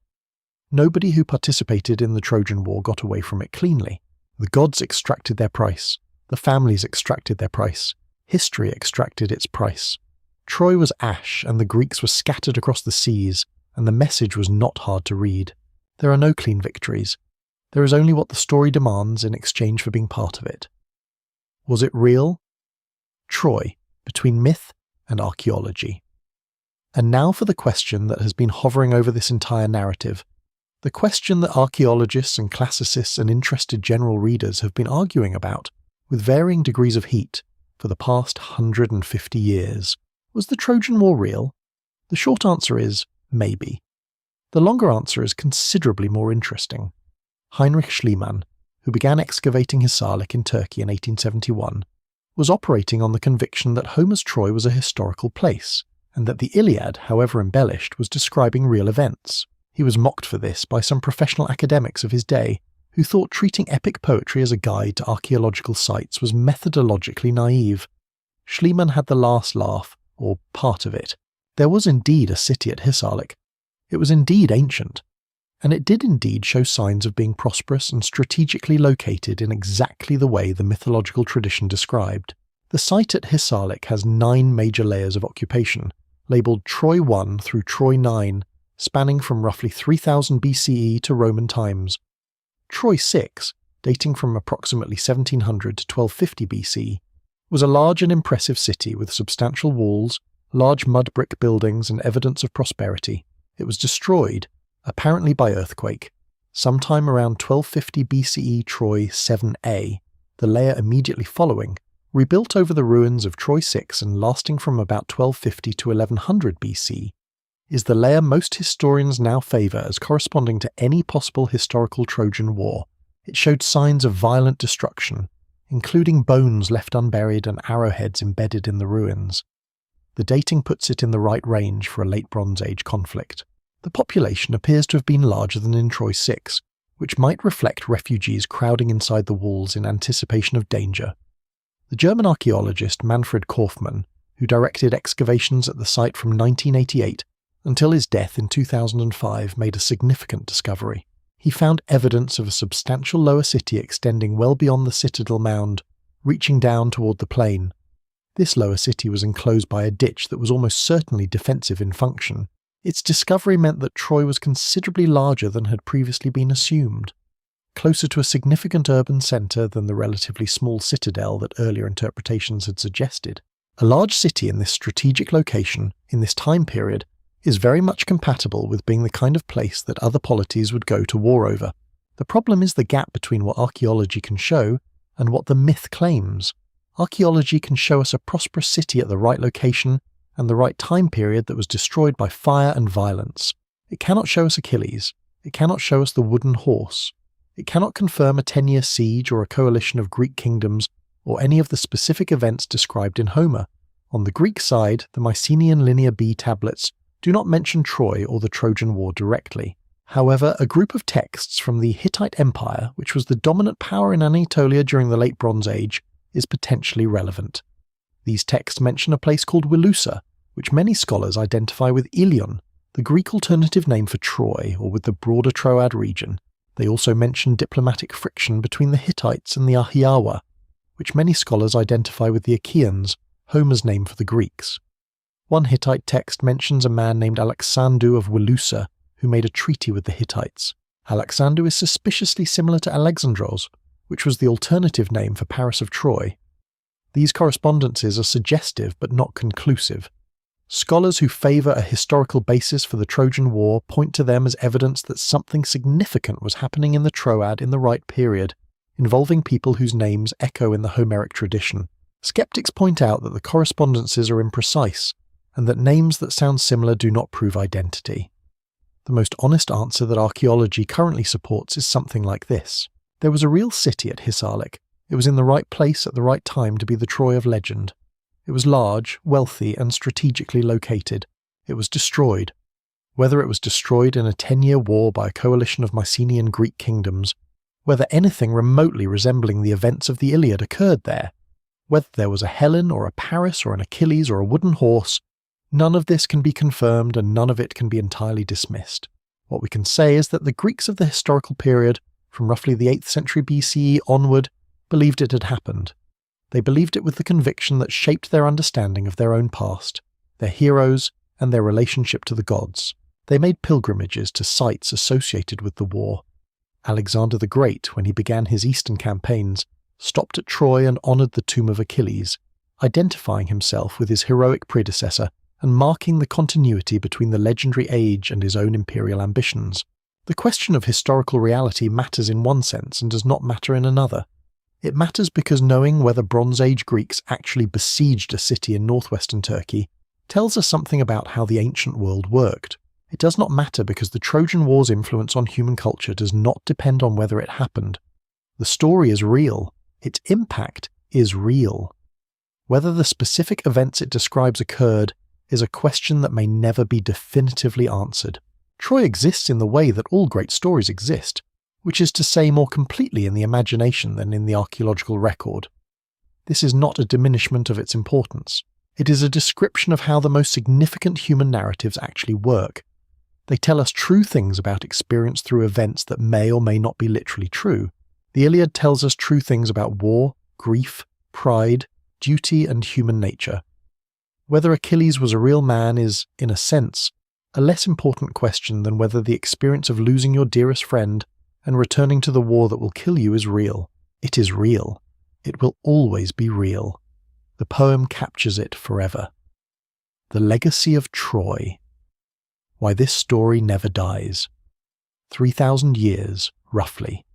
Nobody who participated in the Trojan War got away from it cleanly. The gods extracted their price, the families extracted their price, history extracted its price. Troy was ash, and the Greeks were scattered across the seas, and the message was not hard to read. There are no clean victories. There is only what the story demands in exchange for being part of it. Was it real? Troy, between myth and archaeology. And now for the question that has been hovering over this entire narrative, the question that archaeologists and classicists and interested general readers have been arguing about, with varying degrees of heat, for the past 150 years. Was the Trojan War real? The short answer is maybe. The longer answer is considerably more interesting. Heinrich Schliemann, who began excavating Hisarlik in Turkey in 1871, was operating on the conviction that Homer's Troy was a historical place, and that the Iliad, however embellished, was describing real events. He was mocked for this by some professional academics of his day, who thought treating epic poetry as a guide to archaeological sites was methodologically naive. Schliemann had the last laugh, or part of it. There was indeed a city at Hisarlik. It was indeed ancient. and it did indeed show signs of being prosperous and strategically located in exactly the way the mythological tradition described. The site at Hisarlik has 9 major layers of occupation, labelled Troy I through Troy IX, spanning from roughly 3000 BCE to Roman times. Troy VI, dating from approximately 1700 to 1250 BC, was a large and impressive city with substantial walls, large mud brick buildings and evidence of prosperity. It was destroyed, apparently by earthquake, sometime around 1250 BCE. Troy 7a, the layer immediately following, rebuilt over the ruins of Troy VI and lasting from about 1250 to 1100 BC, is the layer most historians now favour as corresponding to any possible historical Trojan War. It showed signs of violent destruction, including bones left unburied and arrowheads embedded in the ruins. The dating puts it in the right range for a late Bronze Age conflict. The population appears to have been larger than in Troy VI, which might reflect refugees crowding inside the walls in anticipation of danger. The German archaeologist Manfred Kaufmann, who directed excavations at the site from 1988 until his death in 2005, made a significant discovery. He found evidence of a substantial lower city extending well beyond the citadel mound, reaching down toward the plain. This lower city was enclosed by a ditch that was almost certainly defensive in function. Its discovery meant that Troy was considerably larger than had previously been assumed, closer to a significant urban centre than the relatively small citadel that earlier interpretations had suggested. A large city in this strategic location, in this time period, is very much compatible with being the kind of place that other polities would go to war over. The problem is the gap between what archaeology can show and what the myth claims. Archaeology can show us a prosperous city at the right location and the right time period that was destroyed by fire and violence. It cannot show us Achilles. It cannot show us the wooden horse. It cannot confirm a 10-year siege or a coalition of Greek kingdoms or any of the specific events described in Homer. On the Greek side, the Mycenaean Linear B tablets do not mention Troy or the Trojan War directly. However, a group of texts from the Hittite Empire, which was the dominant power in Anatolia during the Late Bronze Age, is potentially relevant. These texts mention a place called Wilusa, which many scholars identify with Ilion, the Greek alternative name for Troy, or with the broader Troad region. They also mention diplomatic friction between the Hittites and the Ahiawa, which many scholars identify with the Achaeans, Homer's name for the Greeks. One Hittite text mentions a man named Alexandru of Wilusa, who made a treaty with the Hittites. Alexandru is suspiciously similar to Alexandros, which was the alternative name for Paris of Troy. These correspondences are suggestive but not conclusive. Scholars who favour a historical basis for the Trojan War point to them as evidence that something significant was happening in the Troad in the right period, involving people whose names echo in the Homeric tradition. Skeptics point out that the correspondences are imprecise, and that names that sound similar do not prove identity. The most honest answer that archaeology currently supports is something like this. There was a real city at Hisarlik. It was in the right place at the right time to be the Troy of legend. It was large, wealthy, and strategically located. It was destroyed. Whether it was destroyed in a 10-year war by a coalition of Mycenaean Greek kingdoms, whether anything remotely resembling the events of the Iliad occurred there, whether there was a Helen or a Paris or an Achilles or a wooden horse, none of this can be confirmed and none of it can be entirely dismissed. What we can say is that the Greeks of the historical period, from roughly the 8th century BCE onward, believed it had happened. They believed it with the conviction that shaped their understanding of their own past, their heroes, and their relationship to the gods. They made pilgrimages to sites associated with the war. Alexander the Great, when he began his eastern campaigns, stopped at Troy and honoured the tomb of Achilles, identifying himself with his heroic predecessor and marking the continuity between the legendary age and his own imperial ambitions. The question of historical reality matters in one sense and does not matter in another. It matters because knowing whether Bronze Age Greeks actually besieged a city in northwestern Turkey tells us something about how the ancient world worked. It does not matter because the Trojan War's influence on human culture does not depend on whether it happened. The story is real. Its impact is real. Whether the specific events it describes occurred is a question that may never be definitively answered. Troy exists in the way that all great stories exist, which is to say more completely in the imagination than in the archaeological record. This is not a diminishment of its importance. It is a description of how the most significant human narratives actually work. They tell us true things about experience through events that may or may not be literally true. The Iliad tells us true things about war, grief, pride, duty, and human nature. Whether Achilles was a real man is, in a sense, a less important question than whether the experience of losing your dearest friend and returning to the war that will kill you is real. It is real. It will always be real. The poem captures it forever. The legacy of Troy. Why this story never dies. 3,000 years, roughly.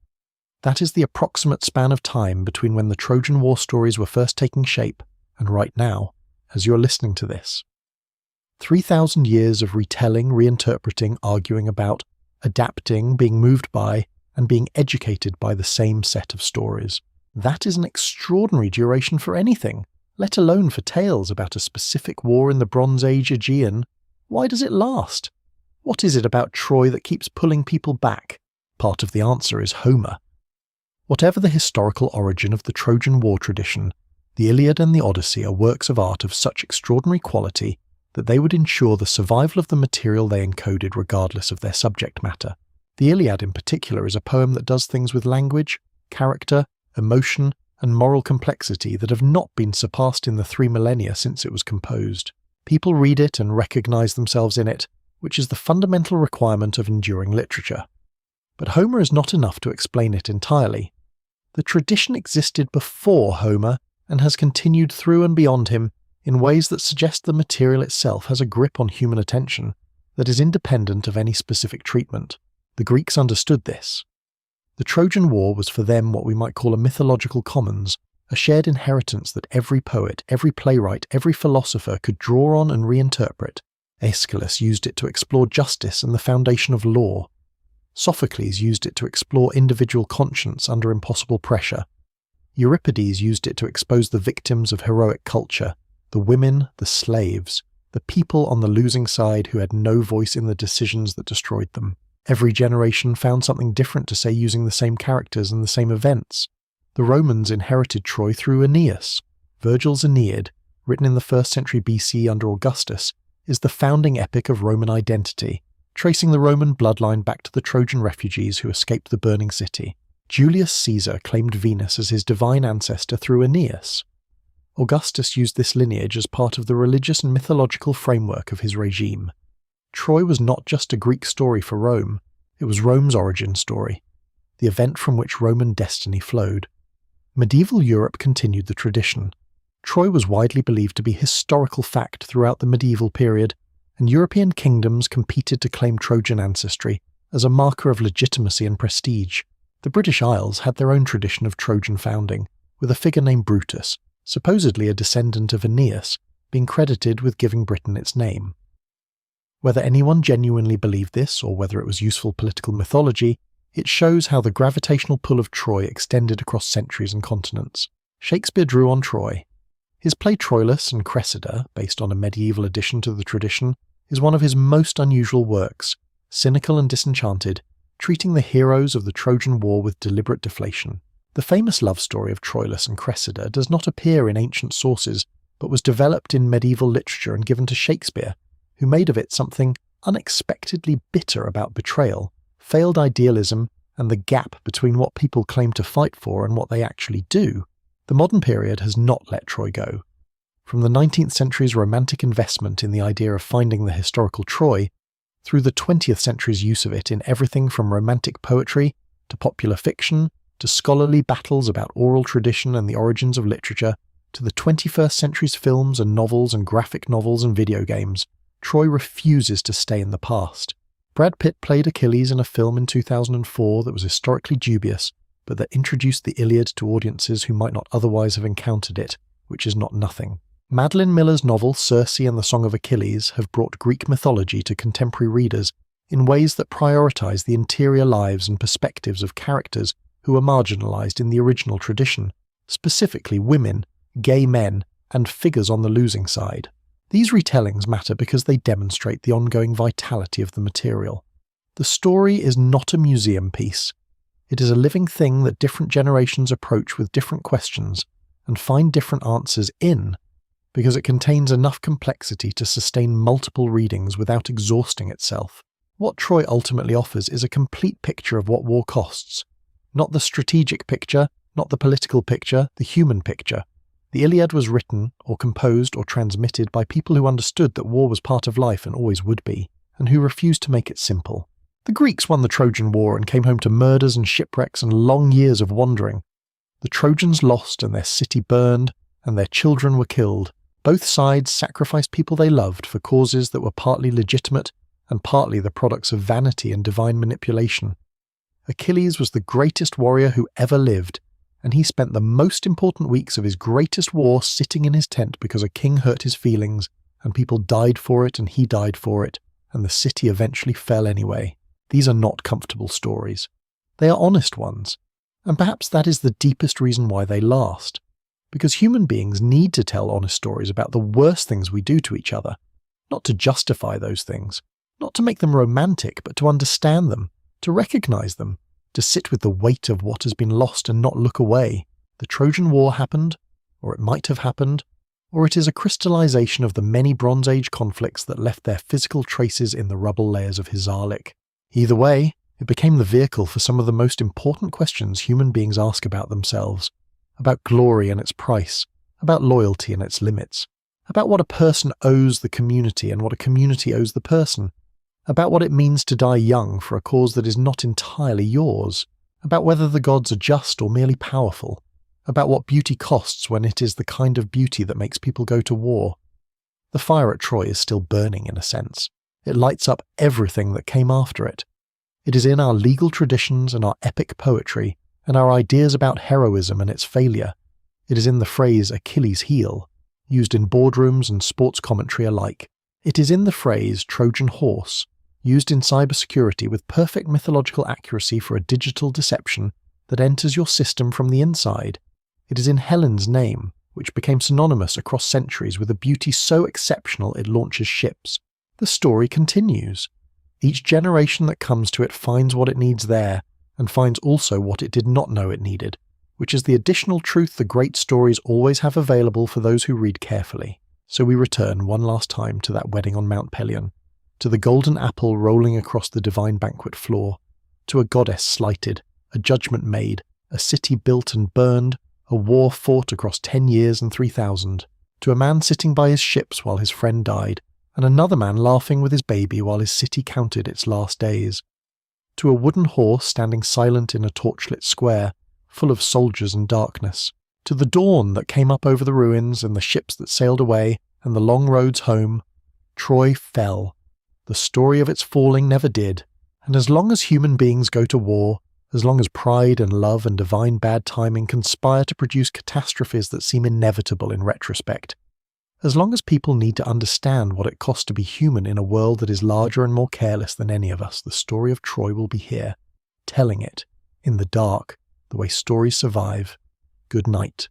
That is the approximate span of time between when the Trojan War stories were first taking shape and right now, as you're listening to this. 3,000 years of retelling, reinterpreting, arguing about, adapting, being moved by, and being educated by the same set of stories. That is an extraordinary duration for anything, let alone for tales about a specific war in the Bronze Age Aegean. Why does it last? What is it about Troy that keeps pulling people back? Part of the answer is Homer. Whatever the historical origin of the Trojan War tradition, the Iliad and the Odyssey are works of art of such extraordinary quality that they would ensure the survival of the material they encoded regardless of their subject matter. The Iliad in particular is a poem that does things with language, character, emotion, and moral complexity that have not been surpassed in the 3 millennia since it was composed. People read it and recognize themselves in it, which is the fundamental requirement of enduring literature. But Homer is not enough to explain it entirely. The tradition existed before Homer and has continued through and beyond him in ways that suggest the material itself has a grip on human attention that is independent of any specific treatment. The Greeks understood this. The Trojan War was for them what we might call a mythological commons, a shared inheritance that every poet, every playwright, every philosopher could draw on and reinterpret. Aeschylus used it to explore justice and the foundation of law. Sophocles used it to explore individual conscience under impossible pressure. Euripides used it to expose the victims of heroic culture, the women, the slaves, the people on the losing side who had no voice in the decisions that destroyed them. Every generation found something different to say using the same characters and the same events. The Romans inherited Troy through Aeneas. Virgil's Aeneid, written in the 1st century BC under Augustus, is the founding epic of Roman identity, tracing the Roman bloodline back to the Trojan refugees who escaped the burning city. Julius Caesar claimed Venus as his divine ancestor through Aeneas. Augustus used this lineage as part of the religious and mythological framework of his regime. Troy was not just a Greek story for Rome, it was Rome's origin story, the event from which Roman destiny flowed. Medieval Europe continued the tradition. Troy was widely believed to be historical fact throughout the medieval period, and European kingdoms competed to claim Trojan ancestry as a marker of legitimacy and prestige. The British Isles had their own tradition of Trojan founding, with a figure named Brutus, supposedly a descendant of Aeneas, being credited with giving Britain its name. Whether anyone genuinely believed this, or whether it was useful political mythology, it shows how the gravitational pull of Troy extended across centuries and continents. Shakespeare drew on Troy. His play Troilus and Cressida, based on a medieval addition to the tradition, is one of his most unusual works, cynical and disenchanted, treating the heroes of the Trojan War with deliberate deflation. The famous love story of Troilus and Cressida does not appear in ancient sources, but was developed in medieval literature and given to Shakespeare, who made of it something unexpectedly bitter about betrayal, failed idealism, and the gap between what people claim to fight for and what they actually do. The modern period has not let Troy go. From the 19th century's romantic investment in the idea of finding the historical Troy, through the 20th century's use of it in everything from romantic poetry to popular fiction to scholarly battles about oral tradition and the origins of literature, to the 21st century's films and novels and graphic novels and video games, Troy refuses to stay in the past. Brad Pitt played Achilles in a film in 2004 that was historically dubious, but that introduced the Iliad to audiences who might not otherwise have encountered it, which is not nothing. Madeline Miller's novel Circe and the Song of Achilles have brought Greek mythology to contemporary readers in ways that prioritize the interior lives and perspectives of characters who were marginalized in the original tradition, specifically women, gay men, and figures on the losing side. These retellings matter because they demonstrate the ongoing vitality of the material. The story is not a museum piece. It is a living thing that different generations approach with different questions and find different answers in, because it contains enough complexity to sustain multiple readings without exhausting itself. What Troy ultimately offers is a complete picture of what war costs. Not the strategic picture, not the political picture, the human picture. The Iliad was written, or composed, or transmitted by people who understood that war was part of life and always would be, and who refused to make it simple. The Greeks won the Trojan War and came home to murders and shipwrecks and long years of wandering. The Trojans lost and their city burned, and their children were killed. Both sides sacrificed people they loved for causes that were partly legitimate and partly the products of vanity and divine manipulation. Achilles was the greatest warrior who ever lived, and he spent the most important weeks of his greatest war sitting in his tent because a king hurt his feelings, and people died for it and he died for it, and the city eventually fell anyway. These are not comfortable stories. They are honest ones, and perhaps that is the deepest reason why they last. Because human beings need to tell honest stories about the worst things we do to each other, not to justify those things, not to make them romantic, but to understand them, to recognize them, to sit with the weight of what has been lost and not look away. The Trojan War happened, or it might have happened, or it is a crystallization of the many Bronze Age conflicts that left their physical traces in the rubble layers of Hizarlik. Either way, it became the vehicle for some of the most important questions human beings ask about themselves, about glory and its price, about loyalty and its limits, about what a person owes the community and what a community owes the person, about what it means to die young for a cause that is not entirely yours, about whether the gods are just or merely powerful, about what beauty costs when it is the kind of beauty that makes people go to war. The fire at Troy is still burning in a sense. It lights up everything that came after it. It is in our legal traditions and our epic poetry, and our ideas about heroism and its failure. It is in the phrase Achilles' heel, used in boardrooms and sports commentary alike. It is in the phrase Trojan Horse, used in cybersecurity with perfect mythological accuracy for a digital deception that enters your system from the inside. It is in Helen's name, which became synonymous across centuries with a beauty so exceptional it launches ships. The story continues. Each generation that comes to it finds what it needs there, and finds also what it did not know it needed, which is the additional truth the great stories always have available for those who read carefully. So we return one last time to that wedding on Mount Pelion, to the golden apple rolling across the divine banquet floor, to a goddess slighted, a judgment made, a city built and burned, a war fought across 10 years and 3,000, to a man sitting by his ships while his friend died, and another man laughing with his baby while his city counted its last days, to a wooden horse standing silent in a torchlit square, full of soldiers and darkness, to the dawn that came up over the ruins and the ships that sailed away and the long roads home. Troy fell. The story of its falling never did, and as long as human beings go to war, as long as pride and love and divine bad timing conspire to produce catastrophes that seem inevitable in retrospect, as long as people need to understand what it costs to be human in a world that is larger and more careless than any of us, the story of Troy will be here, telling it, in the dark, the way stories survive. Good night.